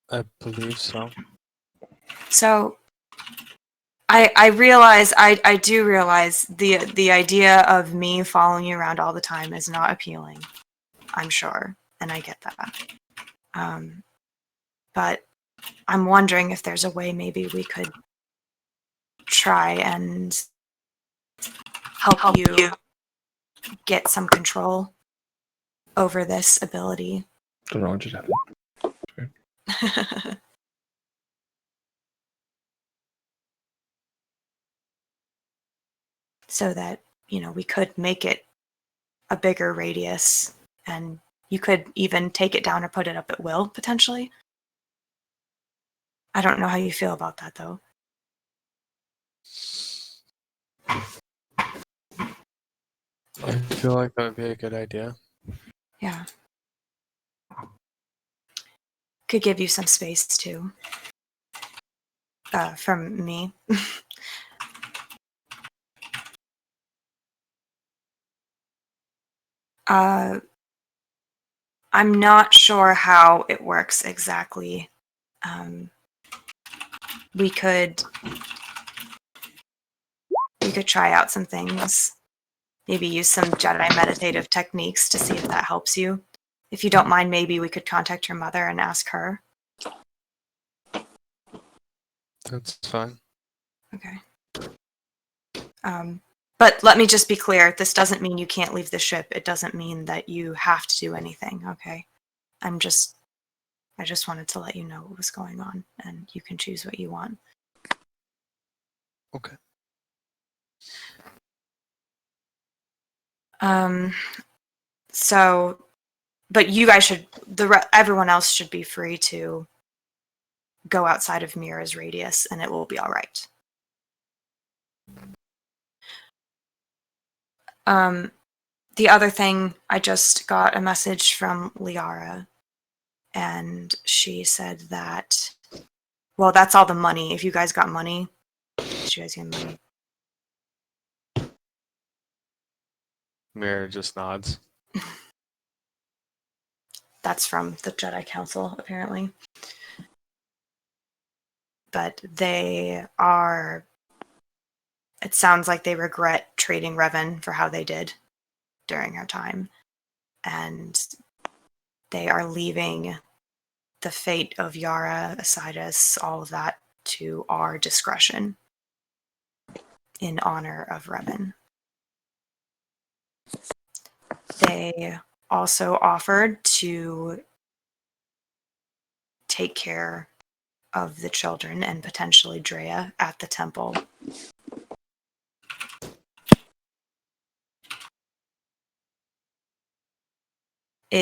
I believe so. So I realize, I do realize the idea of me following you around all the time is not appealing. I'm sure, and I get that. But I'm wondering if there's a way maybe we could try and help you get some control over this ability. Don't know what just happened. So that, we could make it a bigger radius, and you could even take it down or put it up at will, potentially. I don't know how you feel about that, though. I feel like that would be a good idea. Yeah. Could give you some space, too. From me. I'm not sure how it works exactly. We could try out some things. Maybe use some Jedi meditative techniques to see if that helps you. If you don't mind, maybe we could contact your mother and ask her. That's fine. Okay. But let me just be clear. This doesn't mean you can't leave the ship. It doesn't mean that you have to do anything, okay? I just wanted to let you know what was going on, and you can choose what you want. Okay. So, but you guys should, everyone else should be free to go outside of Mira's radius, and it will be all right. The other thing, I just got a message from Yara, and she said that, well, that's all the money. If you guys got money, you guys get money. Mira just nods. That's from the Jedi Council, apparently. But it sounds like they regret trading Revan for how they did during our time. And they are leaving the fate of Yara, Isaidus, all of that to our discretion in honor of Revan. they also offered to take care of the children and potentially Drea at the temple.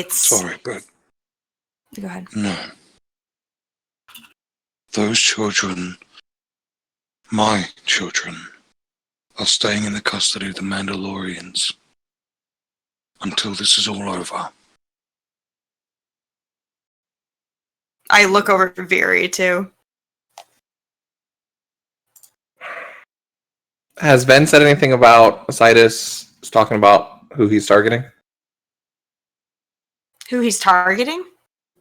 Sorry, but Go ahead. no. Those children, my children, are staying in the custody of the Mandalorians until this is all over. I look over for Viri too. Has Ben said anything about Isaidus talking about who he's targeting? Who he's targeting?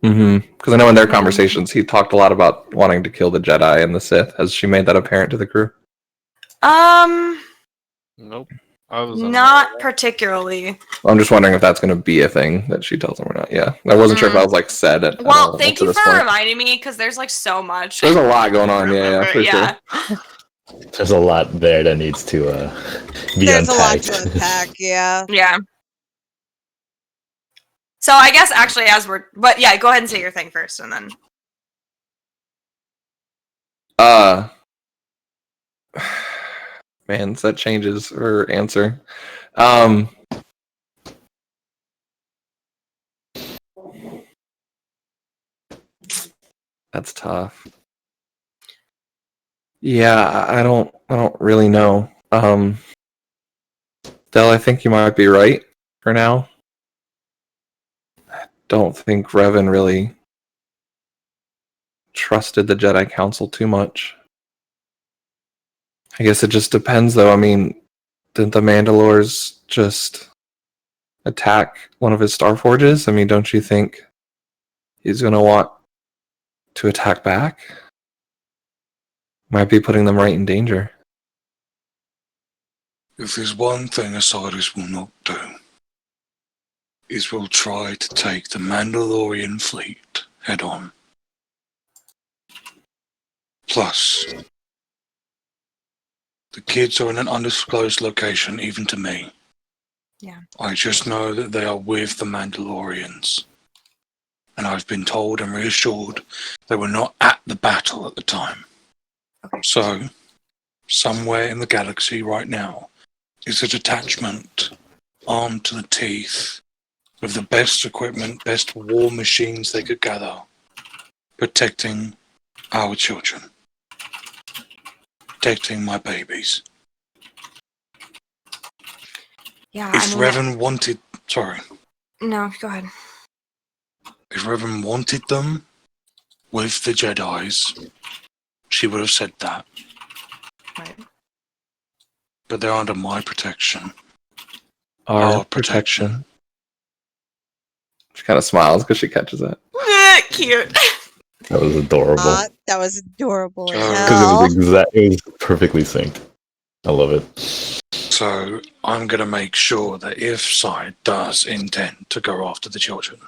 Mm-hmm. Because I know in their conversations he talked a lot about wanting to kill the Jedi and the Sith. Has she made that apparent to the crew? Nope. I was Not particularly. I'm just wondering if that's going to be a thing that she tells them or not. Yeah, I wasn't sure if that was like said. Well, thank you for reminding me because there's like so much. There's a lot going on. Yeah, for sure. There's a lot there that needs to be There's unpacked. a lot to unpack. Yeah. Yeah. So I guess actually, but yeah, go ahead and say your thing first, and then. Man, that changes her answer. That's tough. Yeah, I don't really know. Del, I think you might be right for now. I don't think Revan really trusted the Jedi Council too much. I guess it just depends, though. I mean, didn't the Mandalores just attack one of his Star Forges? I mean, don't you think he's going to want to attack back? Might be putting them right in danger. If there's one thing Isaidus will not do, is will try to take the Mandalorian fleet head on. Plus, the kids are in an undisclosed location, even to me. Yeah. I just know that they are with the Mandalorians. And I've been told and reassured they were not at the battle at the time. Okay. So, somewhere in the galaxy right now is a detachment armed to the teeth with the best equipment, best war machines they could gather, protecting our children. Protecting my babies. Yeah. If Revan wanted... Sorry. No, go ahead. If Revan wanted them with the Jedis, she would have said that. Right. But they're under my protection. Our protection. She kind of smiles because she catches that. Cute. That was adorable. That was adorable. Because it was perfectly synced. I love it. So I'm going to make sure that if Side does intend to go after the children,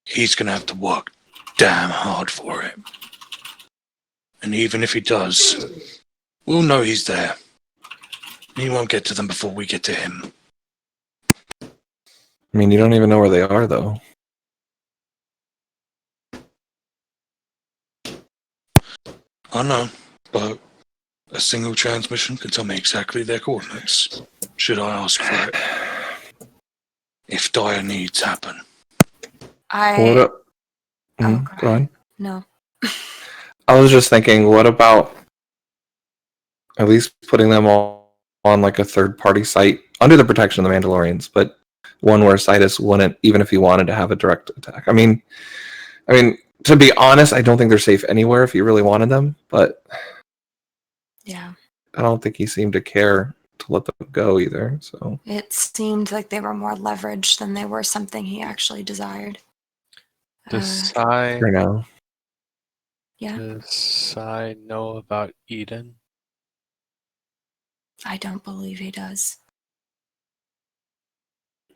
he's going to have to work damn hard for it. And even if he does, we'll know he's there. He won't get to them before we get to him. I mean, you don't even know where they are, though. I know, but a single transmission can tell me exactly their coordinates, should I ask for it. If dire needs happen. Go on. No. I was just thinking, what about at least putting them all on like a third-party site under the protection of the Mandalorians, but one where Isaidus wouldn't, even if he wanted to have a direct attack. I mean, to be honest, I don't think they're safe anywhere if he really wanted them, but yeah, I don't think he seemed to care to let them go either. So it seemed like they were more leveraged than they were something he actually desired. Does for now. Yeah. Does Sai know about Eden? I don't believe he does.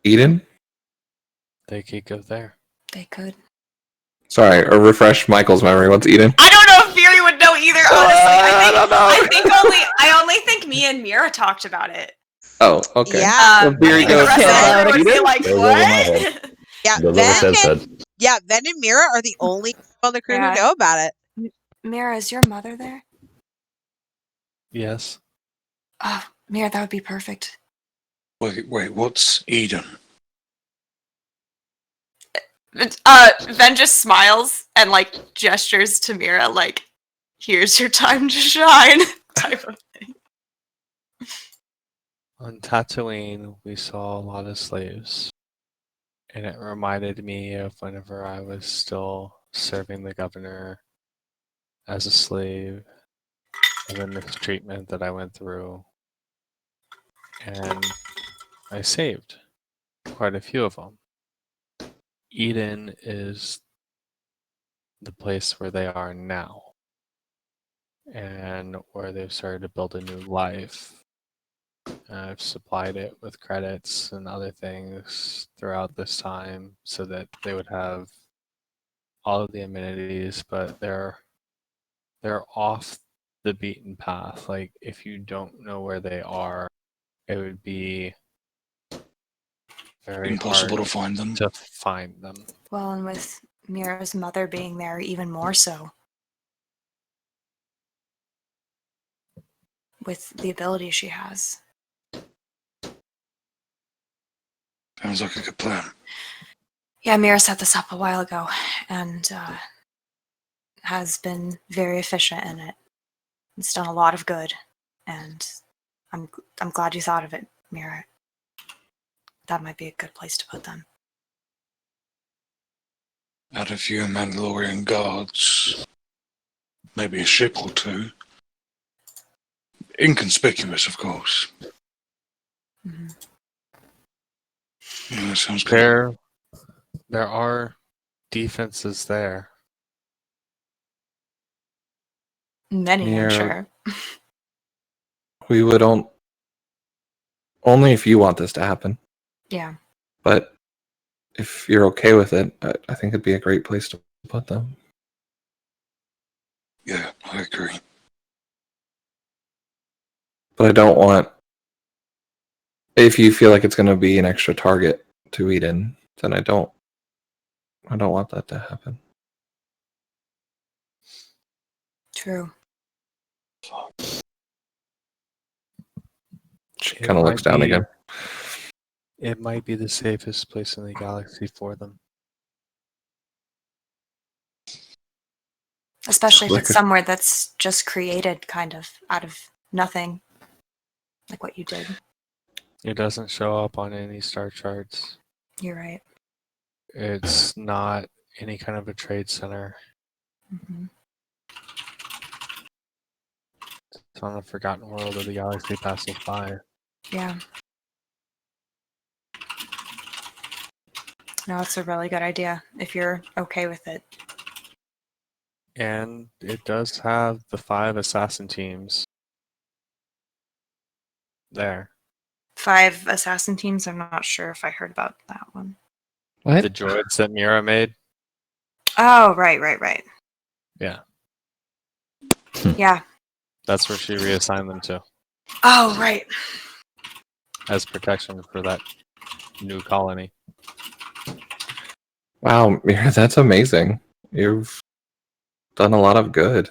Eden? They could go there. They could. Sorry, or refresh Michael's memory. What's Eden? I don't know if Fury would know either, honestly. I don't know. I only think me and Mira talked about it. Oh, okay. Yeah. Well, here he The goes. rest of Yeah, everyone would be like, Goes over my what? head. Yeah, Goes over Ven Seb's and, head. yeah, Ven and Mira are the only people on the crew who Yeah. know about it. Mira, is your mother there? Yes. Oh, Mira, that would be perfect. Wait, what's Eden? Ven just smiles and like gestures to Mira, like, "Here's your time to shine," type of thing. On Tatooine, we saw a lot of slaves, and it reminded me of whenever I was still serving the governor as a slave, and the mistreatment that I went through, and I saved quite a few of them. Eden is the place where they are now, and where they've started to build a new life. I've supplied it with credits and other things throughout this time so that they would have all of the amenities, but they're off the beaten path. Like, if you don't know where they are, it would be very Impossible hard to find them. to find them. Well, and with Mira's mother being there, even more so. With the ability she has. Sounds like a good plan. Yeah, Mira set this up a while ago, and has been very efficient in it. It's done a lot of good, and I'm glad you thought of it, Mira. That might be a good place to put them. Add a few Mandalorian guards. Maybe a ship or two. Inconspicuous, of course. Mm-hmm. Yeah, that sounds good. There are defenses there. Many, I'm Mira, sure. we would only if you want this to happen. Yeah. But if you're okay with it, I think it'd be a great place to put them. Yeah, I agree. But I don't want, if you feel like it's going to be an extra target to Eden, then I don't want that to happen. True. She kind of looks down again. It might be the safest place in the galaxy for them. Especially if Like it's somewhere that's just created kind of out of nothing. Like what you did. It doesn't show up on any star charts. You're right. It's not any kind of a trade center. Mm-hmm. It's on a forgotten world of the galaxy passes by. Yeah. No, it's a really good idea if you're okay with it. And it does have the 5 assassin teams there. 5 assassin teams. I'm not sure if I heard about that one. What? The droids that Mira made. Oh, right. Yeah. Yeah. That's where she reassigned them to. Oh, right. As protection for that new colony. Wow, Mira, that's amazing. You've done a lot of good.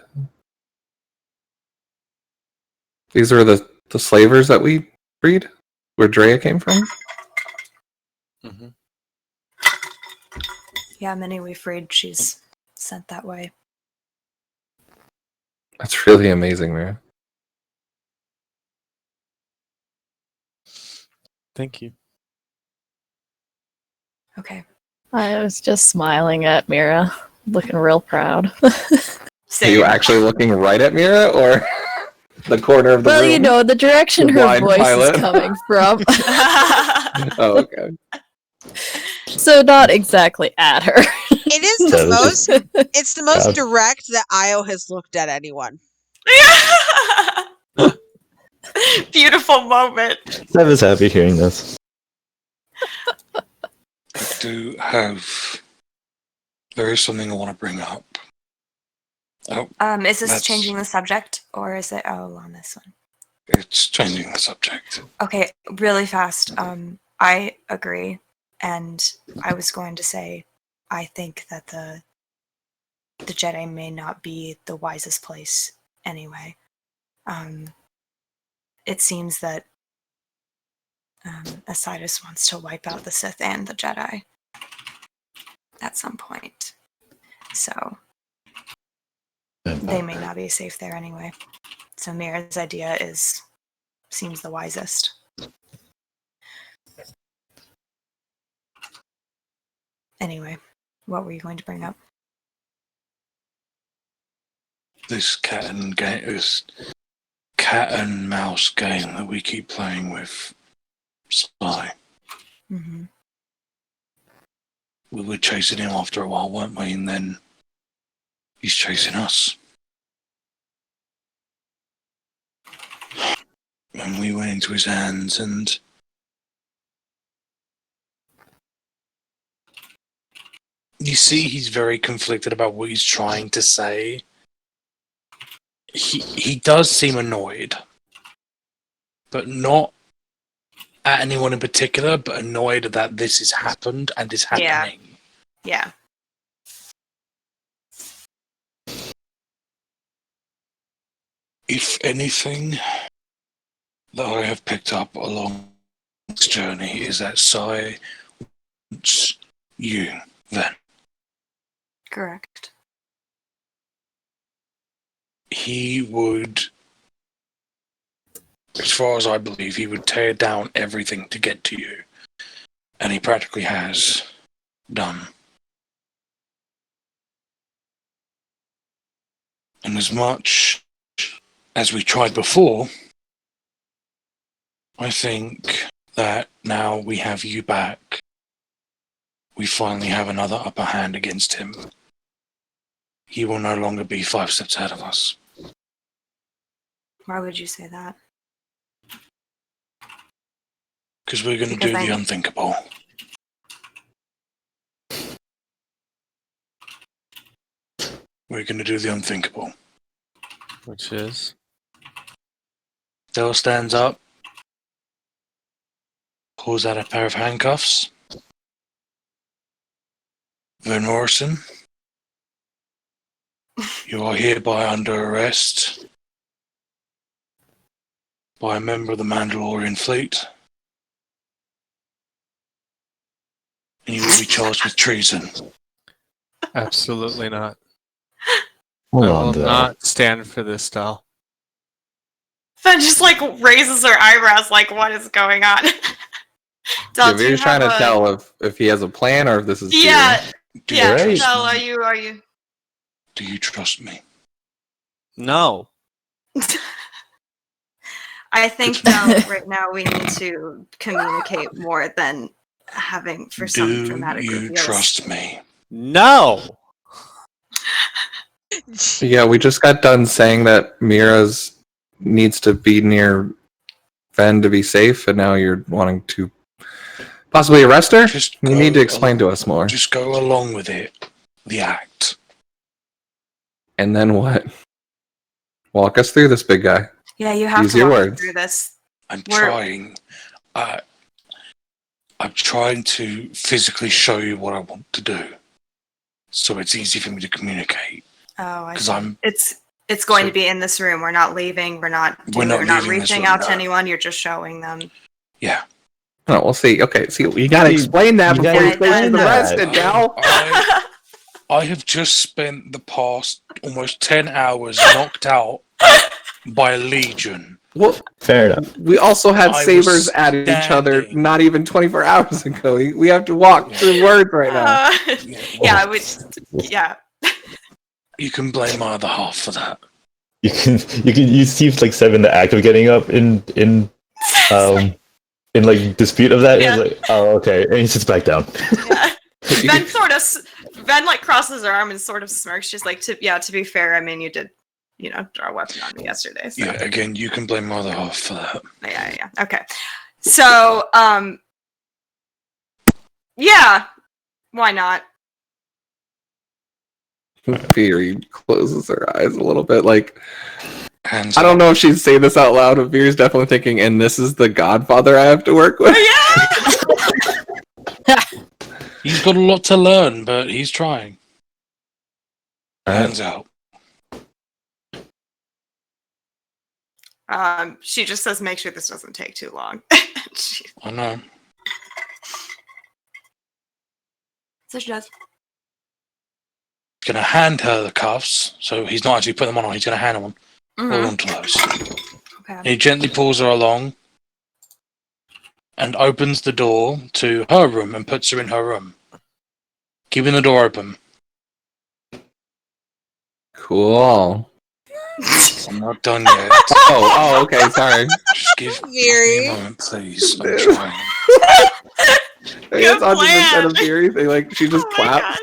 These are the slavers that we freed? Where Drea came from? Mm-hmm. Yeah, many we freed, she's sent that way. That's really amazing, Mira. Thank you. Okay. I was just smiling at Mira, looking real proud. Are you actually looking right at Mira, or the corner of the room? Well, you know, the direction The her blind voice pilot? is coming from. Oh, okay. So not exactly at her. It is the most. It's the most direct that Io has looked at anyone. Beautiful moment. Seb is happy hearing this. There is something I want to bring up. Oh, Is this changing the subject, or is it on this one? It's changing the subject. Okay, really fast. I agree, and I was going to say, I think that the Jedi may not be the wisest place anyway. It seems that Isaidus wants to wipe out the Sith and the Jedi at some point. So they may not be safe there anyway. So Mira's idea seems the wisest. Anyway, what were you going to bring up? This cat and mouse game that we keep playing with Spy. Mm-hmm. We were chasing him after a while, weren't we? And then he's chasing us. And we went into his hands and you see he's very conflicted about what he's trying to say. He does seem annoyed. But not at anyone in particular, but annoyed that this has happened and is happening. Yeah. If anything that I have picked up along this journey is that Sai wants you, then. Correct. He would, as far as I believe, he would tear down everything to get to you. And he practically has done. And as much as we tried before, I think that now we have you back, we finally have another upper hand against him. He will no longer be 5 steps ahead of us. Why would you say that? Because we're going to do the unthinkable. We're going to do the unthinkable. Which is? Dell stands up, pulls out a pair of handcuffs. Van Morrison, you are hereby under arrest by a member of the Mandalorian fleet. And you will be charged with treason. Absolutely not. Hold I on will to that. not stand for this style. Then just raises her eyebrows like, what is going on? Yeah, we're just trying to tell if he has a plan or if this is Yeah. Do Yeah, you trust Del, me? are you Do you trust me? No. I think Del, right now we need to communicate more than having for some dramatic Do you reveals. trust me? No. Yeah, we just got done saying that Mira's needs to be near Ven to be safe, and now you're wanting to possibly arrest her? You need to explain to us more. Just go along with it. The act. And then what? Walk us through this, big guy. Yeah, you have Use to your walk us words. through this. I'm trying. I'm trying to physically show you what I want to do, so it's easy for me to communicate. Oh, I 'Cause see. It's going to be in this room. We're not leaving. We're not leaving this reaching room, out to no. anyone. You're just showing them. Yeah. Oh, we'll see. Okay, see, you gotta explain that before you place the arrested, Dal. I have just spent the past almost 10 hours knocked out by a legion. Well, fair enough. We also had I sabers was at each other not even 24 hours ago. We have to walk through words right now. Yeah. You can blame my other half for that. You seemed like Seven the act of getting up in dispute of that. Yeah. He's like, oh, okay, and he sits back down. Yeah. Ven crosses her arm and sort of smirks. She's like, to be fair, I mean, you did, draw a weapon on me yesterday. So. Yeah, again, you can blame my other half for that. Yeah. Okay. So, yeah, why not? Fury closes her eyes a little bit, like, I don't know if she'd say this out loud, but Veer's definitely thinking, and this is the godfather I have to work with. He's got a lot to learn, but he's trying. Hands out. She just says, make sure this doesn't take too long. I know. So she does. He's going to hand her the cuffs, so he's not actually putting them on, he's going to hand them on. Mm-hmm. Hold on to those. Okay. And he gently pulls her along and opens the door to her room and puts her in her room, keeping the door open. Cool. I'm not done yet. Okay, sorry. Just give me a moment, please. I'm trying. I guess instead of Veer, she just claps.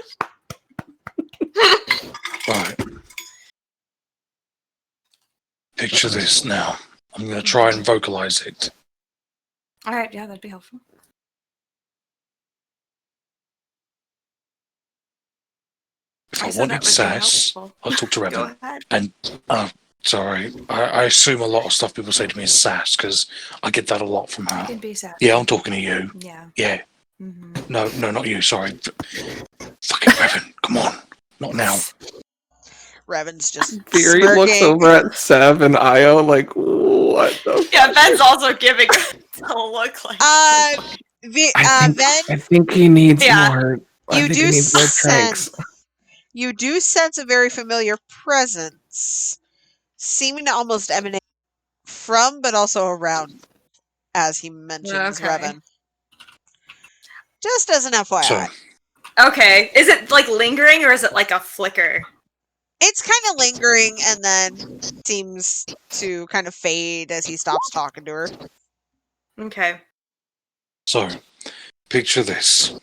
Right. Picture this now. I'm going to try and vocalize it. All right, yeah, that'd be helpful. If I wanted sass, I'll talk to Revan. And, sorry, I assume a lot of stuff people say to me is sass, because I get that a lot from her. I can be sass. Yeah, I'm talking to you. Yeah. Yeah. Mm-hmm. No, not you, sorry. Fucking Revan, come on. Not now. Revan's just Veer smirking. looks over at Sev and Io like, what the Yeah, Ben's also giving a look like... Ven, I think he needs more. You do sense a very familiar presence, seeming to almost emanate from, but also around, as he mentions Revan. Just as an FYI. Okay, is it like lingering or is it like a flicker? It's kind of lingering and then seems to kind of fade as he stops talking to her. Okay. So, picture this.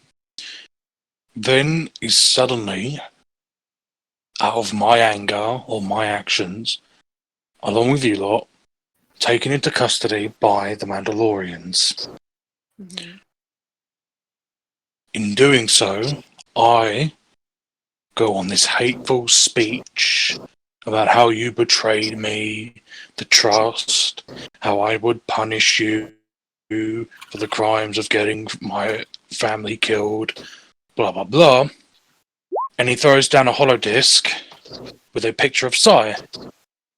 Then is suddenly, out of my anger or my actions, along with you lot, taken into custody by the Mandalorians. Mm-hmm. In doing so, I go on this hateful speech about how you betrayed me, the trust, how I would punish you for the crimes of getting my family killed, blah, blah, blah. And he throws down a holodisc with a picture of Sai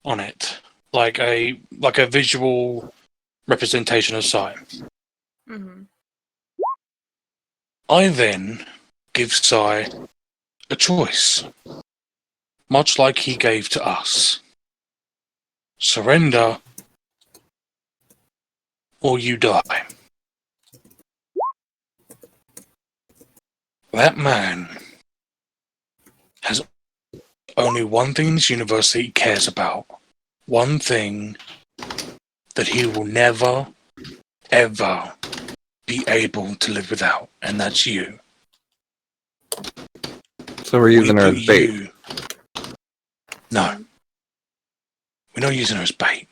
on it, like a visual representation of Sai. Mm-hmm. I then give Sai a choice, much like he gave to us. Surrender, or you die. That man has only one thing in this universe that he cares about. One thing that he will never, ever be able to live without, and that's you. So we're using her as bait. No. We're not using her as bait.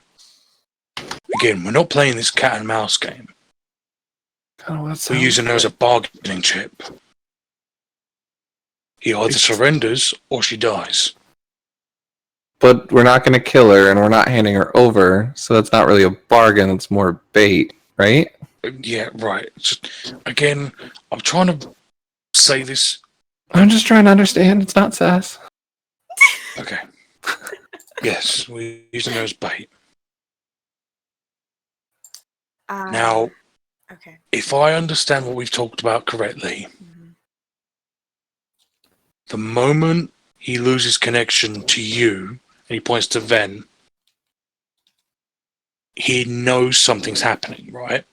Again, we're not playing this cat and mouse game. We're using her as a bargaining chip. He either surrenders or she dies. But we're not going to kill her and we're not handing her over, so that's not really a bargain, it's more bait, right? Yeah, right. Just, again, I'm trying to say this. I'm just trying to understand, it's not sass. Okay. Yes, we're using her as bait. Now, okay. If I understand what we've talked about correctly, the moment he loses connection to you, and he points to Ven, he knows something's happening, right?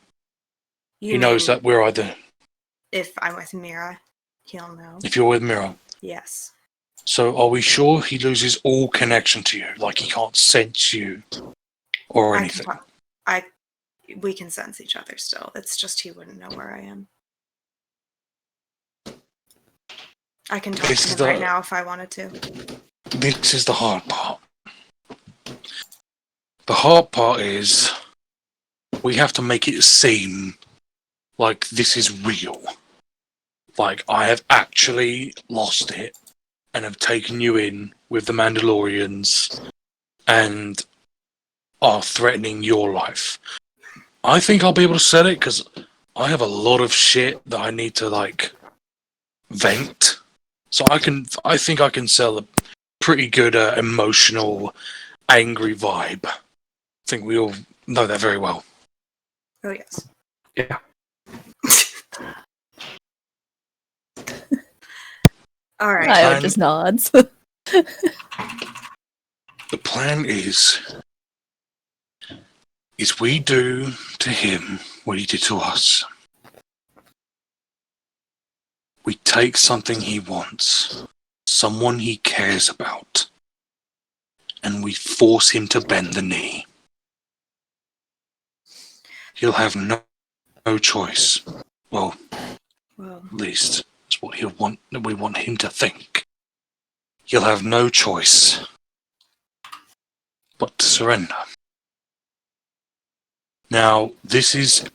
He knows that we're either... If I'm with Mira, he'll know. If you're with Mira. Yes. So are we sure he loses all connection to you? Like he can't sense you or anything? We can sense each other still. It's just he wouldn't know where I am. I can talk to him right now if I wanted to. This is the hard part. The hard part is we have to make it seem like this is real. Like I have actually lost it and have taken you in with the Mandalorians and are threatening your life. I think I'll be able to sell it because I have a lot of shit that I need to like vent. So I think I can sell a pretty good emotional, angry vibe. I think we all know that very well. Oh yes. Yeah. All right. Io just nods. The plan is we do to him what he did to us. We take something he wants, someone he cares about, and we force him to bend the knee. He'll have no choice. Well, at least that's what we want him to think. He'll have no choice but to surrender. Now, this is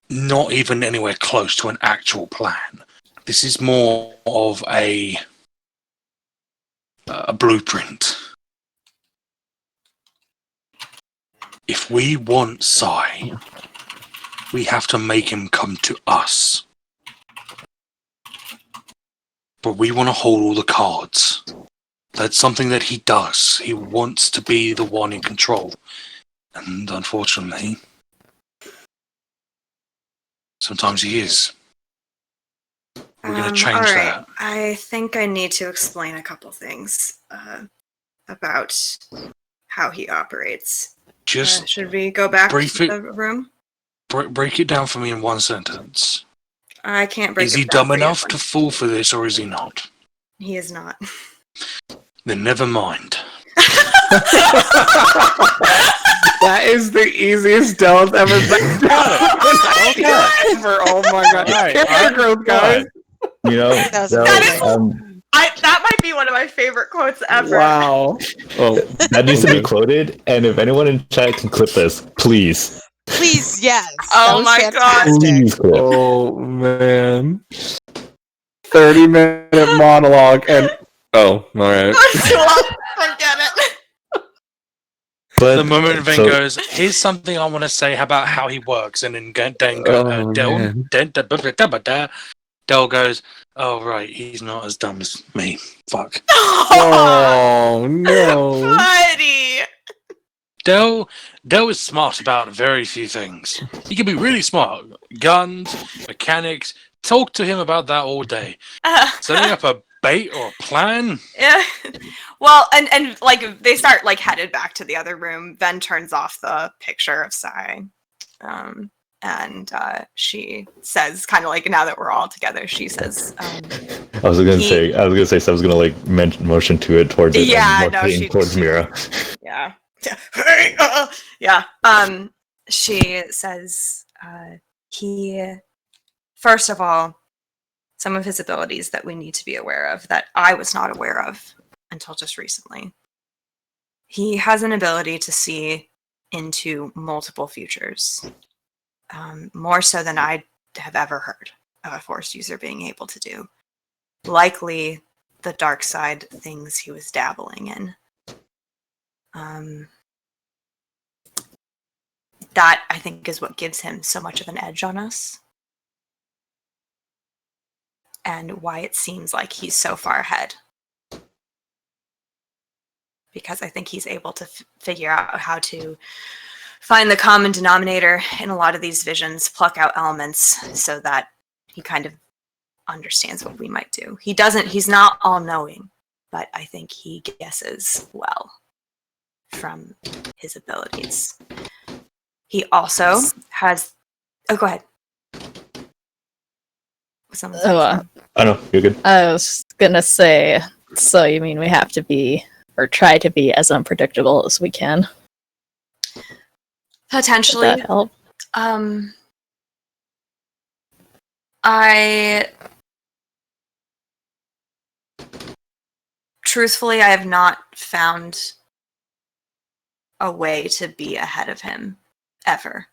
not even anywhere close to an actual plan. This is more of a blueprint. If we want Sai, we have to make him come to us. But we want to hold all the cards. That's something that he does. He wants to be the one in control. And unfortunately, sometimes he is. We're going to change that. I think I need to explain a couple things about how he operates. Just should we go back to the room? Break it down for me in one sentence. I can't break it down. Is he dumb enough to fall for this, or is he not? He is not. Then never mind. That is the easiest Dell's ever been done. Oh my god! Character growth, guys. You know, that might be one of my favorite quotes ever. Wow. Oh, that needs to be quoted, and if anyone in chat can clip this, please. Please, yes. Oh my god. Please clip. Oh man. 30-minute monologue and all right. Forget it. But, the moment Vin goes, here's something I want to say about how he works, and then Del goes, oh right, he's not as dumb as me. Fuck. Oh no. Buddy. Del is smart about very few things. He can be really smart. Guns, mechanics, talk to him about that all day. Setting up a bait or a plan? Yeah. Well, and like they start like headed back to the other room. Ven turns off the picture of Sai. And she says, kind of like now that we're all together, she says, I was gonna say, I was gonna like motion to it towards it. Yeah, and no, towards Mira. Yeah. Hey, yeah. She says, he, first of all, some of his abilities that we need to be aware of that I was not aware of until just recently. He has an ability to see into multiple futures. More so than I have ever heard of a Force user being able to do. Likely the dark side things he was dabbling in. That, I think, is what gives him so much of an edge on us. And why it seems like he's so far ahead. Because I think he's able to figure out how to find the common denominator in a lot of these visions, pluck out elements so that he kind of understands what we might do. He's not all-knowing, but I think he guesses well from his abilities. He also has... Oh, go ahead. I know, you're good. I was gonna say, so you mean we have to be, or try to be as unpredictable as we can? Potentially. Would that help? Truthfully, I have not found a way to be ahead of him ever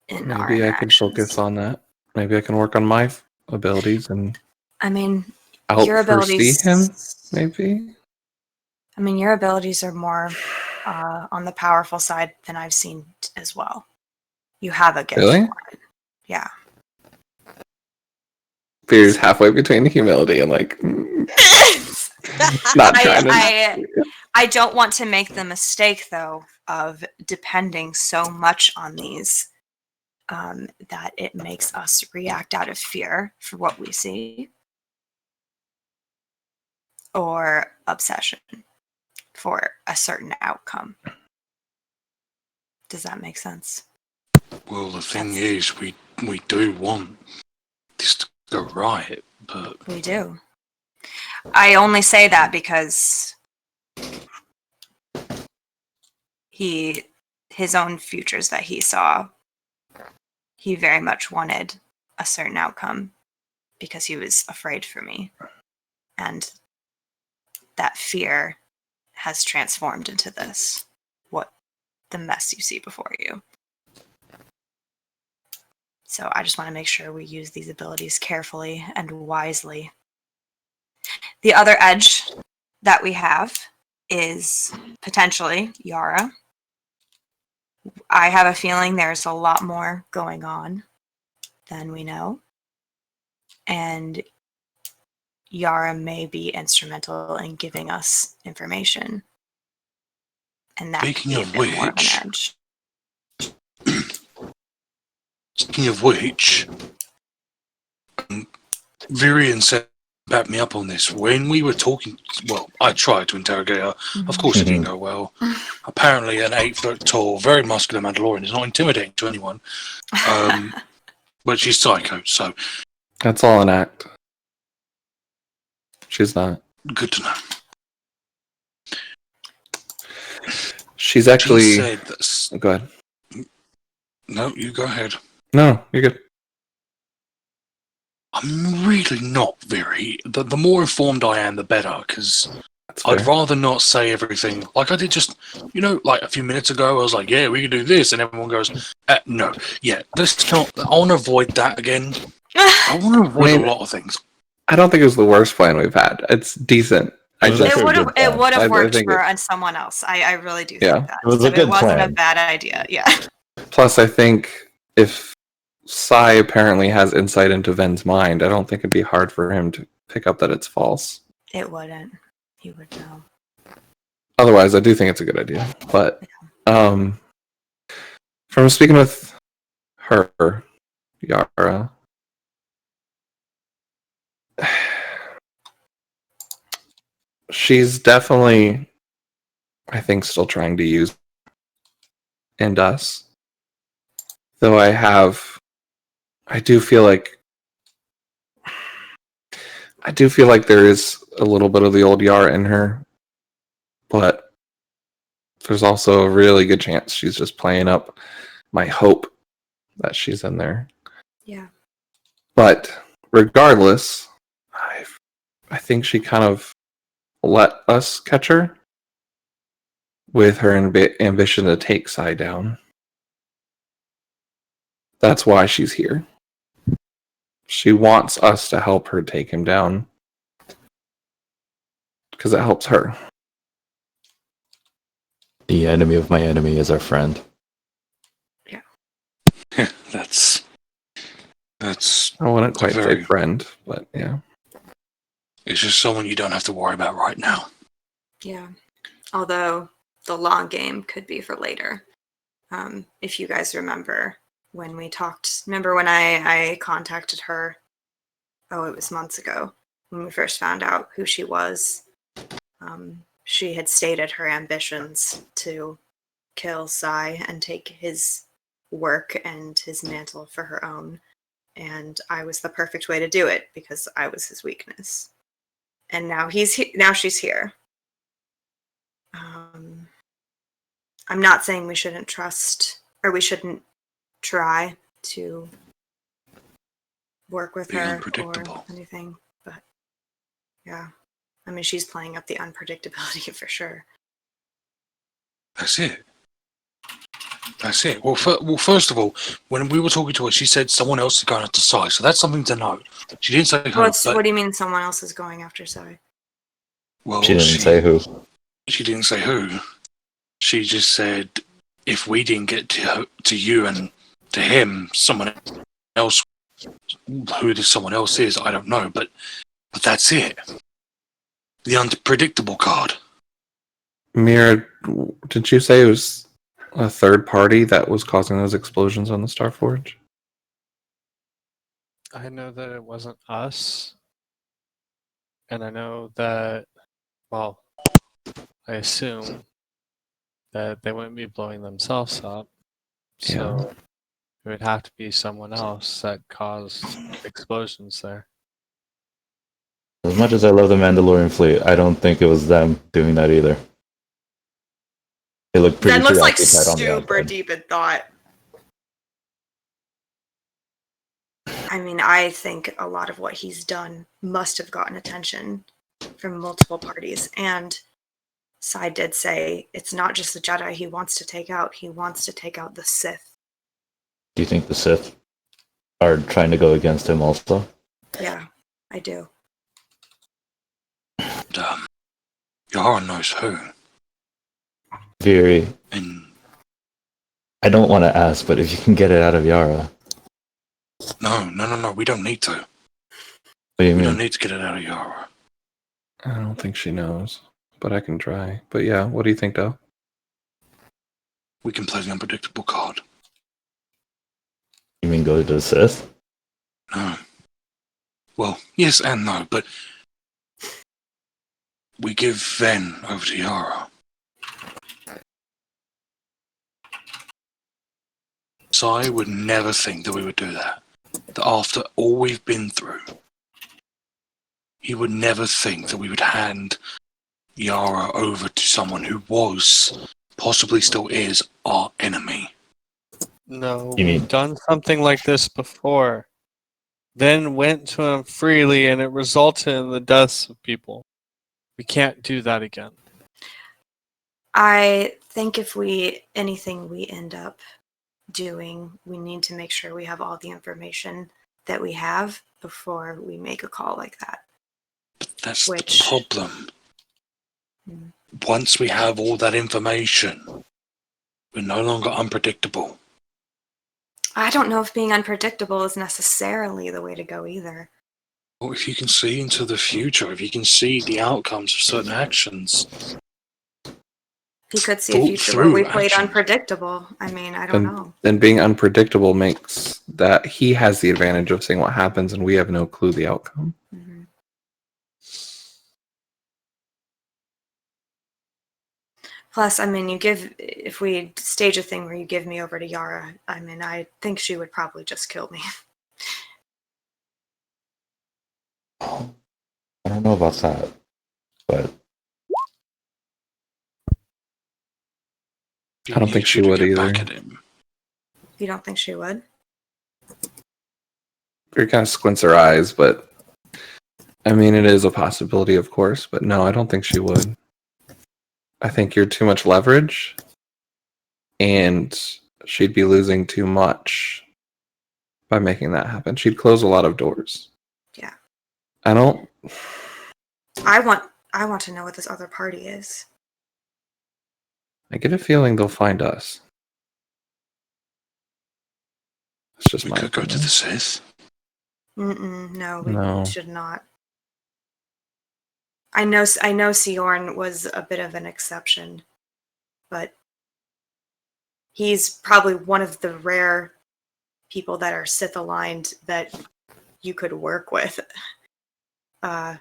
in our Maybe I can focus on that. Maybe I can work on my abilities and I mean, out your abilities him. Maybe. I mean, your abilities are more on the powerful side than I've seen as well. You have a gift Really? for it. Yeah. Fear's halfway between humility and like not trying to. I don't want to make the mistake though of depending so much on these that it makes us react out of fear for what we see or obsession for a certain outcome. Does that make sense? Well, the thing is, we do want this to go right, but We do. I only say that because his own futures that he saw, he very much wanted a certain outcome because he was afraid for me. And that fear has transformed into this, what the mess you see before you. So I just want to make sure we use these abilities carefully and wisely. The other edge that we have is potentially Yara. I have a feeling there's a lot more going on than we know. And Yara may be instrumental in giving us information. And that Speaking may of be more of which- an edge. speaking of which, Virian said, back me up on this. When we were talking, well, I tried to interrogate her. Of course, it didn't go well. Apparently, an 8-foot tall, very muscular Mandalorian is not intimidating to anyone. But she's psycho, so That's all an act. She's not. good to know. She's actually. She said that. Go ahead. No, you go ahead. No, you're good. I'm really not very. The more informed I am, the better, because That's I'd fair. rather not say everything. Like I did just, like a few minutes ago, I was like, yeah, we can do this, and everyone goes, no. Yeah, this not. I want to avoid that again. I want to avoid a lot of things. I don't think it was the worst plan we've had. It's decent. It was actually a good It plan. would I have worked think for someone else. I really do Yeah. think that. It was a But good it wasn't plan. a bad idea. Yeah. Plus, I think if Sai apparently has insight into Ven's mind, I don't think it'd be hard for him to pick up that it's false. It wouldn't. He would know. Otherwise, I do think it's a good idea. But from speaking with her, Yara, she's definitely, I think, still trying to use and us. Though I do feel like there is a little bit of the old Yara in her, but there's also a really good chance she's just playing up my hope that she's in there. Yeah. But regardless, I think she kind of let us catch her with her ambition to take Sai down. That's why she's here. She wants us to help her take him down. Because it helps her. The enemy of my enemy is our friend. That's. I wouldn't quite very- say friend, but yeah. It's just someone you don't have to worry about right now. Yeah. Although the long game could be for later. If you guys remember when we talked, remember when I contacted her? Oh, it was months ago when we first found out who she was. She had stated her ambitions to kill Sai and take his work and his mantle for her own. And I was the perfect way to do it because I was his weakness. And now now she's here. I'm not saying we shouldn't trust or we shouldn't try to work with Be her unpredictable. or anything, but yeah, I mean she's playing up the unpredictability for sure. That's it. Well, first of all, when we were talking to her, she said someone else is going after Sai, so that's something to know. She didn't say who. What do you mean someone else is going after Sai? Well, She didn't say who. She didn't say who. She just said, if we didn't get to you and to him, someone else, who this someone else is, I don't know, but that's it. The unpredictable card. Mira, did you say it was a third party that was causing those explosions on the Starforge? I know that it wasn't us. And I know that, well, I assume that they wouldn't be blowing themselves up. So it would have to be someone else that caused explosions there. As much as I love the Mandalorian fleet, I don't think it was them doing that either. They look pretty Zen looks like preoccupied on the super outside. deep in thought. I mean, I think a lot of what he's done must have gotten attention from multiple parties. And Sai did say it's not just the Jedi he wants to take out. He wants to take out the Sith. Do you think the Sith are trying to go against him also? Yeah, I do. Yara knows who. Very. And I don't want to ask, but if you can get it out of Yara. No, we don't need to. What do you mean? We don't need to get it out of Yara. I don't think she knows, but I can try. But yeah, what do you think, Del? We can play the unpredictable card. You mean go to the Sith? No. Well, yes and no, but we give Ven over to Yara. Sai would never think that we would do that. That after all we've been through, he would never think that we would hand Yara over to someone who was, possibly still is, our enemy. No, You mean- we've done something like this before. Then went to him freely and it resulted in the deaths of people. We can't do that again. I think if anything we end up doing, we need to make sure we have all the information that we have before we make a call like that. But that's the problem. Once we have all that information, we're no longer unpredictable. I don't know if being unpredictable is necessarily the way to go either. Well, if you can see into the future, if you can see the outcomes of certain actions, He could see a future where we played unpredictable. I mean, I don't know. Then being unpredictable makes that he has the advantage of seeing what happens and we have no clue the outcome. Mm-hmm. Plus, I mean, if we stage a thing where you give me over to Yara, I mean, I think she would probably just kill me. I don't know about that, but I don't think she would either. You don't think she would? She kind of squints her eyes, but I mean, it is a possibility, of course, but no, I don't think she would. I think you're too much leverage, and she'd be losing too much by making that happen. She'd close a lot of doors. Yeah. I want to know what this other party is. I get a feeling they'll find us. It's just my opinion. Go to the Sith. No, we should not. I know Siorn was a bit of an exception, but he's probably one of the rare people that are Sith aligned that you could work with. And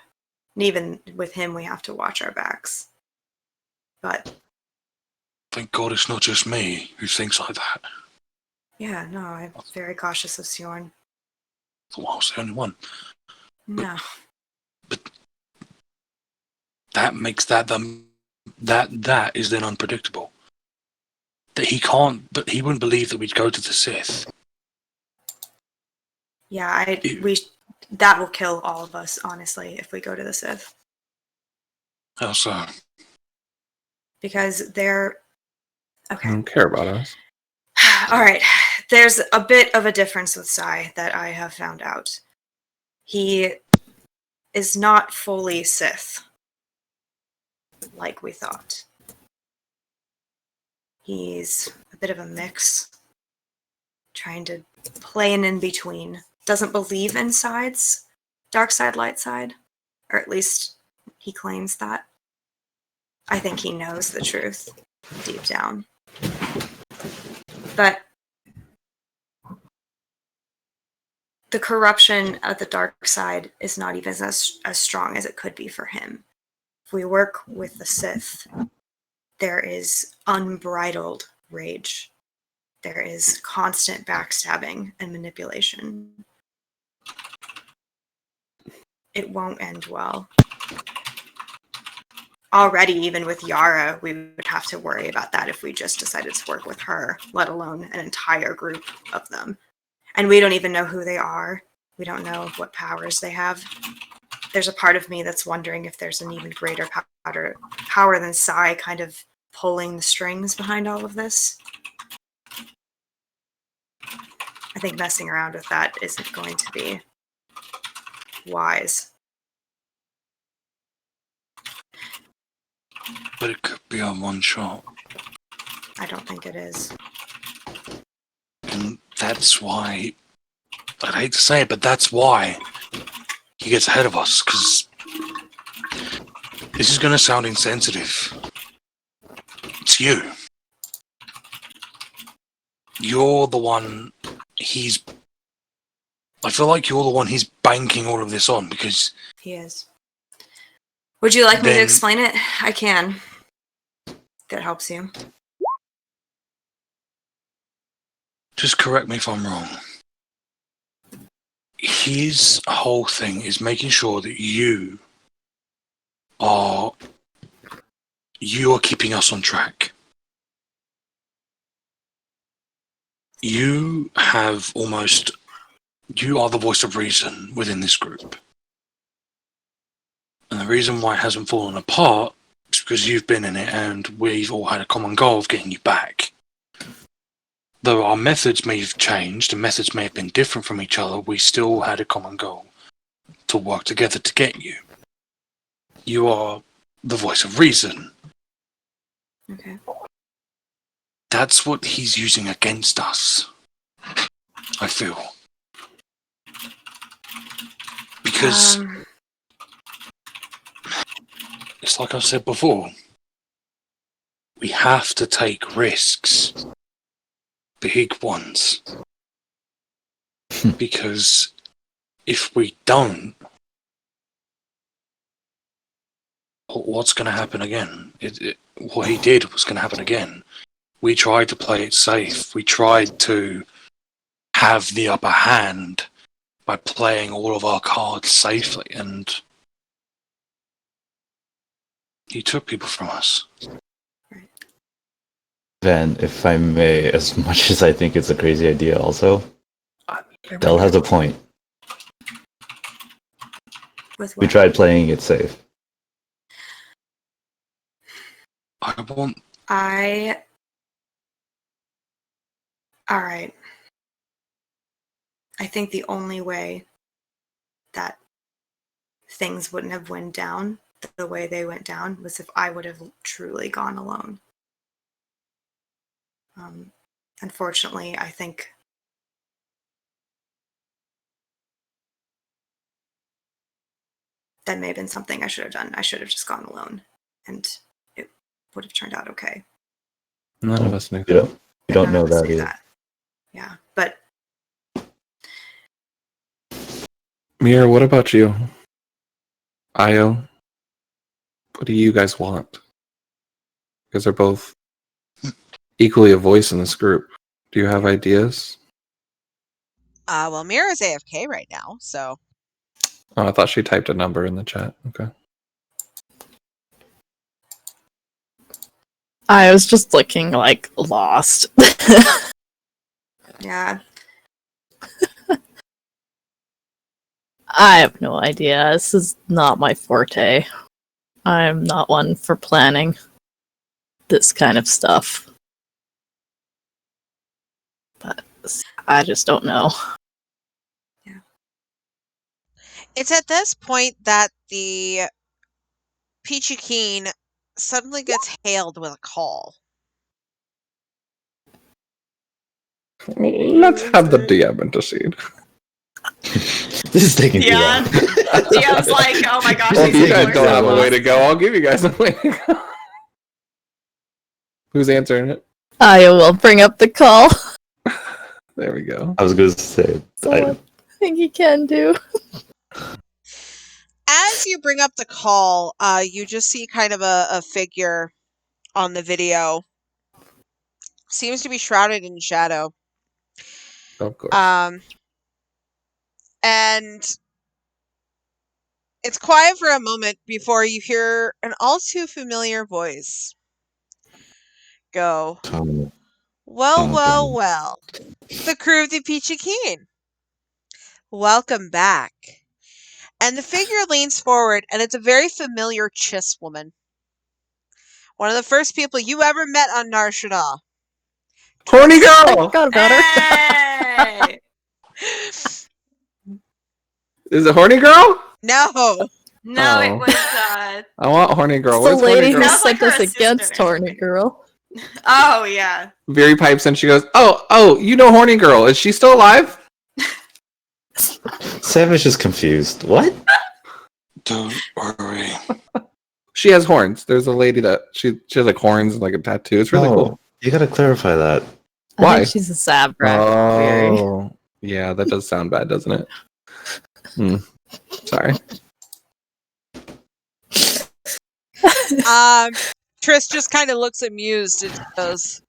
even with him, we have to watch our backs. But thank God it's not just me who thinks like that. Yeah, no, I'm very cautious of Siorn. Well, I was the only one. No. But that makes that is then unpredictable. That he can't, but he wouldn't believe that we'd go to the Sith. Yeah, that will kill all of us, honestly, if we go to the Sith. How so? Because they're okay. They don't care about us. All right. There's a bit of a difference with Sai that I have found out. He is not fully Sith, like we thought. He's a bit of a mix, trying to play an in-between. Doesn't believe in sides, dark side, light side, or at least he claims that. I think he knows the truth deep down. But the corruption of the dark side is not even as strong as it could be for him. If we work with the Sith, there is unbridled rage. There is constant backstabbing and manipulation. It won't end well. Already, even with Yara, we would have to worry about that if we just decided to work with her, let alone an entire group of them. And we don't even know who they are. We don't know what powers they have. There's a part of me that's wondering if there's an even greater power than Sai kind of pulling the strings behind all of this. I think messing around with that isn't going to be wise. But it could be on one shot. I don't think it is. And that's why, I'd hate to say it, but that's why he gets ahead of us, because this is going to sound insensitive. It's you. You're the one I feel like you're the one he's banking all of this on, because... He is. Would you like me to explain it? I can. If that helps you. Just correct me if I'm wrong. His whole thing is making sure that you are keeping us on track. You are the voice of reason within this group. And the reason why it hasn't fallen apart is because you've been in it and we've all had a common goal of getting you back. Though our methods may have changed and methods may have been different from each other, we still had a common goal to work together to get you. You are the voice of reason. Okay. That's what he's using against us, I feel. Because, it's like I've said before, we have to take risks. Big ones. Because if we don't, what's going to happen again? What he did was going to happen again. We tried to play it safe. We tried to have the upper hand by playing all of our cards safely, and he took people from us. Then, if I may, as much as I think it's a crazy idea also, Del has a point. With what? We tried playing it safe. Alright. I think the only way that things wouldn't have went down the way they went down was if I would have truly gone alone. Unfortunately, I think that may have been something I should have done. I should have just gone alone, and it would have turned out okay. None of us knew. You don't know that either. Yeah, but Mira, what about you? Io, what do you guys want? You guys are both equally a voice in this group. Do you have ideas? Well, Mira's AFK right now, so. Oh, I thought she typed a number in the chat. Okay. I was just looking like lost. yeah. I have no idea. This is not my forte. I'm not one for planning this kind of stuff. But I just don't know. Yeah. It's at this point that the Peachy Keen suddenly gets hailed with a call. Let's have the DM intercede. This is taking too long. DM's like, oh my gosh. Well, if you guys don't have a way to to go, I'll give you guys a way to go. Who's answering it? I will bring up the call. There we go. I was going to say. I think he can do. As you bring up the call, you just see kind of a figure on the video. Seems to be shrouded in shadow. Of course. And it's quiet for a moment before you hear an all too familiar voice go, well, the crew of the Peachy Keen. Welcome back. And the figure leans forward, and it's a very familiar Chiss woman. One of the first people you ever met on Nar Shaddaa. Horny girl! I forgot about her. Hey! Is it horny girl? No. No, it Oh. was. I want horny girl. The Where's horny lady who girl? Sounds like sent her us assistant against or Horny something. Girl. Oh yeah. Veery pipes and she goes, oh, you know horny girl. Is she still alive? Savage is confused. What? Don't worry. She has horns. There's a lady that she has like horns and like a tattoo. It's really cool. You gotta clarify that. I Why? think she's a Sabra. Very. Oh, yeah, that does sound bad, doesn't it? Sorry. Triss just kind of looks amused and goes,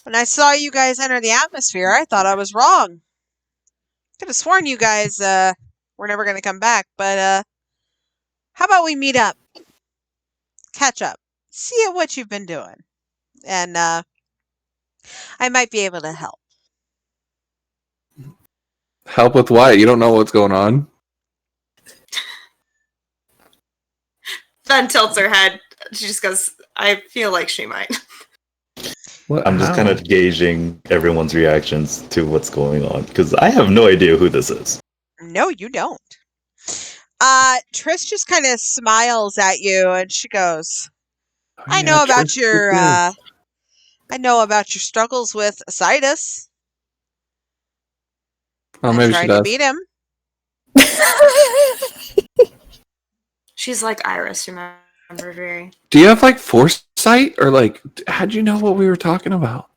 when I saw you guys enter the atmosphere, I thought I was wrong. Could have sworn you guys were never going to come back, but how about we meet up? Catch up. See what you've been doing. And I might be able to help. Help with what? You don't know what's going on? Then tilts her head. She just goes, I feel like she might. What? I'm just How? kind of gauging everyone's reactions to what's going on because I have no idea who this is. No, you don't. Triss just kind of smiles at you and she goes, I know about your struggles with Isaidus. Oh, I maybe tried she to does. beat him. She's like Iris, remember, very. Do you have like foresight or like how'd you know what we were talking about?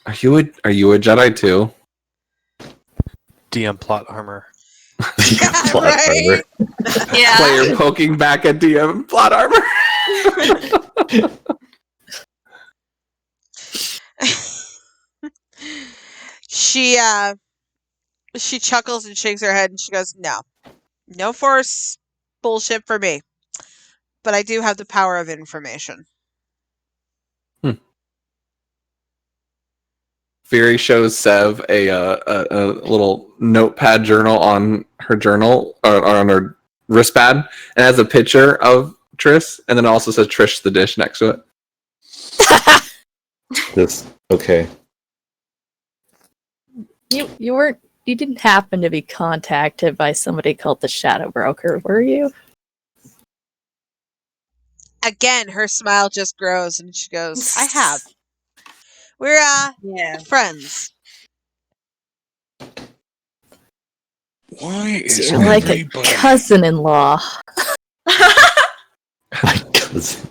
Are you a Jedi too? DM plot armor. Plot right? armor. Yeah. Player poking back at DM plot armor. She chuckles and shakes her head and she goes, no force bullshit for me. But I do have the power of information. Veery shows Sev a little notepad journal on her journal or on her wristpad and has a picture of Triss and then it also says Trish the dish next to it. This okay. You didn't happen to be contacted by somebody called the Shadow Broker, were you? Again, her smile just grows and she goes, I have. We're friends. Why is You're like a everybody... cousin-in-law. My cousin.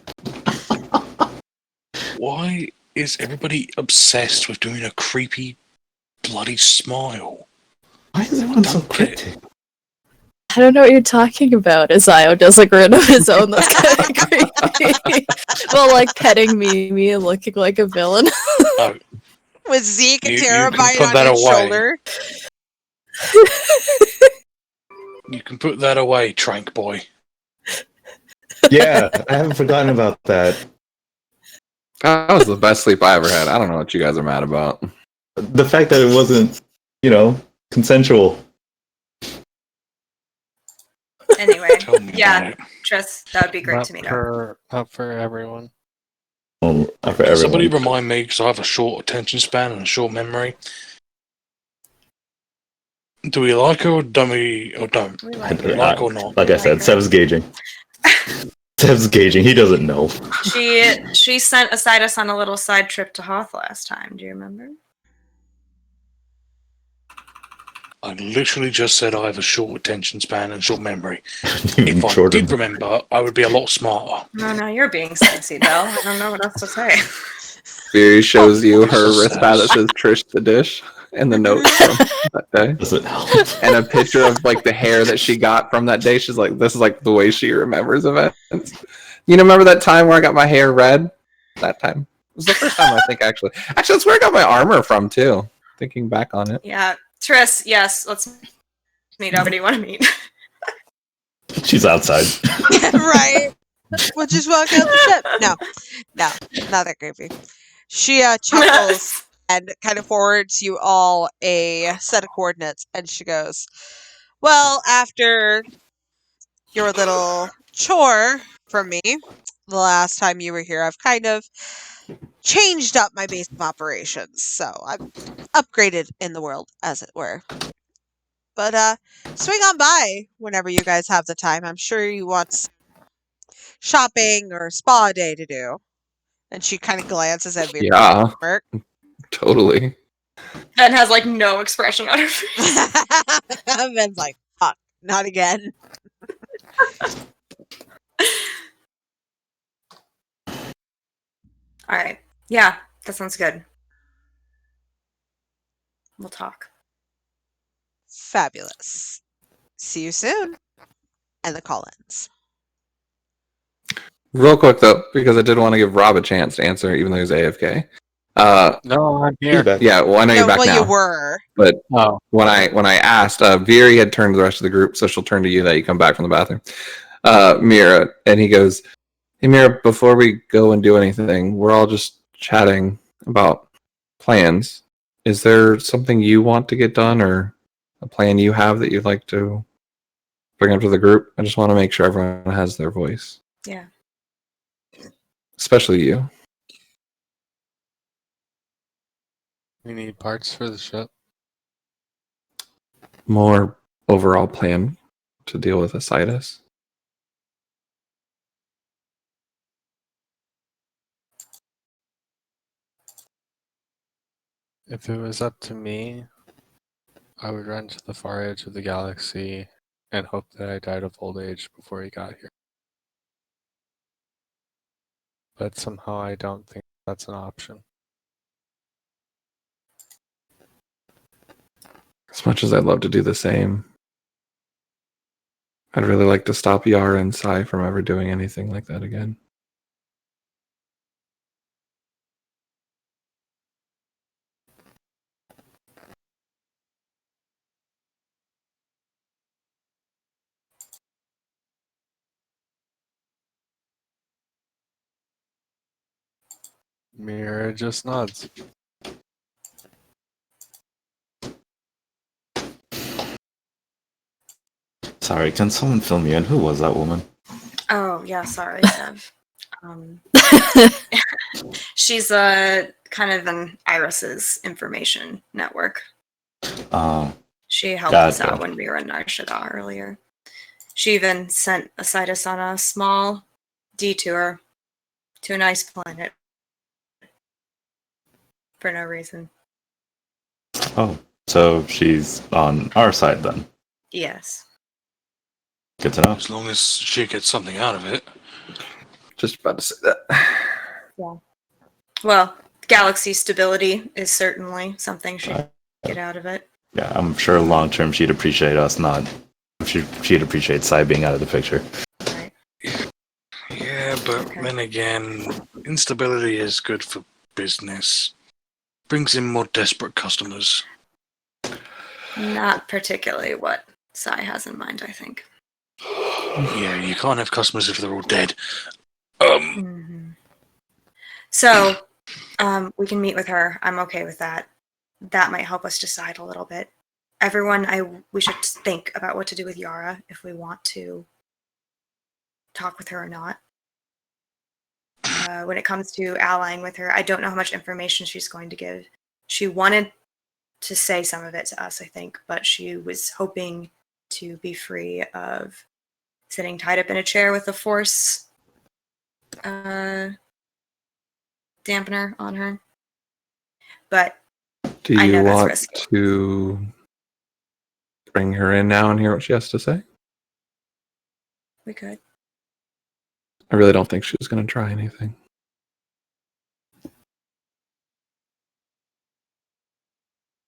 Why is everybody obsessed with doing a creepy, bloody smile? Why is everyone so cryptic? I don't know what you're talking about. Isaio does like grin of his own that's kind of creepy. Well, like petting me and looking like a villain. With Zeke and You Terabyte can put on that his away. shoulder. You can put that away, Trank Boy. Yeah, I haven't forgotten about that. That was the best sleep I ever had. I don't know what you guys are mad about. The fact that it wasn't, consensual. Anyway, Tell me yeah, about it. Triss, that would be great to meet her. Not for everyone. Not for Can everyone. somebody remind me, because I have a short attention span and a short memory. Do we like her or don't we, or don't? We Do like we her. like or not? Like I said, Seb's gauging. Seb's gauging. He doesn't know. She sent Isaidus on a little side trip to Hoth last time. Do you remember? I literally just said I have a short attention span and short memory. You mean If I shorter? did remember, I would be a lot smarter. No, you're being sexy, Belle. I don't know what else to say. Fury shows you her wristband that says Trish the Dish and the notes from that day. Does it help? And a picture of like the hair that she got from that day. She's like, this is like the way she remembers events. You remember that time where I got my hair red? That time. It was the first time I think actually. Actually, that's where I got my armor from too. Thinking back on it. Yeah. Triss, yes, let's meet up. Where do you want to meet? She's outside. Right. We'll just walk out the ship. No, not that creepy. She chuckles and kind of forwards you all a set of coordinates, and she goes, well, after your little chore from me the last time you were here, I've kind of changed up my base of operations, so I've upgraded in the world, as it were. But swing on by whenever you guys have the time. I'm sure you want some shopping or spa day to do. And she kind of glances at me. Yeah, totally. Ben has like no expression on her face. Ben's like, fuck, not again. All right. Yeah, that sounds good. We'll talk. Fabulous. See you soon. And the call ends. Real quick though, because I did want to give Rob a chance to answer, even though he's AFK. No, I'm here. Yeah, well, I know you're back now. You were. But when I asked, Viri had turned to the rest of the group, so she'll turn to you that you come back from the bathroom. Mira, and he goes, hey Mira, before we go and do anything, we're all just chatting about plans. Is there something you want to get done or a plan you have that you'd like to bring up to the group? I just want to make sure everyone has their voice. Yeah. Especially you. We need parts for the ship. More overall plan to deal with Isaidus. If it was up to me, I would run to the far edge of the galaxy and hope that I died of old age before he got here. But somehow I don't think that's an option. As much as I'd love to do the same, I'd really like to stop Yara and Sai from ever doing anything like that again. Mira just nods. Sorry, can someone fill me in? Who was that woman? Oh, yeah, sorry, Seb. She's kind of an Iris's information network. She helped us out when we were in Nar Shaddaa earlier. She even sent Isaidus on a small detour to a nice planet. For no reason. Oh, so she's on our side then? Yes. Good to know. As long as she gets something out of it. Just about to say that. Yeah. Well, galaxy stability is certainly something she'd get out of it. Yeah, I'm sure long term she'd appreciate us not. She'd appreciate Sai being out of the picture. Right. Yeah, but then again, instability is good for business. Brings in more desperate customers. Not particularly what Sai has in mind, I think. Yeah, you can't have customers if they're all dead. So, we can meet with her. I'm okay with that. That might help us decide a little bit. Everyone, we should think about what to do with Yara if we want to talk with her or not. When it comes to allying with her, I don't know how much information she's going to give. She wanted to say some of it to us, I think, but she was hoping to be free of sitting tied up in a chair with the Force dampener on her. But do I you know that's want risky. to bring her in now and hear what she has to say? We could. I really don't think she was going to try anything.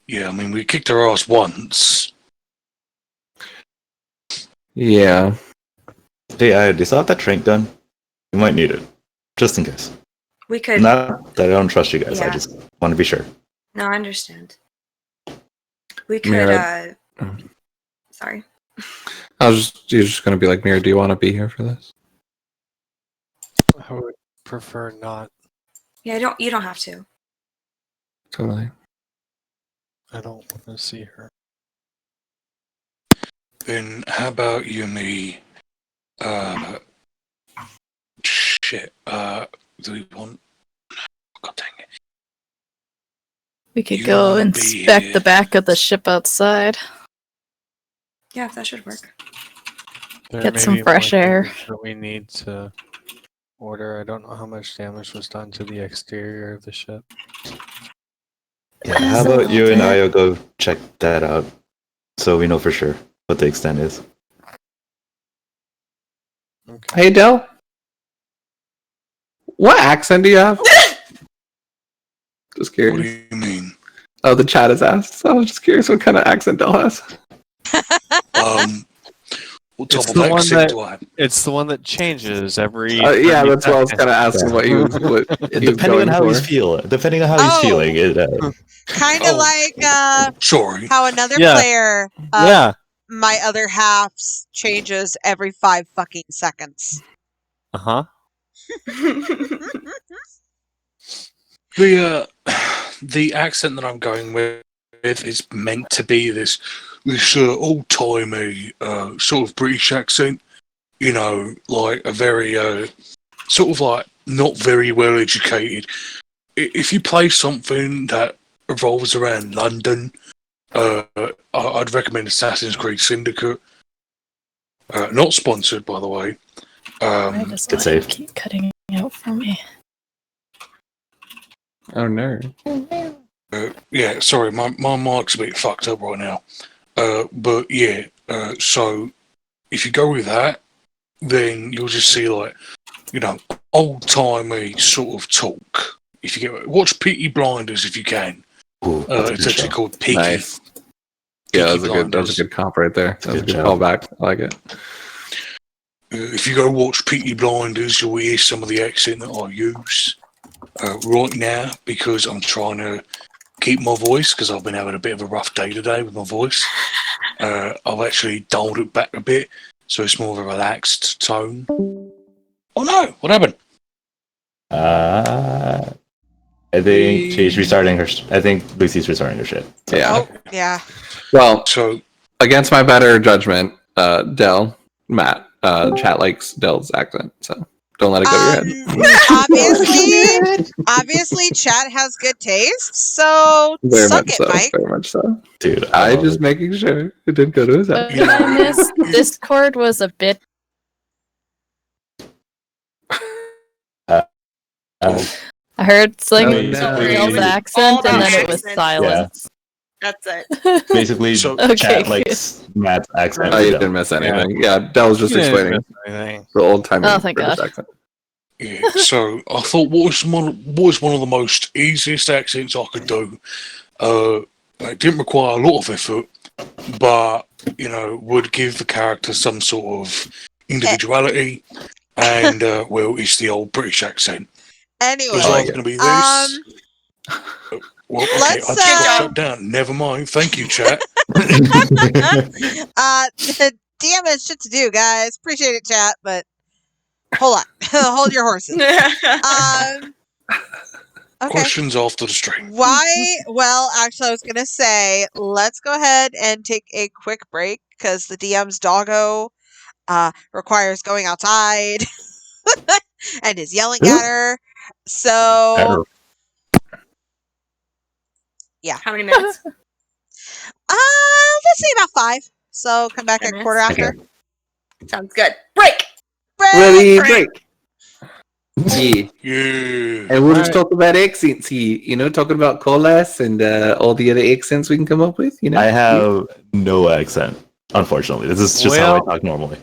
Yeah, I mean, we kicked her ass once. Yeah. Hey, do you still have that trank gun? You might need it. Just in case. We could. Not that I don't trust you guys, I Yeah. just want to be sure. No, I understand. We could. Mira- Sorry. You're just going to be like, Mira, do you want to be here for this? I would prefer not. Yeah, you don't have to. Totally. I don't want to see her. Then how about you and me? Shit. Do we want? God dang it! We could You go wanna be inspect here. the back of the ship outside. Yeah, that should work. There Get may some be fresh more air. things that we need to order. I don't know how much damage was done to the exterior of the ship. Yeah, how Just a about you little and bit. Io go check that out so we know for sure what the extent is. Okay. Hey, Del. What accent do you have? Just What curious. do you mean? Oh, the chat has asked. So I was just curious what kind of accent Del has. What It's type the of one accent that- do I have? It's the one that changes every. Yeah, 30 that's what I was seconds. kind of asking. Yeah. What he was, Depending on how he's feeling. feeling, it, Kind of Oh. like Sorry. how another Yeah. player of Yeah. my other half's changes every 5 fucking seconds. Uh huh. The accent that I'm going with is meant to be this old-timey sort of British accent. You know, like a very sort of like not very well educated. If you play something that revolves around London, I'd recommend Assassin's Creed Syndicate. Not sponsored, by the way. I just Good let you save. keep cutting out for me. Oh, no. Yeah, sorry, my mic's a bit fucked up right now. But yeah, so if you go with that, then you'll just see like, you know, old timey sort of talk. If you get watch Peaky Blinders if you can. ooh, that's a It's good actually show. called Peaky. Nice. Yeah, Peaky that was a good comp right there. That was a Good good job. callback. I like it. If you go watch Peaky Blinders, you'll hear some of the accent that I use right now because I'm trying to keep my voice because I've been having a bit of a rough day today with my voice. I've actually dialed it back a bit so it's more of a relaxed tone. Oh no! What happened? I think she's restarting her. I think Lucy's restarting her shit. So. Yeah. Oh, yeah. Well, So against my better judgment, Del, Matt, chat likes Del's accent, so don't let it go to your head. Obviously, chat has good taste, so Very suck much it, so. Mike. Very much so. Dude, I love just it. making sure it didn't go to his head. But I missed Discord was a bit. I heard like Oh, no. somebody else's All accent, and about then it was accents. silence. That's it. Basically, So- Okay, chat good. likes Matt's accent. Oh, you for didn't Del. miss anything. Yeah, Del was just You didn't explaining miss anything. the old timey Oh, thank British God. accent. yeah, so I thought what was one of the most easiest accents I could do. It didn't require a lot of effort, but you know, would give the character some sort of individuality, and well, it's the old British accent. Anyway, It was like either going to be this. Well, okay, let's, I just got uh, shut down. Never mind. Thank you, chat. DM has shit to do, guys. Appreciate it, chat, but hold on. Hold your horses. Okay. Questions after the stream. Why? Well, actually, I was going to say, let's go ahead and take a quick break because the DM's doggo requires going outside and is yelling at her. So, yeah. How many minutes? Let's say about 5. So, come back at 10 quarter minutes? after. Okay. Sounds good. Break. Break! Ready, break. break. Yeah. Yeah. And we'll just talk about accents here, talking about colas and all the other accents we can come up with, I have no accent, unfortunately. This is just how I talk normally.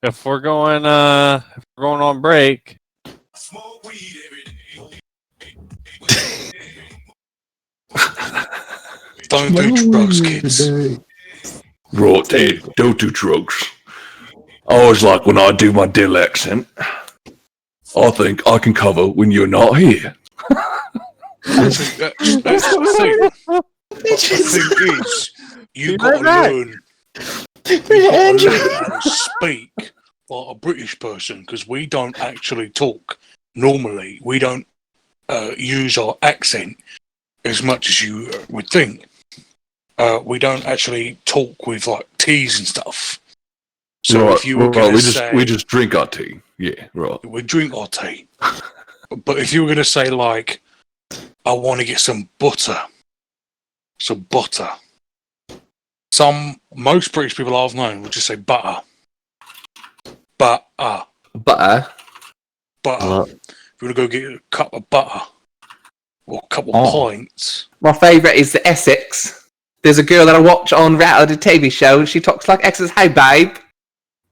If we're going on break. Don't do drugs, kids. Right there, don't do drugs. I always like when I do my Dill accent. I think I can cover when you're not here. That's the thing. The thing is, you gotta learn. You gotta learn how to speak like a British person, because we don't actually talk normally. We don't use our accent as much as you would think. We don't actually talk with like T's and stuff. So if you were going to say, we just drink our tea. Yeah, right. We drink our tea. But if you were going to say like, I want to get some butter. Most British people I've known would just say butter. Butter. Butter. If you want to go get a cup of butter or a couple pints. My favourite is the Essex. There's a girl that I watch on Rattled, a TV show, and she talks like Essex. Hey, babe.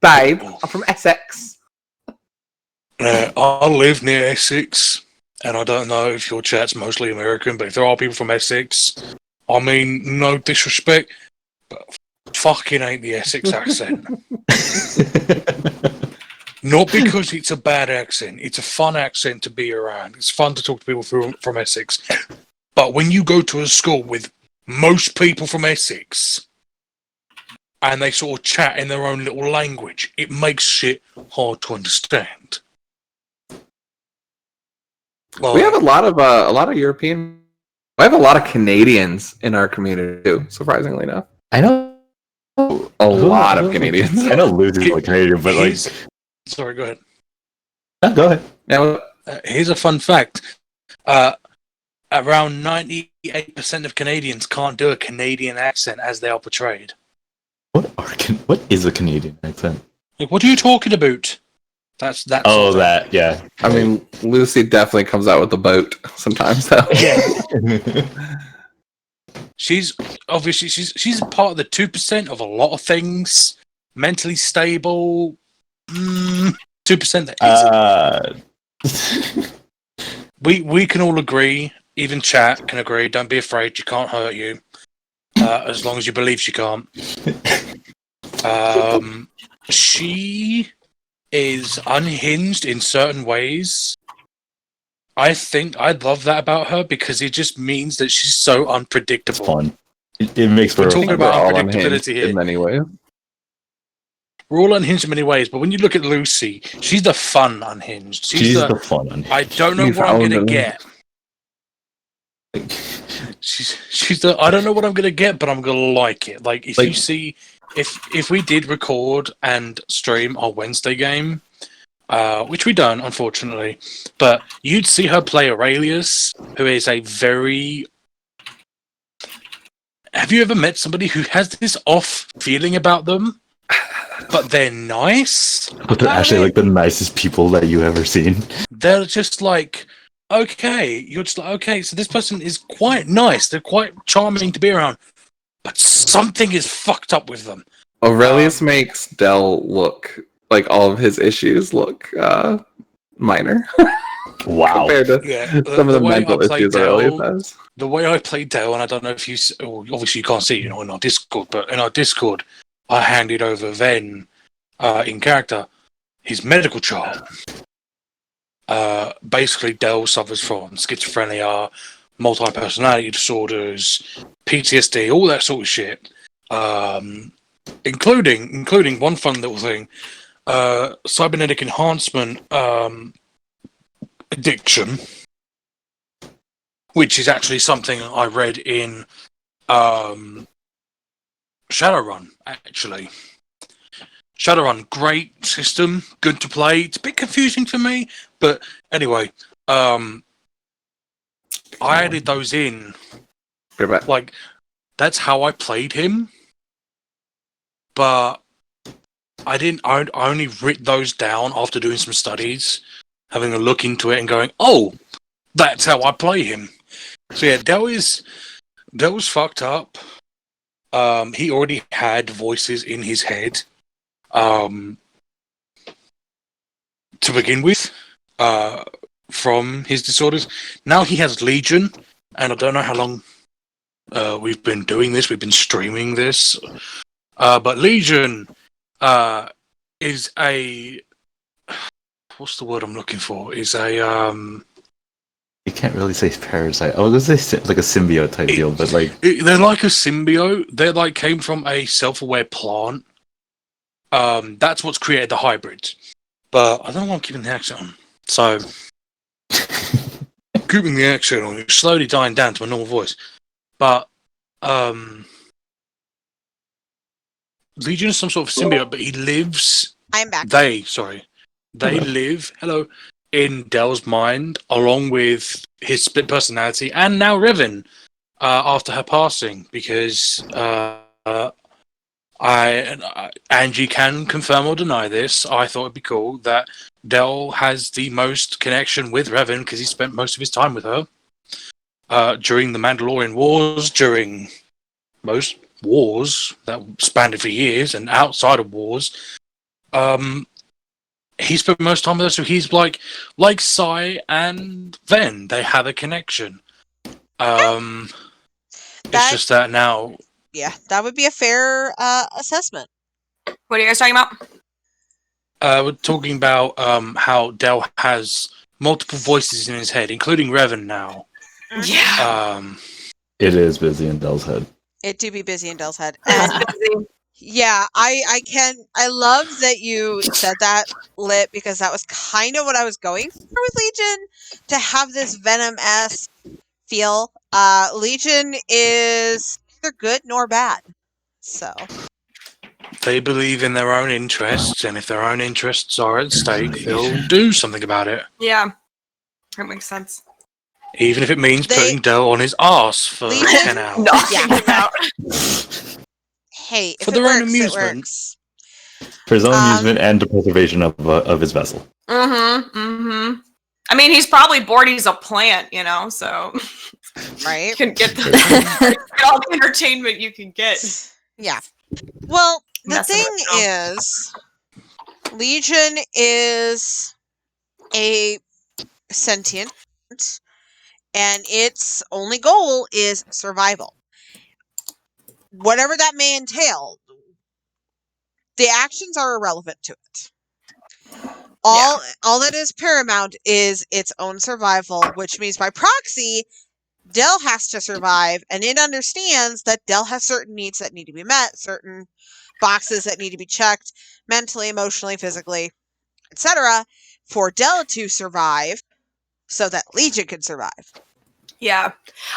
Babe, I'm from Essex. I live near Essex, and I don't know if your chat's mostly American, but if there are people from Essex, I mean, no disrespect, but fucking ain't the Essex accent. Not because it's a bad accent. It's a fun accent to be around. It's fun to talk to people from Essex. But when you go to a school with most people from Essex, and they sort of chat in their own little language, it makes shit hard to understand. We have a lot of European. We have a lot of Canadians in our community too. Surprisingly enough, I know a lot of Canadians. I know Lucy's like Canadian, but like, sorry, go ahead. No, go ahead. Now, here's a fun fact: around 98% of Canadians can't do a Canadian accent as they are portrayed. What is a Canadian accent? Like, what are you talking about? That's Oh, that, yeah. I mean, Lucy definitely comes out with the boat sometimes, though. Yeah. She's obviously she's part of the 2% of a lot of things. Mentally stable, 2%. We can all agree. Even chat can agree. Don't be afraid. She can't hurt you, as long as you believe she can't. She is unhinged in certain ways. I think I love that about her because it just means that she's so unpredictable. It's fun. It makes We're for talking about unpredictability here. In many ways. We're all unhinged in many ways, but when you look at Lucy, she's the fun unhinged. She's the fun unhinged. I don't know what I'm gonna get. She's the I don't know what I'm gonna get, but I'm gonna like it. Like if you see if we did record and stream our Wednesday game, which we don't, unfortunately, but you'd see her play Aurelius, who is a very... Have you ever met somebody who has this off feeling about them, but they're nice? But they're actually like the nicest people that you've ever seen. They're just like, okay, you're just like, okay, so this person is quite nice. They're quite charming to be around. But something is fucked up with them. Aurelius makes Dell look like all of his issues look minor. Wow. Compared to some of the mental issues Aurelius has. The way I played Dell, and I don't know if you... obviously you can't see it, in our Discord, but in our Discord, I handed over Ven, in character, his medical chart. Basically, Dell suffers from schizophrenia, multi-personality disorders, PTSD, all that sort of shit. Including one fun little thing, cybernetic enhancement addiction, which is actually something I read in Shadowrun, actually. Shadowrun, great system, good to play. It's a bit confusing for me, but anyway, I added those in. Like, that's how I played him. But I only writ those down after doing some studies. having a look into it and going, "Oh, that's how I play him." So yeah, Del was fucked up. He already had voices in his head to begin with from his disorders. Now he has Legion, and I don't know how long we've been doing this. We've been streaming this. But Legion is a... What's the word I'm looking for? Is a... You can't really say parasite. I was gonna say like a symbiote type deal, but like... They're like a symbiote. They like came from a self-aware plant. That's what's created the hybrids. But I don't know why I'm keeping the accent on. So... keeping the accent on, it's slowly dying down to my normal voice. But... Legion is some sort of symbiote, but he lives... I'm back. They live, in Del's mind, along with his split personality, and now Revan, after her passing, because Angie can confirm or deny this. I thought it'd be cool that Del has the most connection with Revan, because he spent most of his time with her during the Mandalorian Wars, during most wars that spanned for years, and outside of wars. He spent most time with her, so he's like Sai and Ven. They have a connection. It's just that now. Yeah, that would be a fair assessment. What are you guys talking about? We're talking about how Del has multiple voices in his head, including Revan now. Yeah. It is busy in Del's head. It do be busy in Del's head. And yeah, I love that you said that, Lit, because that was kind of what I was going for with Legion, to have this Venom-esque feel. Legion is neither good nor bad. So they believe in their own interests, and if their own interests are at stake, they'll do something about it. Yeah. That makes sense. Even if it means putting Del on his ass for 10 hours. Hey, if for it their works, own amusement. it works. For his own amusement and the preservation of his vessel. I mean, he's probably bored. He's a plant, so right. You can get all the entertainment you can get. Yeah. Well, the thing is, Legion is a sentient, and its only goal is survival. Whatever that may entail, the actions are irrelevant to it. All that is paramount is its own survival, which means by proxy, Del has to survive, and it understands that Del has certain needs that need to be met, certain boxes that need to be checked, mentally, emotionally, physically, etc., for Del to survive, so that Legion can survive. Yeah,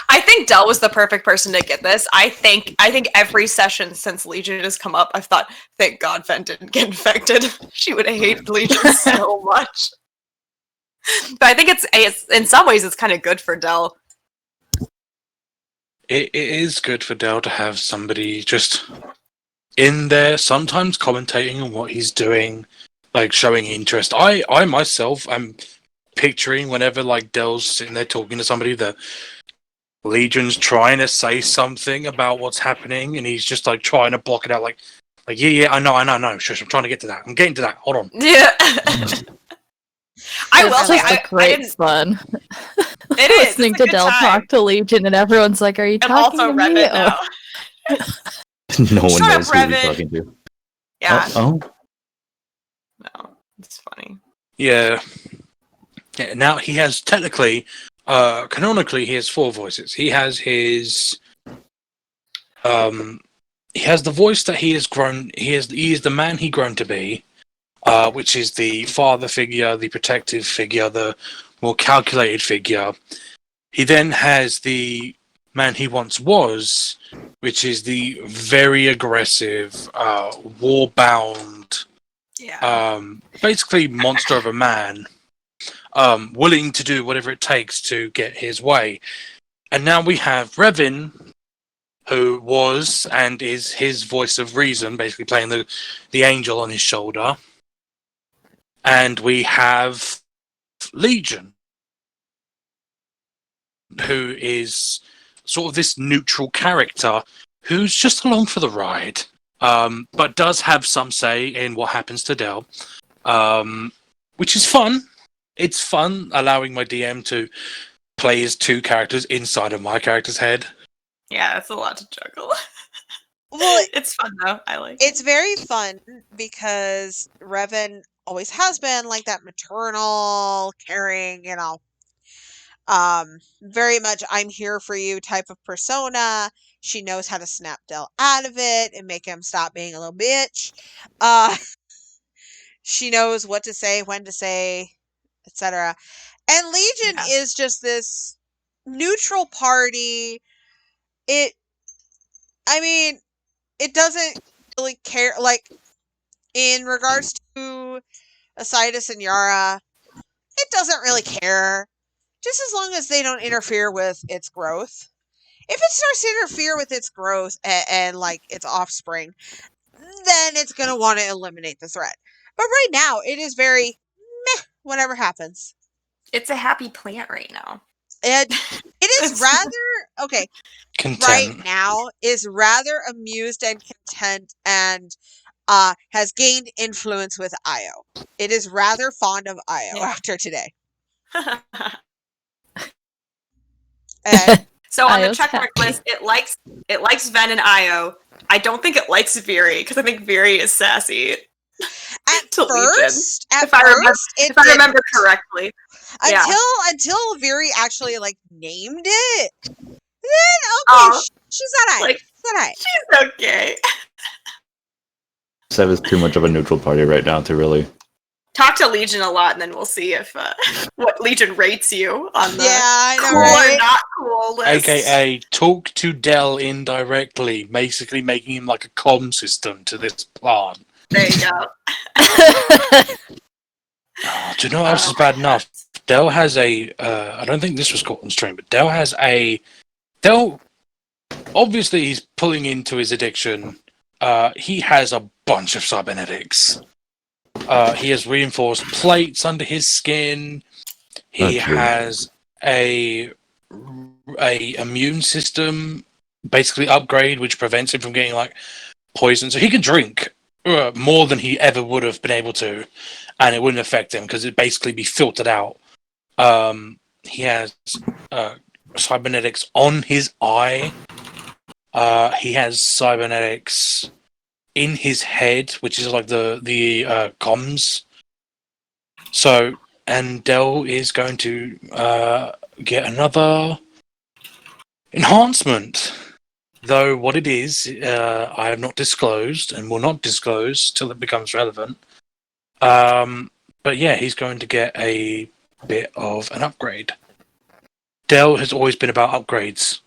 I think Del was the perfect person to get this. I think every session since Legion has come up, I've thought, thank God Ven didn't get infected. She would have hated Legion so much. But I think it's in some ways it's kind of good for Del. It is good for Del to have somebody just in there, sometimes commentating on what he's doing, like showing interest. I myself am picturing whenever like Del's sitting there talking to somebody, that Legion's trying to say something about what's happening, and he's just like trying to block it out, like yeah, I know, shush, I'm trying to get to that. I'm getting to that. Hold on. Yeah. I will say, great fun. It is listening to Del talk to Legion, and everyone's like, "Are you talking to me?" Now. No one knows who he's talking to. Yeah. Oh. No, it's funny. Yeah. Now he has technically, canonically, he has 4 voices. He has his, he has the voice that he has grown. He is the man he grown to be, which is the father figure, the protective figure, the more calculated figure. He then has the man he once was, which is the very aggressive, war-bound, basically monster of a man. Willing to do whatever it takes to get his way. And now we have Revan, who was and is his voice of reason, basically playing the angel on his shoulder. And we have Legion, who is sort of this neutral character who's just along for the ride, but does have some say in what happens to Del, which is fun. It's fun allowing my DM to play as two characters inside of my character's head. Yeah, it's a lot to juggle. Well, it's fun though. I like it's very fun because Revan always has been like that maternal, caring, very much I'm here for you type of persona. She knows how to snap Del out of it and make him stop being a little bitch. She knows what to say, when to say, etc. And Legion is just this neutral party. It doesn't really care, like, in regards to Isaidus and Yara, it doesn't really care. Just as long as they don't interfere with its growth. If it starts to interfere with its growth and like, its offspring, then it's going to want to eliminate the threat. But right now, it is very meh, whatever happens. It's a happy plant right now. It is rather, okay, content. Right now is rather amused and content and has gained influence with Io. It is rather fond of Io after today. So on the checkmark list, it likes Ven and Io. I don't think it likes Viri because I think Viri is sassy. At first, if I remember correctly. Until Viri actually like named it. Then okay, she's alright. She's okay. Sev is too much of a neutral party right now to really talk to Legion a lot, and then we'll see if what Legion rates you on the cool or not cool list. AKA talk to Del indirectly, basically making him like a comm system to this plant. There you go. Do you know what else is bad enough? Del has a I don't think this was caught on stream, but Del obviously he's pulling into his addiction. He has a bunch of cybernetics. He has reinforced plates under his skin. He has a immune system basically upgrade, which prevents him from getting like poison. So he can drink more than he ever would have been able to, and it wouldn't affect him because it'd basically be filtered out. He has cybernetics on his eye. He has cybernetics in his head, which is like the comms. So, and Del is going to get another enhancement. Though what it is, I have not disclosed and will not disclose till it becomes relevant. But yeah, he's going to get a bit of an upgrade. Del has always been about upgrades.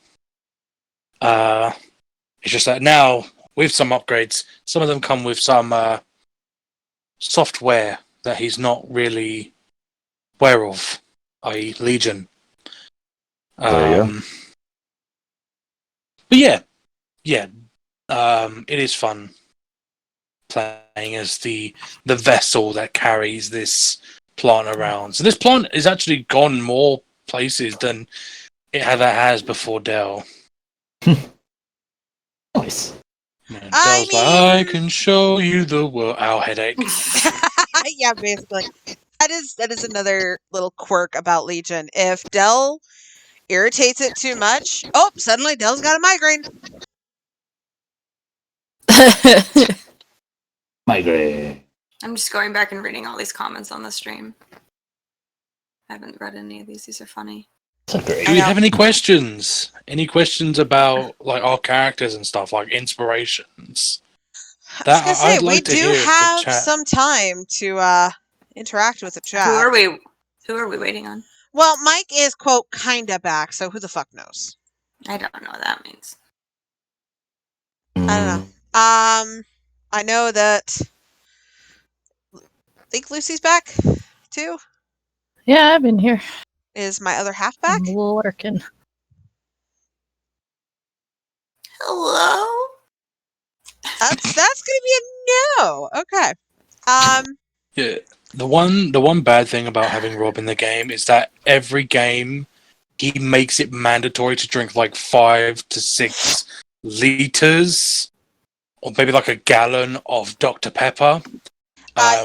It's just that now, with some upgrades, some of them come with some software that he's not really aware of, i.e. Legion. But yeah, it is fun playing as the vessel that carries this plant around. So this plant has actually gone more places than it ever has before Del. Nice. I can show you the world. Our headache. Yeah, basically. That is another little quirk about Legion. If Del irritates it too much, suddenly Del's got a migraine. Migraine. I'm just going back and reading all these comments on the stream. I haven't read any of these. These are funny. Do you have any questions? Any questions about like our characters and stuff, like inspirations? I'd like we do have some time to interact with the chat. Who are we waiting on? Well, Mike is quote kinda back, so who the fuck knows? I don't know what that means. I don't know. I know that I think Lucy's back too. Yeah, I've been here. Is my other half back? I'm lurking. Hello? That's gonna be a no. Okay. Yeah. The one bad thing about having Rob in the game is that every game he makes it mandatory to drink like 5 to 6 liters, or maybe like a gallon of Dr. Pepper.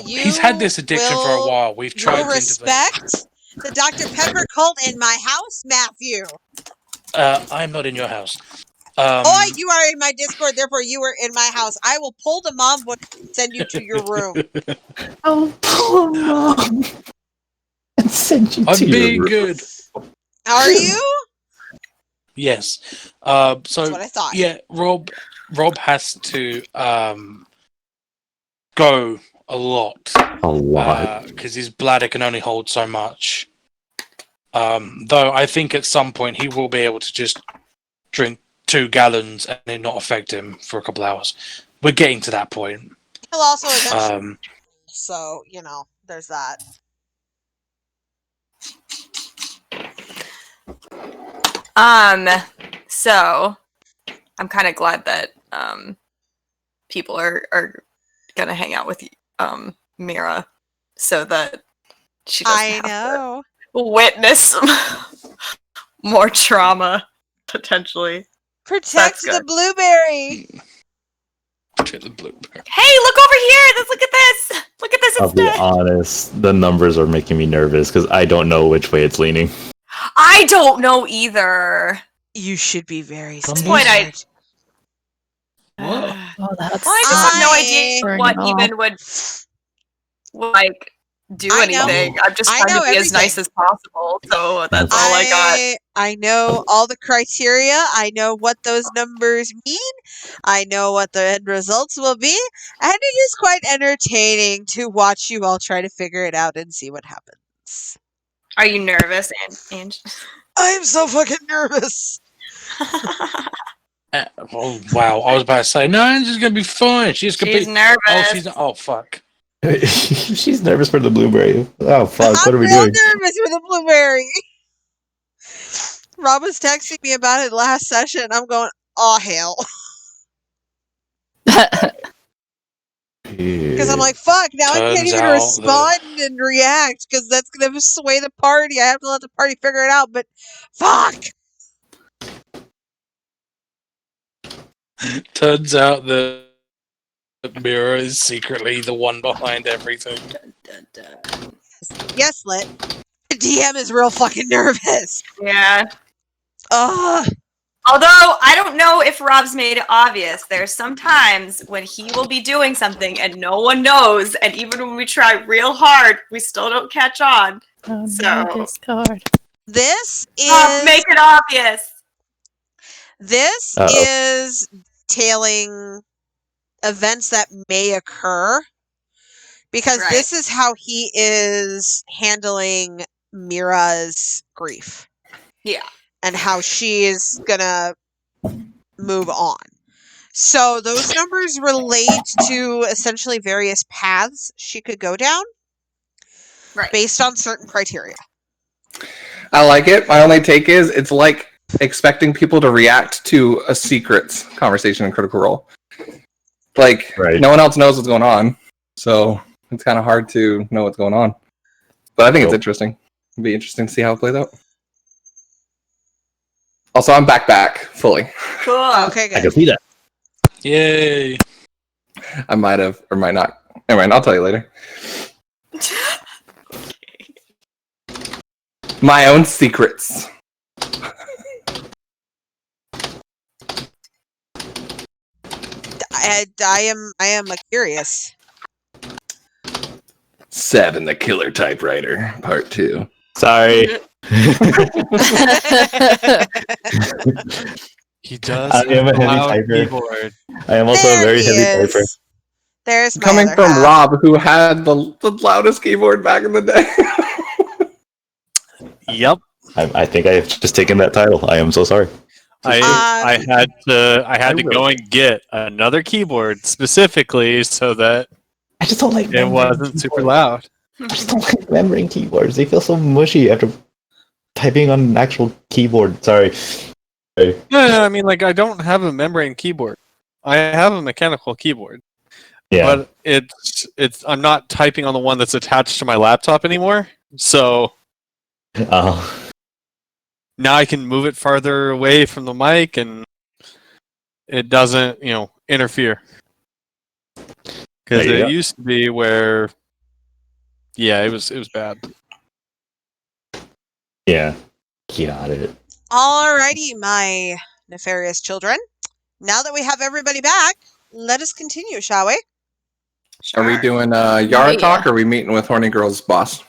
He's had this addiction for a while. We've tried to respect the Dr. Pepper cult in my house, Matthew. I'm not in your house. You are in my Discord, therefore you are in my house. I will pull the mom book and send you to your room. Oh, poor mom. And send you to I'm being your room. good. Are you? Yes. That's what I thought. Yeah, Rob has to go a lot. A lot. Because his bladder can only hold so much. Though I think at some point he will be able to just drink 2 gallons and it not affect him for a couple hours. We're getting to that point. He'll also eventually. So, there's that. So I'm kind of glad that people are gonna hang out with Mira so that she doesn't have to witness more trauma potentially. Protect the blueberry. Protect the blueberry. Hey, look over here! Look at this! Look at this I'll instead! be honest, the numbers are making me nervous because I don't know which way it's leaning. I don't know either. You should be very At this point, What? Oh, that's I just have no idea what even would like do anything. I'm just trying to be as nice as possible, so that's all I got. I know all the criteria. I know what those numbers mean. I know what the end results will be, and it is quite entertaining to watch you all try to figure it out and see what happens. Are you nervous, Ange? I'm so fucking nervous. Oh wow! I was about to say no, she's gonna be fine. She's nervous. Oh fuck. She's nervous for the blueberry. Oh fuck! What are we doing? I'm real nervous for the blueberry. Rob was texting me about it last session. I'm going, oh hell. Because I'm like, fuck, now I can't even respond and react because that's going to sway the party. I have to let the party figure it out, but fuck. Turns out the Mira is secretly the one behind everything. Yes, Lit. The DM is real fucking nervous. Yeah. Ugh. Although, I don't know if Rob's made it obvious. There's some times when he will be doing something and no one knows, and even when we try real hard, we still don't catch on. Oh, so, discard. This is... make it obvious! This is tailing events that may occur, because this is how he is handling Mira's grief. Yeah. And how she is gonna move on. So those numbers relate to essentially various paths she could go down, based on certain criteria. I like it. My only take is it's like expecting people to react to a secrets conversation in Critical Role. Like, no one else knows what's going on, so it's kind of hard to know what's going on. But I think it's interesting. It'll be interesting to see how it plays out. Also, I'm back fully. Cool. Okay, good. I can see that. Yay. I might have, or might not. Anyway, I'll tell you later. My own secrets. I am curious. 7, the Killer Typewriter, Part 2. Sorry. He does. I am a heavy loud typer. keyboard. I am also a very heavy typer. There's my coming other from half. Rob, who had the loudest keyboard back in the day. Yep. I think I have just taken that title. I am so sorry. I had to go and get another keyboard specifically so that I just don't like it wasn't super loud. I just don't like remembering keyboards. They feel so mushy after typing on an actual keyboard. Sorry. No, I mean, like, I don't have a membrane keyboard. I have a mechanical keyboard. Yeah. But it's I'm not typing on the one that's attached to my laptop anymore. So Oh. now I can move it farther away from the mic and it doesn't, interfere. Because it used to be where it was bad. Yeah. Got it. Alrighty, my nefarious children. Now that we have everybody back, let us continue, shall we? Sure. Are we doing Yara talk or are we meeting with Horny Girl's boss?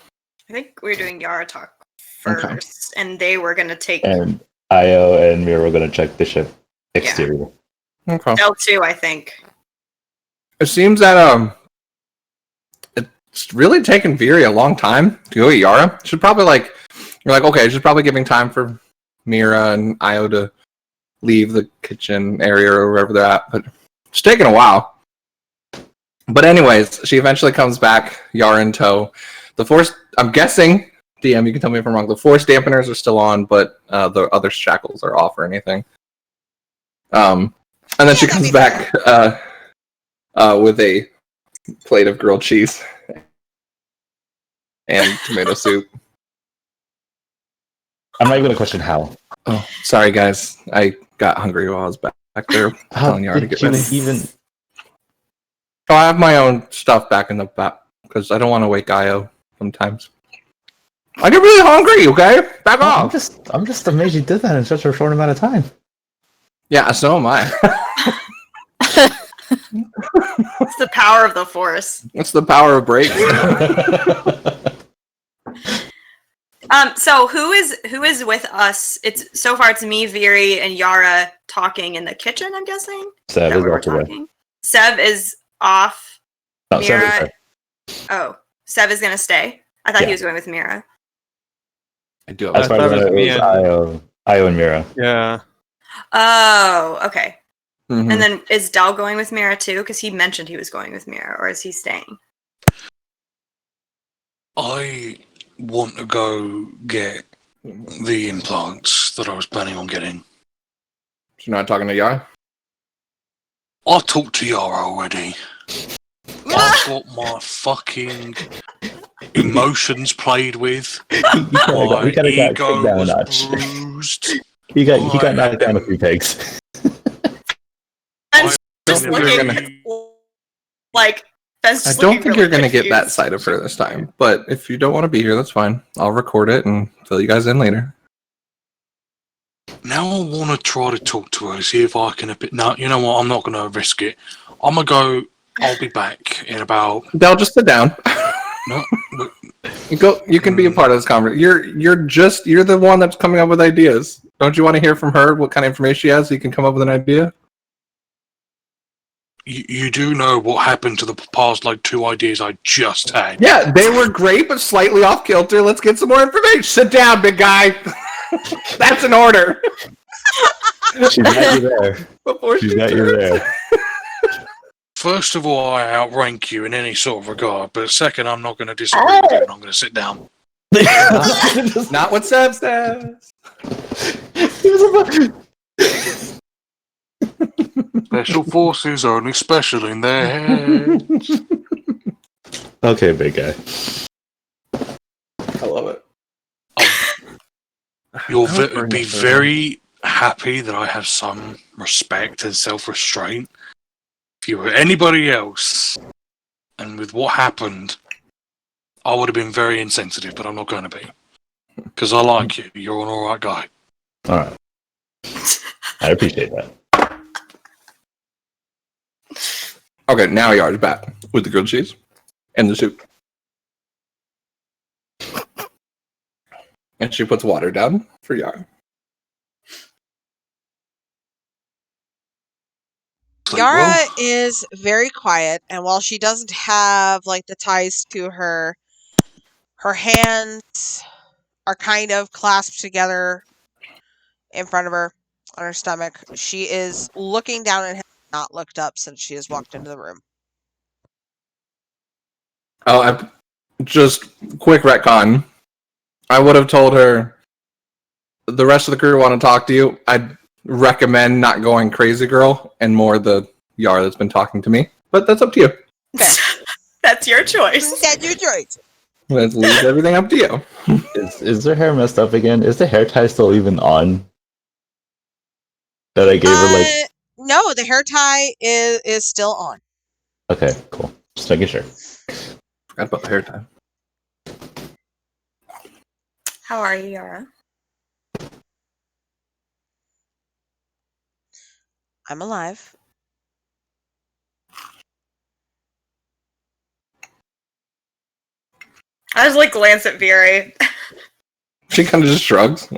I think we're doing Yara talk first, and they were going to take... And Io and Mira were going to check the ship exterior. Okay. L2, I think. It seems that it's really taken Viri a long time to go at Yara. Should probably you're like, okay, she's probably giving time for Mira and Io to leave the kitchen area or wherever they're at, but it's taking a while. But anyways, she eventually comes back, Yara in tow. The force, I'm guessing, DM, you can tell me if I'm wrong, the force dampeners are still on, but the other shackles are off or anything. And then she comes back with a plate of grilled cheese and tomato soup. I'm not even going to question how. Oh, sorry guys. I got hungry while I was back there telling Yara to get ready. Oh, I have my own stuff back in the back because I don't want to wake Io sometimes. I get really hungry, okay? Back off. I'm just amazed you did that in such a short amount of time. Yeah, so am I. It's the power of the force. It's the power of break. So who is with us? So far it's me, Viri, and Yara talking in the kitchen, I'm guessing. Sev is off today. Sev is off. No, Mira. Sev is gonna stay. I thought he was going with Mira. I do have as far as it was Io and Mira. Yeah. Oh, okay. Mm-hmm. And then is Del going with Mira too? Because he mentioned he was going with Mira, or is he staying? I want to go get the implants that I was planning on getting. You're not talking to Yara? I talked to Yara already. I've got my fucking emotions played with. My ego was bruised. He got knocked down a few pegs. I don't think you're going to get that side of her this time. But if you don't want to be here, that's fine. I'll record it and fill you guys in later. Now I want to try to talk to her, see if I can... No, you know what? I'm not going to risk it. I'm going to go... I'll be back in about... Del, just sit down. No, you can be a part of this conversation. You're the one that's coming up with ideas. Don't you want to hear from her what kind of information she has so you can come up with an idea? You do know what happened to the past, 2 ideas I just had. Yeah, they were great, but slightly off kilter. Let's get some more information. Sit down, big guy. That's an order. She's got you there. She's got you there. First of all, I outrank you in any sort of regard, but second, I'm not going to disagree with you, and I'm going to sit down. Not what Seb says. Special forces are only special in their heads. Okay, big guy. I love it. You'll be very happy that I have some respect and self-restraint. If you were anybody else, and with what happened, I would have been very insensitive, but I'm not going to be. Because I like you. You're an alright guy. Alright. I appreciate that. Okay, now Yara's back with the grilled cheese and the soup. And she puts water down for Yara. Yara is very quiet, and while she doesn't have the ties to her hands are kind of clasped together in front of her on her stomach. She is looking down and has not looked up since she has walked into the room. Oh, just quick retcon. I would have told her the rest of the crew want to talk to you. I'd recommend not going crazy girl and more the Yara that's been talking to me. But that's up to you. That's your choice. That's your choice. Let's leave everything up to you. Is their hair messed up again? Is the hair tie still even on? That I gave her like. No, the hair tie is still on. Okay, cool. Just making sure. Forgot about the hair tie. How are you, Yara? I'm alive. I just like glance at Viri. She kind of just shrugs.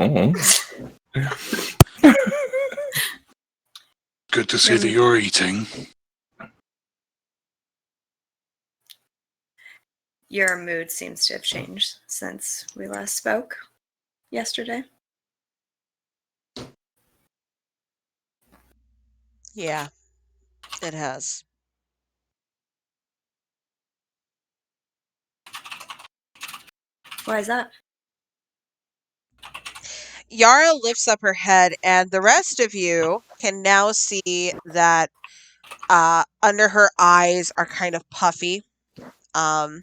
Good to see that you're eating. Your mood seems to have changed since we last spoke yesterday. Yeah, it has. Why is that? Yara lifts up her head, and the rest of you can now see that under her eyes are kind of puffy and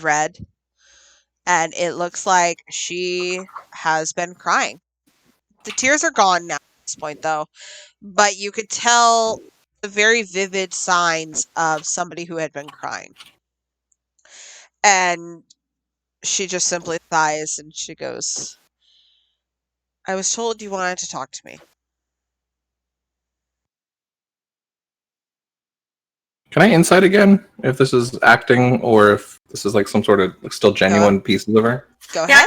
red. And it looks like she has been crying. The tears are gone now at this point, though. But you could tell the very vivid signs of somebody who had been crying. And she just simply sighs and she goes, I was told you wanted to talk to me. Can I insight again if this is acting or if this is like some sort of still genuine pieces of her? Go ahead. Yeah,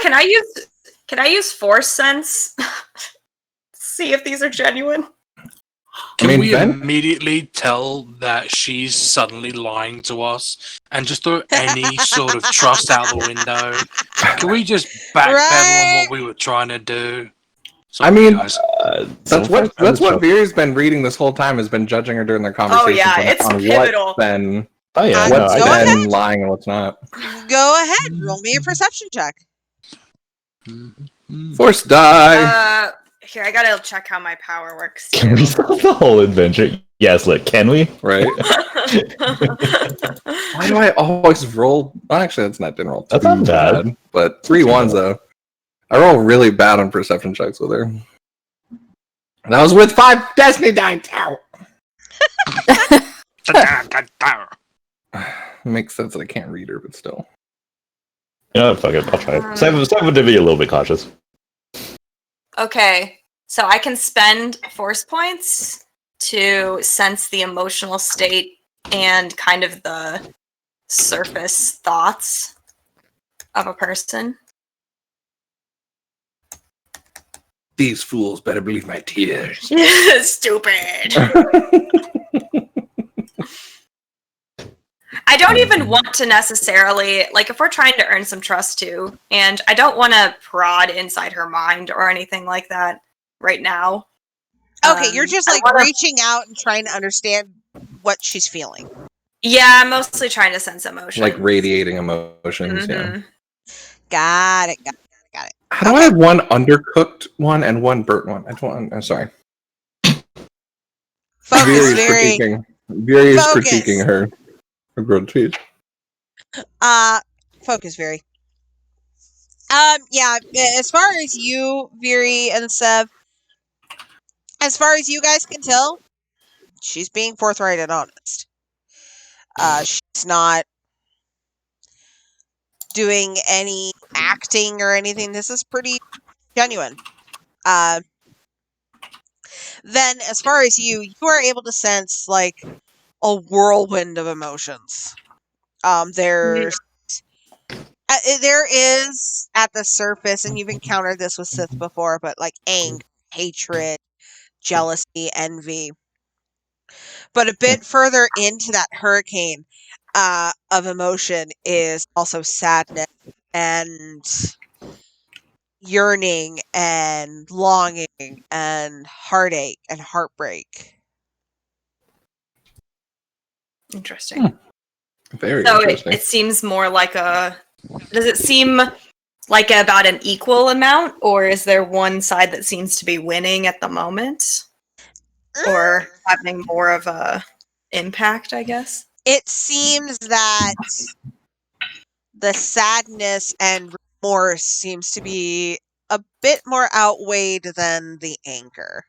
can I use force sense? See if these are genuine. Can we immediately tell that she's suddenly lying to us and just throw any sort of trust out the window? Can we just backpedal on what we were trying to do? Sorry, I mean, that's what Viri's been reading this whole time, has been judging her during their conversation. Oh yeah, it's pivotal. What's been lying and what's not. Go ahead, roll me a perception check. Force die. Here, I gotta check how my power works. Can we solve the whole adventure? Yes, look, can we? Right. Why do I always roll? Well, actually, that's not general. That's not bad. But 3 1s though. I roll really bad on perception checks with her. That was with 5 Destiny dice. Makes sense that I can't read her, but still. You know what? Fuck it. I'll try it. Seven to be a little bit cautious. Okay, so I can spend force points to sense the emotional state and kind of the surface thoughts of a person. These fools better believe my tears. Stupid. I don't even want to necessarily, like, if we're trying to earn some trust too, and I don't want to prod inside her mind or anything like that right now. Okay, you're just like reaching out and trying to understand what she's feeling. Yeah, I'm mostly trying to sense emotion. Like radiating emotions, Mm-hmm. Got it. How do I have one undercooked one and one burnt one? I'm sorry. Focus, Viri is critiquing her grilled cheese. Focus, Viri. Yeah, as far as you, Viri and Sev, as far as you guys can tell, she's being forthright and honest. She's not doing any acting or anything. This is pretty genuine. Then, as far as you are able to sense like a whirlwind of emotions. There is at the surface, and you've encountered this with Sith before, but like anger, hatred, jealousy, envy. But a bit further into that hurricane of emotion is also sadness and yearning and longing and heartache and heartbreak. Interesting. Very so interesting. It seems more like does it seem like about an equal amount, or is there one side that seems to be winning at the moment? Or having more of a impact, I guess? It seems that the sadness and remorse seems to be a bit more outweighed than the anger.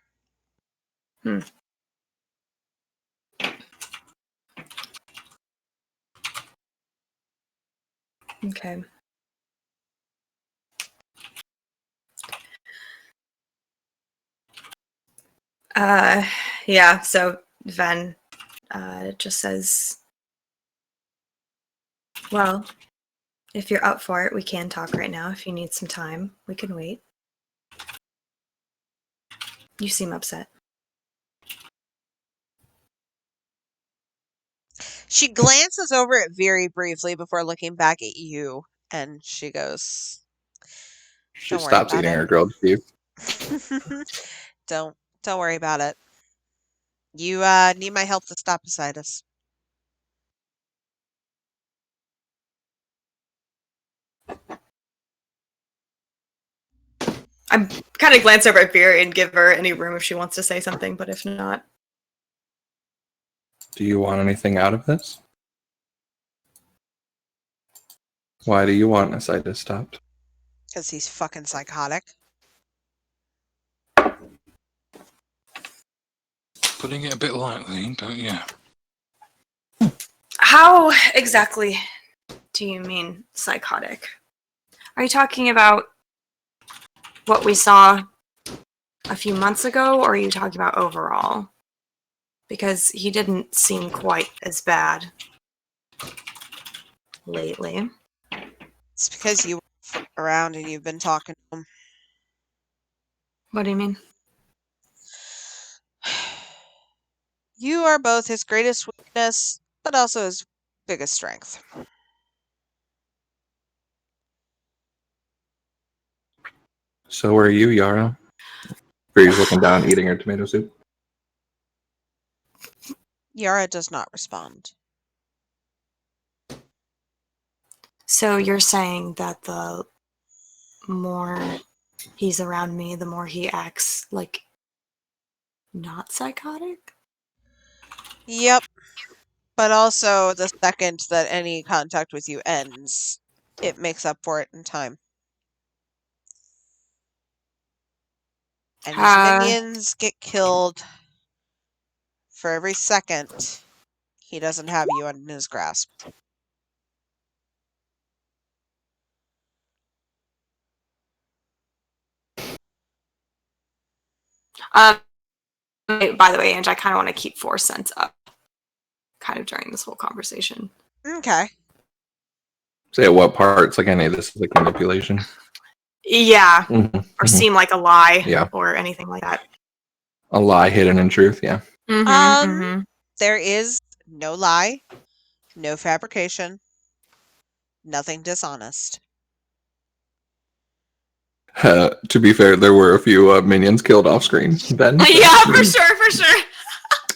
Okay. Yeah, so Ven just says, well, if you're up for it, we can talk right now. If you need some time, we can wait. You seem upset. She glances over it very briefly before looking back at you, and she goes, She stops eating her grilled beef. Don't worry about it. You need my help to stop Isaidus. I'm kind of glance over at Beer and give her any room if she wants to say something, but if not. Do you want anything out of this? Why do you want Isaidus stopped? Because he's fucking psychotic. Putting it a bit lightly, but yeah. How exactly do you mean psychotic? Are you talking about what we saw a few months ago, or are you talking about overall? Because he didn't seem quite as bad lately. It's because you were around and you've been talking to him. What do you mean? You are both his greatest weakness, but also his biggest strength. So are you, Yara? Bree's looking down, eating her tomato soup. Yara does not respond. So you're saying that the more he's around me, the more he acts like not psychotic? Yep. But also, the second that any contact with you ends, it makes up for it in time. And his minions get killed for every second he doesn't have you in his grasp. By the way, Ange, I kind of want to keep 4 cents up kind of during this whole conversation. Okay. Say at what parts? Like any of this is like manipulation? Yeah. Mm-hmm. Or seem like a lie. Yeah. Or anything like that. A lie hidden in truth, yeah. There is no lie, no fabrication, nothing dishonest. To be fair, there were a few minions killed off screen. Ben, yeah, for sure.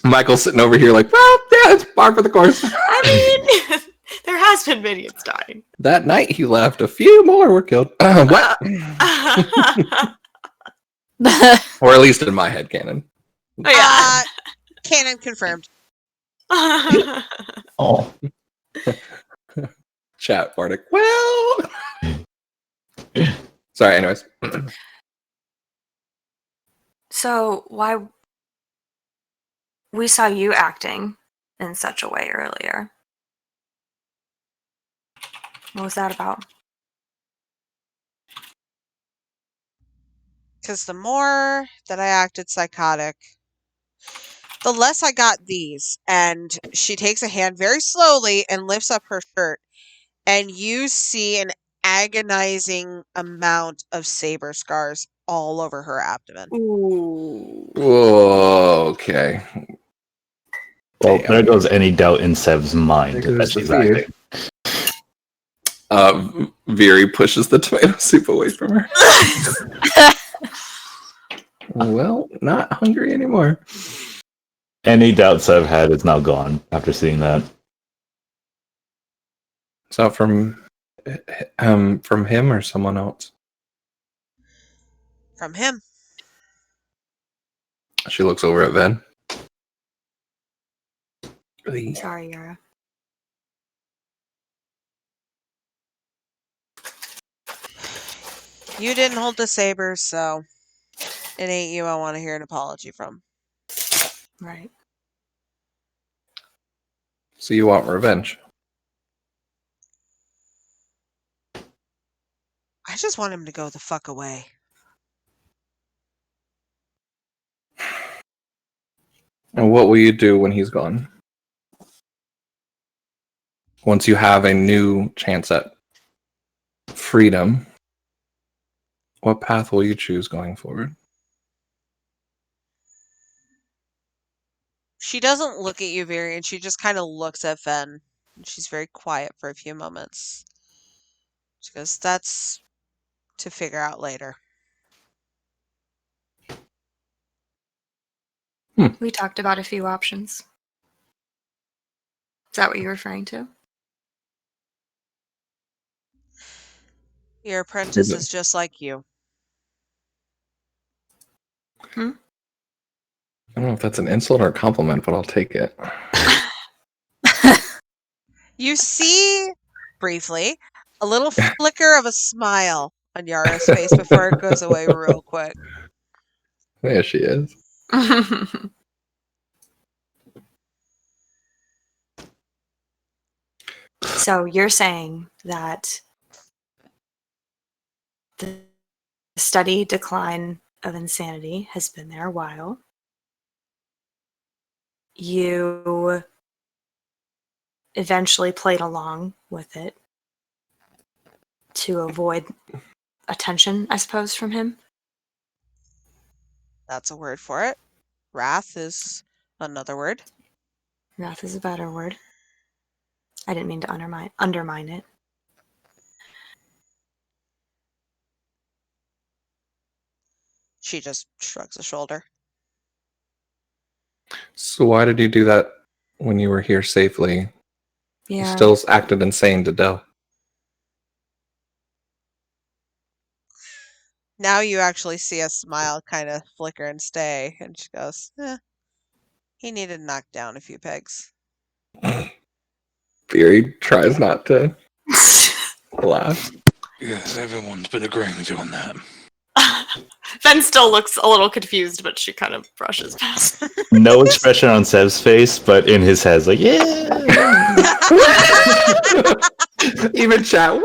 Michael's sitting over here like, well, yeah, it's par for the course. I mean, there has been minions dying. That night he left, a few more were killed. What? Or at least in my head canon. Oh, yeah. Canon confirmed. Oh. Chat, Bardic. Well. Sorry, anyways. So, why... We saw you acting in such a way earlier. What was that about? Because the more that I acted psychotic, the less I got these. And she takes a hand very slowly and lifts up her shirt. And you see an agonizing amount of saber scars all over her abdomen. Ooh. Whoa, okay. Well, there goes any doubt in Sev's mind that she's acting. Veery pushes the tomato soup away from her. Well, not hungry anymore. Any doubt Sev had is now gone after seeing that. Is that from him or someone else? From him. She looks over at Ven. Sorry, Yara. You didn't hold the saber, so it ain't you I want to hear an apology from. Right. So you want revenge? I just want him to go the fuck away. And what will you do when he's gone? Once you have a new chance at freedom, what path will you choose going forward? She doesn't look at you very, and she just kind of looks at Ven. She's very quiet for a few moments. She goes, "That's to figure out later." We talked about a few options. Is that what you're referring to? Your apprentice is just like you. Hmm? I don't know if that's an insult or a compliment, but I'll take it. You see, briefly, a little flicker of a smile on Yara's face before it goes away real quick. There she is. So you're saying that the steady decline of insanity has been there a while. You eventually played along with it to avoid attention, I suppose, from him. That's a word for it. Wrath is another word. Wrath is a better word. I didn't mean to undermine it. She just shrugs a shoulder. So why did you do that when you were here safely? Yeah. You still acted insane to Dell. Now you actually see a smile kind of flicker and stay, and she goes, he needed knocked down a few pegs. Fury tries not to laugh. Yes, everyone's been agreeing with you on that. Ven still looks a little confused, but she kind of brushes past. No expression on Seb's face, but in his head, like, yeah. Even chat, wow.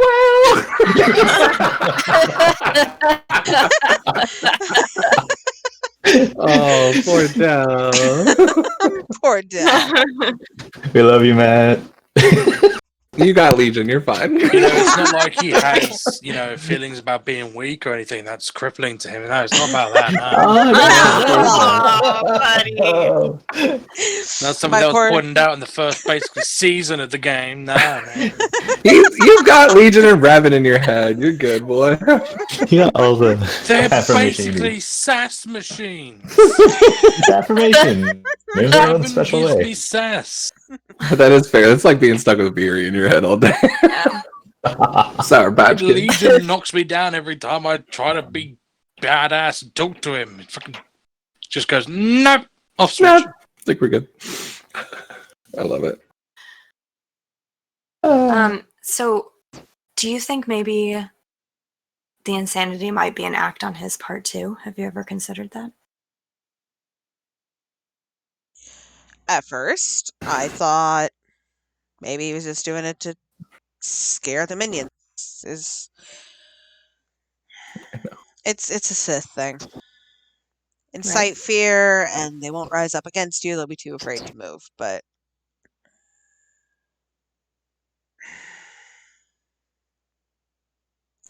Oh, poor Dell. Poor Dell. We love you, Matt. You got Legion, you're fine. It's not like he has, feelings about being weak or anything that's crippling to him. No, it's not about that. No. Buddy. Not something that was pointed out in the first basically season of the game. No, man. You've got Legion and Raven in your head. You're good, boy. You got all the They're affirmation. basically sass machines. Affirmation. Maybe they're in a special gives way. me sass. That is fair. That's like being stuck with Fury in your head all day. Yeah. Sour Patch Kid. Legion knocks me down every time I try to be badass and talk to him. It fucking just goes, nope, off switch. Nope. I think we're good. I love it. So do you think maybe the insanity might be an act on his part too? Have you ever considered that? At first, I thought maybe he was just doing it to scare the minions. It's a Sith thing. Incite fear, and they won't rise up against you. They'll be too afraid to move. But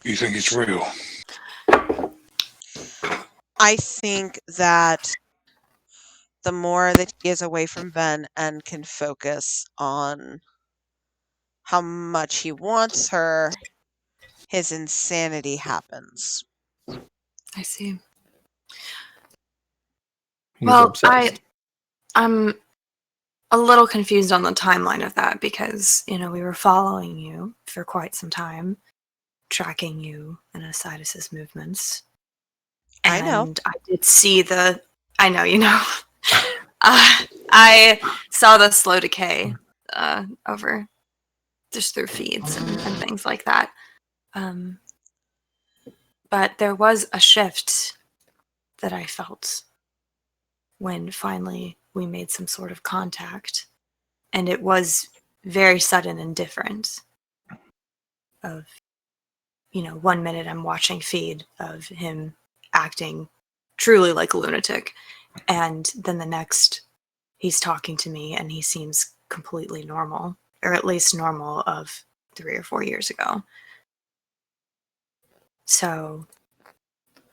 You think it's real? I think that the more that he is away from Ven and can focus on how much he wants her, his insanity happens. I see. He's well, obsessed. I'm a little confused on the timeline of that because, we were following you for quite some time, tracking you and Isaidus' movements. I know. And I did see I know, I saw the slow decay over just through feeds and things like that. But there was a shift that I felt when finally we made some sort of contact. And it was very sudden and different. Of, 1 minute I'm watching feed of him acting truly like a lunatic. And then the next, he's talking to me and he seems completely normal, or at least normal of 3 or 4 years ago. So,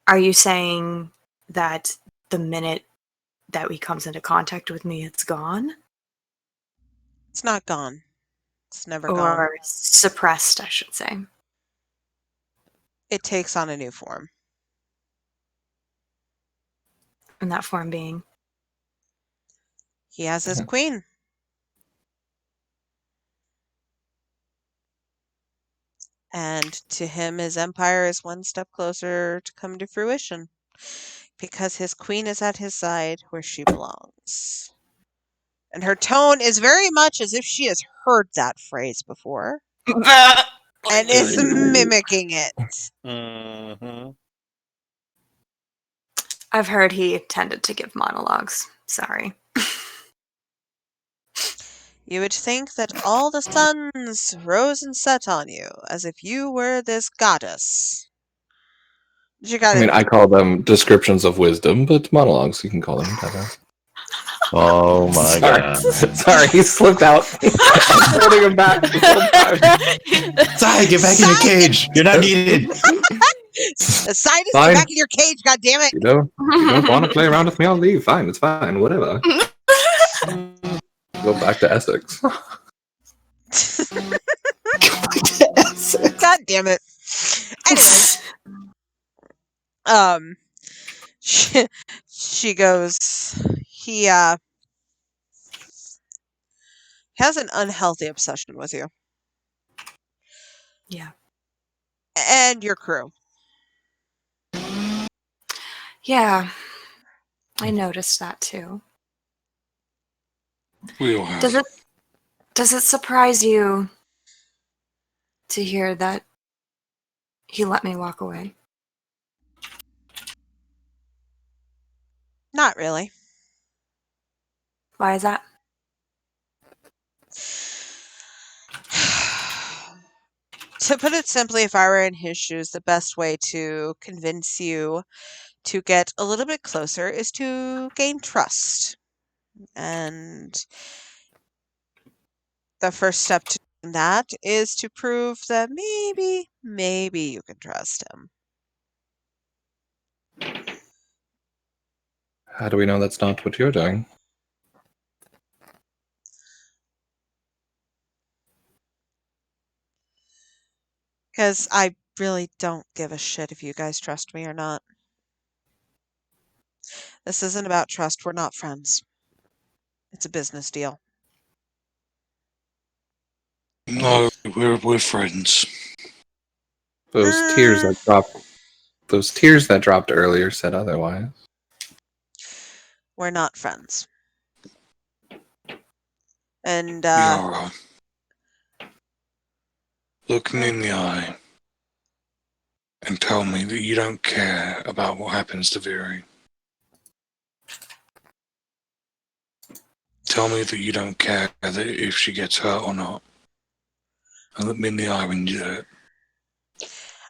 are you saying that the minute that he comes into contact with me, it's gone? It's not gone. It's never gone. Or suppressed, I should say. It takes on a new form. And that form being? He has his queen. And to him, his empire is one step closer to come to fruition. Because his queen is at his side where she belongs. And her tone is very much as if she has heard that phrase before. And is mimicking it. Mm-hmm. I've heard he tended to give monologues. Sorry. You would think that all the suns rose and set on you, as if you were this goddess. I call them descriptions of wisdom, but monologues, you can call them whatever. Oh my god. Sorry, he slipped out. I'm holding him back the whole time. Sai, get back in your cage. You're not needed. Isaidus, get Fine. back in your cage, goddammit! You don't want to play around with me, I'll leave. Fine, it's fine, whatever. Go back to Essex. God damn it. Anyway. She goes, he has an unhealthy obsession with you. Yeah. And your crew. Yeah. I noticed that too. We all have. Does it surprise you to hear that he let me walk away? Not really. Why is that? To put it simply, if I were in his shoes, the best way to convince you to get a little bit closer is to gain trust. And the first step to that is to prove that maybe you can trust him. How do we know that's not what you're doing? Because I really don't give a shit if you guys trust me or not. This isn't about trust. We're not friends. It's a business deal. No, we're friends. Those tears that dropped earlier said otherwise. We're not friends. And Yara, look me in the eye and tell me that you don't care about what happens to Viri. Tell me that you don't care that if she gets hurt or not. And look me in the eye when you do it.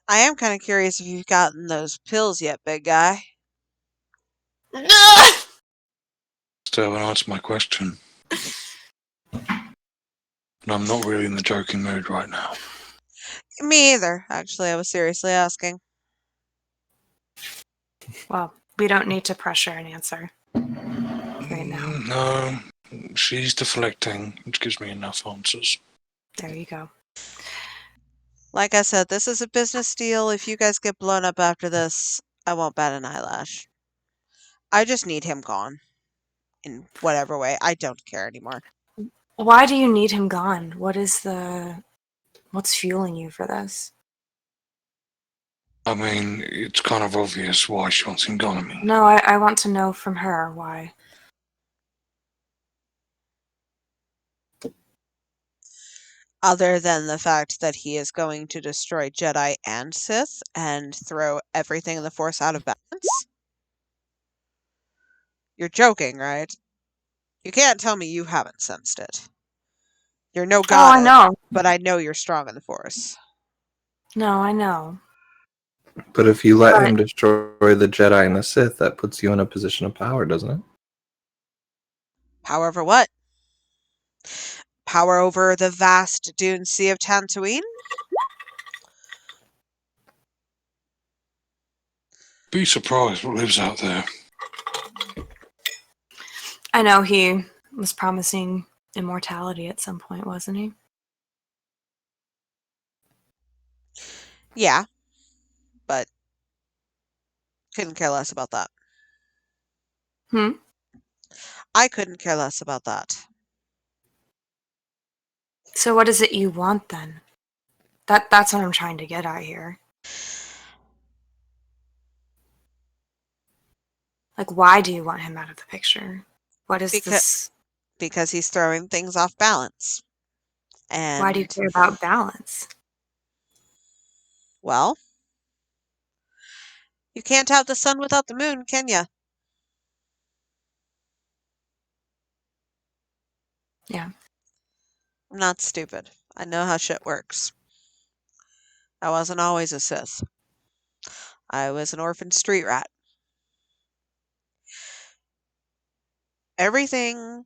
I am kind of curious if you've gotten those pills yet, big guy. Still haven't answered my question. And I'm not really in the joking mood right now. Me either. Actually, I was seriously asking. Well, we don't need to pressure an answer right now. No, she's deflecting, which gives me enough answers. There you go. Like I said, this is a business deal. If you guys get blown up after this, I won't bat an eyelash. I just need him gone. In whatever way. I don't care anymore. Why do you need him gone? What's fueling you for this? I mean, it's kind of obvious why she wants him gone. I mean, No, I want to know from her why. Other than the fact that he is going to destroy Jedi and Sith and throw everything in the Force out of balance? You're joking, right? You can't tell me you haven't sensed it. You're no god, I know. but I know you're strong in the Force. No, I know. But if you let him destroy the Jedi and the Sith, that puts you in a position of power, doesn't it? Power over what? Power over the vast dune sea of Tatooine? Be surprised what lives out there. I know he was promising immortality at some point, wasn't he? Yeah. But couldn't care less about that. I couldn't care less about that. So what is it you want then? That's what I'm trying to get at here. Like, why do you want him out of the picture? What is this? Because he's throwing things off balance. And why do you care about balance? Well, you can't have the sun without the moon, can ya? Yeah. I'm not stupid. I know how shit works. I wasn't always a Sith. I was an orphan street rat. Everything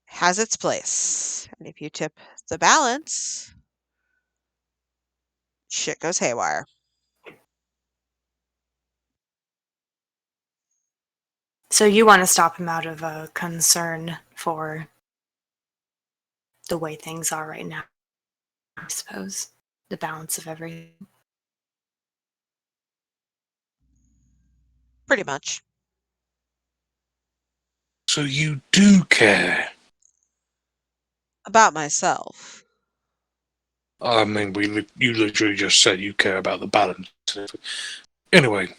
has its place. And if you tip the balance, shit goes haywire. So you want to stop him out of a concern for the way things are right now, I suppose. The balance of everything. Pretty much. So you do care? About myself. I mean, you literally just said you care about the balance. Anyway,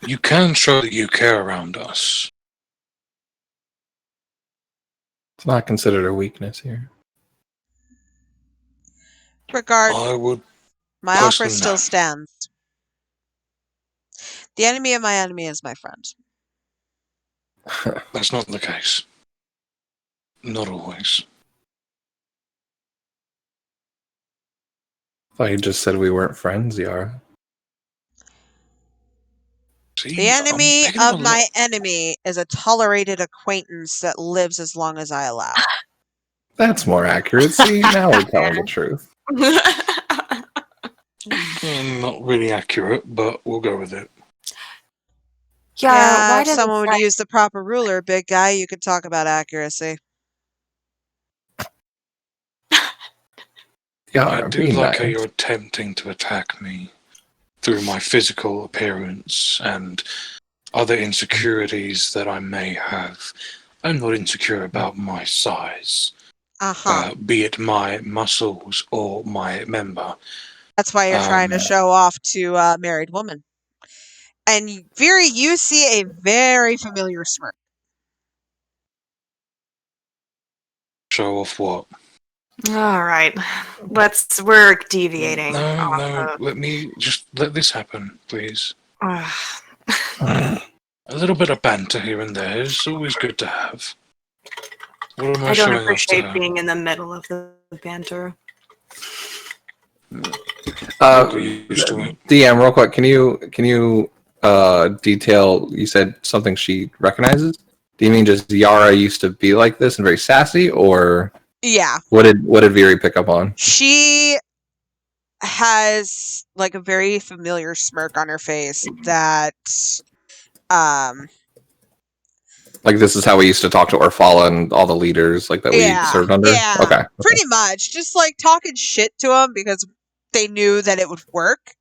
you can show that you care around us. It's not considered a weakness here. I would. My offer still stands. The enemy of my enemy is my friend. That's not the case. Not always. I thought you just said we weren't friends, Yara. See, the enemy of my enemy is a tolerated acquaintance that lives as long as I allow. That's more accurate. See, now we're telling the truth. Not really accurate, but we'll go with it. Yeah, if someone would use the proper ruler, big guy, you could talk about accuracy. I do like how you're attempting to attack me through my physical appearance and other insecurities that I may have. I'm not insecure about my size, be it my muscles or my member. That's why you're trying to show off to a married woman. And Viri, you see a very familiar smirk. Show off what? All right. We're deviating. No, let this happen, please. A little bit of banter here and there is always good to have. What am I I don't showing off to appreciate her? being in the middle of the banter. DM, real quick, can you detail? You said something she recognizes. Do you mean just Yara used to be like this and very sassy, or yeah? What did Viri pick up on? She has like a very familiar smirk on her face that, like this is how we used to talk to Orphala and all the leaders, like that we served under. Yeah, okay, pretty much, just like talking shit to them because they knew that it would work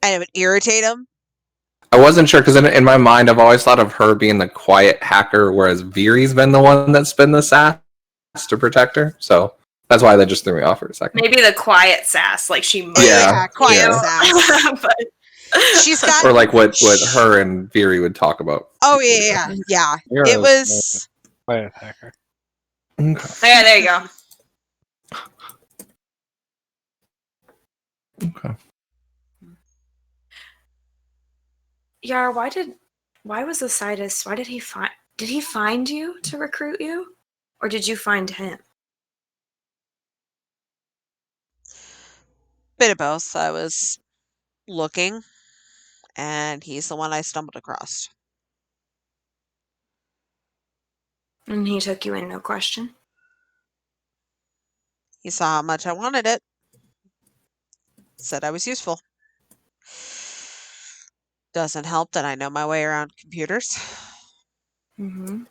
and it would irritate them. I wasn't sure because in my mind, I've always thought of her being the quiet hacker, whereas Viri's been the one that's been the sass to protect her. So that's why that just threw me off for a second. Maybe the quiet sass, like she might. Yeah, quiet sass. But she's got, or like what her and Viri would talk about. Oh yeah. It was quiet hacker. Okay. There you go. Okay. Yara, why was Isaidus? Why did he find you to recruit you, or did you find him? Bit of both. I was looking, and he's the one I stumbled across. And he took you in, no question. He saw how much I wanted it. Said I was useful. Doesn't help that I know my way around computers. Mm-hmm.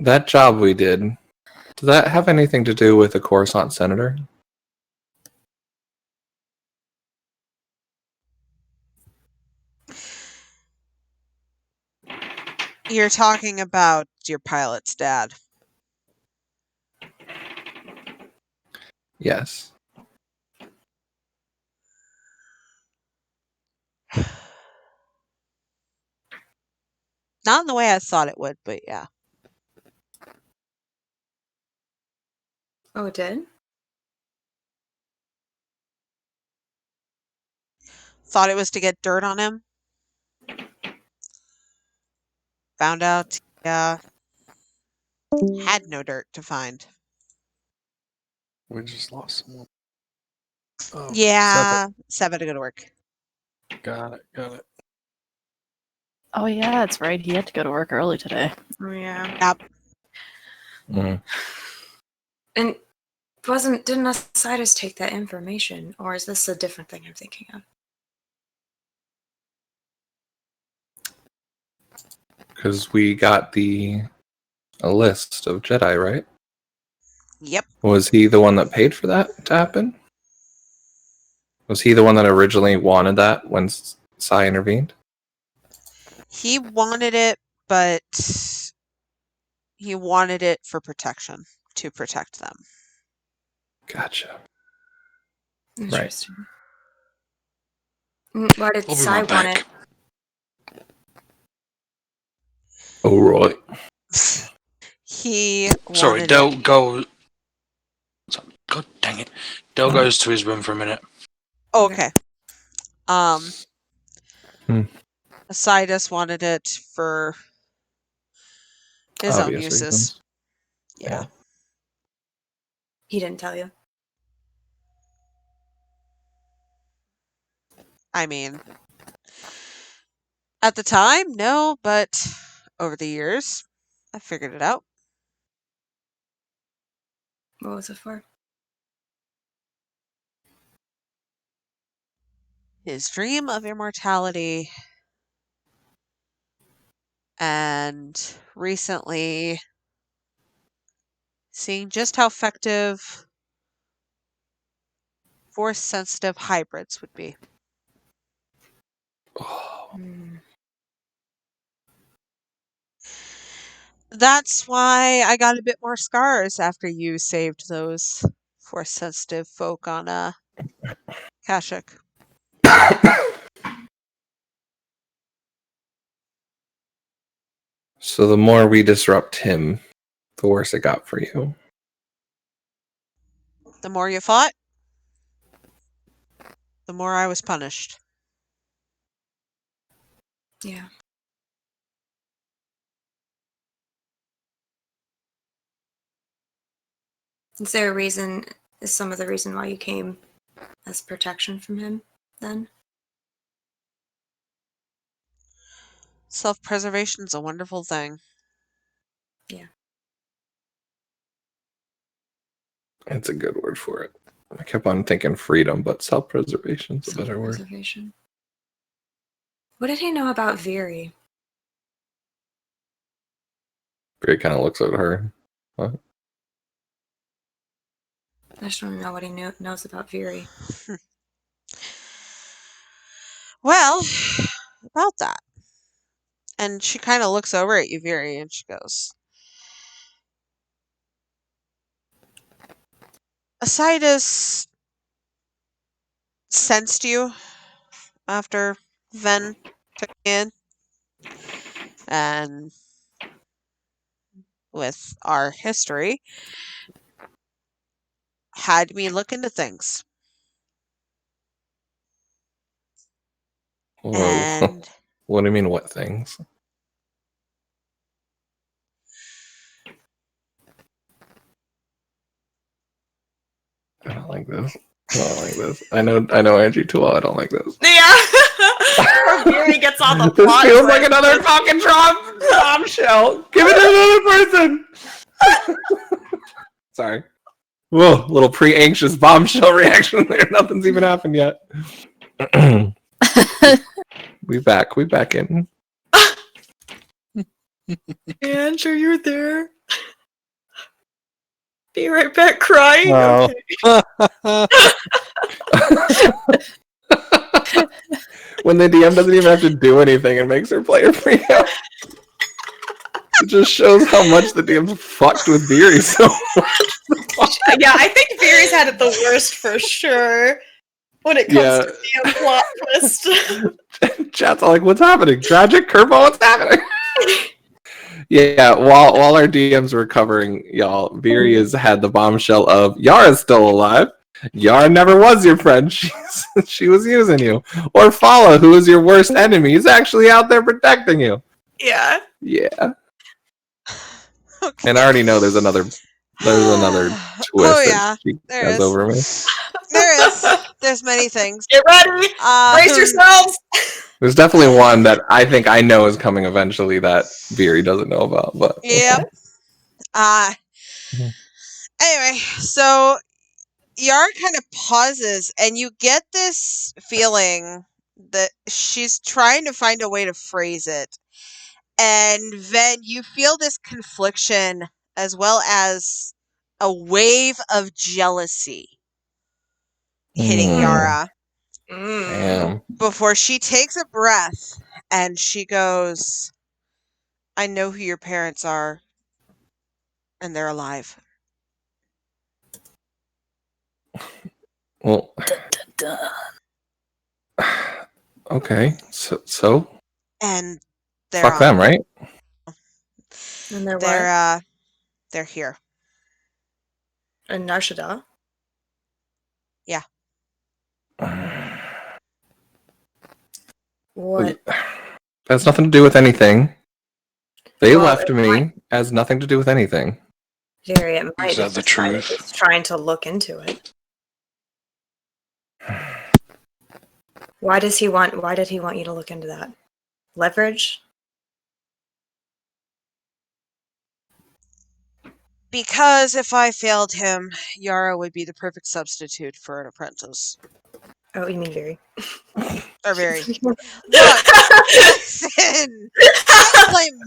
That job we did, does that have anything to do with the Coruscant senator? You're talking about your pilot's dad. Yes. Not in the way I thought it would, but yeah. Oh, it did? Thought it was to get dirt on him. Found out he had no dirt to find. We just lost someone. Oh, Yeah, Seven to go to work. Got it. Oh yeah, that's right. He had to go to work early today. Oh yeah. Yep. Mm. And didn't Isaidus take that information, or is this a different thing I'm thinking of? Because we got a list of Jedi, right? Yep. Was he the one that paid for that to happen? Was he the one that originally wanted that when Sai intervened? He wanted it, but he wanted it for protection, to protect them. Gotcha. Interesting. Right. Why did I'll be Sai right want back. it? Oh, right. He Sorry, wanted Del it. go. God dang it! Del goes to his room for a minute. Oh, okay. Hmm. Isaidus wanted it for his own Obvious uses. reasons. Yeah. He didn't tell you. I mean, at the time, no, but over the years, I figured it out. What was it for? His dream of immortality. And recently, seeing just how effective force-sensitive hybrids would be. Oh. That's why I got a bit more scars after you saved those force-sensitive folk on Kashyyyk. So the more we disrupt him, the worse it got for you. The more you fought, the more I was punished. Yeah. Is there a reason? Is some of the reason why you came as protection from him then? Self-preservation's a wonderful thing. Yeah. It's a good word for it. I kept on thinking freedom, but self-preservation's a better word. Self-preservation. What did he know about Viri? Barry kind of looks at her. What? I just want to know what he knows about Viri. Well, about that. And she kind of looks over at you, Viri, and she goes, Isaidus sensed you after Ven took me in. And with our history, had me look into things. Whoa. And What do you mean, what things? I don't like this. I don't like this. I know Angie too well. I don't like this. Yeah. Or Yuri gets all the This plot. feels like another fucking bombshell. Give it to another person. Sorry. Whoa, little pre-anxious bombshell reaction there. Nothing's even happened yet. We back in. Andrew, you're there. Be right back crying. Oh. Okay. When the DM doesn't even have to do anything, it makes her player freak out. It just shows how much the DM's fucked with Beery so much. Yeah, I think Beery's had it the worst for sure when it comes to the plot twist. Chat's all like, what's happening? Tragic? Curveball, what's happening? Yeah, while our DMs were covering y'all, Beery has had the bombshell of Yara's still alive. Yara never was your friend. She was using you. Or Fala, who is your worst enemy, is actually out there protecting you. Yeah. Yeah. Okay. And I already know there's another twist that she has over me. There is. There's many things. Get ready. Brace yourselves. There's definitely one that I think I know is coming eventually that Beery doesn't know about. But yep. Anyway, so Yara kind of pauses, and you get this feeling that she's trying to find a way to phrase it. And then you feel this confliction as well as a wave of jealousy hitting Yara. Damn. Before she takes a breath and she goes, I know who your parents are, and they're alive. Well, okay, so and they're fuck them, right? And they're here. In Nar Shaddaa? Yeah. What? Has nothing to do with anything. They left me. Has nothing to do with anything. Jerry, it might Is that the truth? It's trying to look into it. Why did he want you to look into that? Leverage? Because if I failed him, Yara would be the perfect substitute for an apprentice. Oh, you mean Very? Or Very. Look, listen.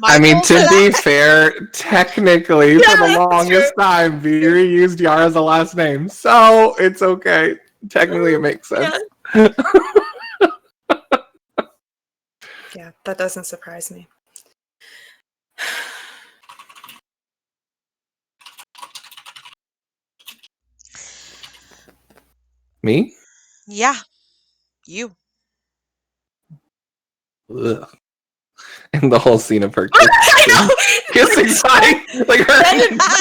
I mean, to be fair, technically, for the longest time, Very used Yara as a last name, so it's okay. Technically, it makes sense. Yeah, that doesn't surprise me. Me? Yeah. You. Ugh. And the whole scene of her kissing sign, like her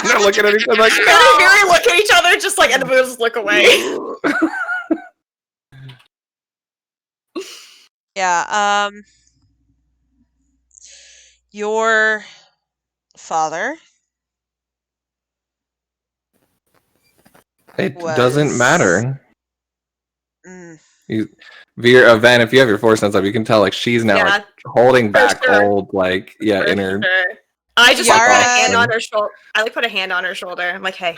they're looking at each other like, no! Very look at each other, just like, and we'll just look away. Yeah, your father. It doesn't matter. Mm. Van, if you have your force sense up, you can tell like she's now like holding back old like inner. Sure. I just like, put a hand on her shoulder. I like put a hand on her shoulder. I'm like, hey.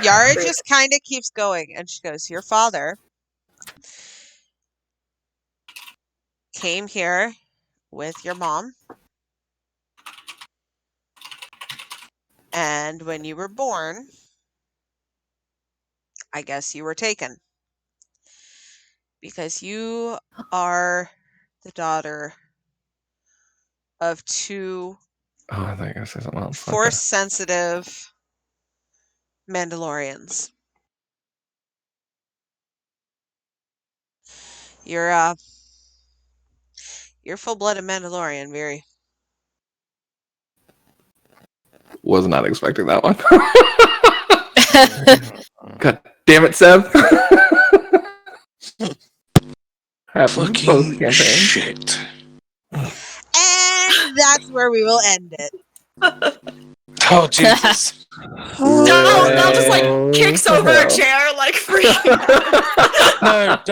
Yara just kind of keeps going, and she goes, "Your father came here with your mom, and when you were born, I guess you were taken." Because you are the daughter of two I think I said something else. Force-sensitive Mandalorians. You're full-blooded Mandalorian, Very. Was not expecting that one. God damn it, Seb. Fucking shit. And that's where we will end it. Oh, Jesus. Del just like kicks over a chair like freaking out. No, don't.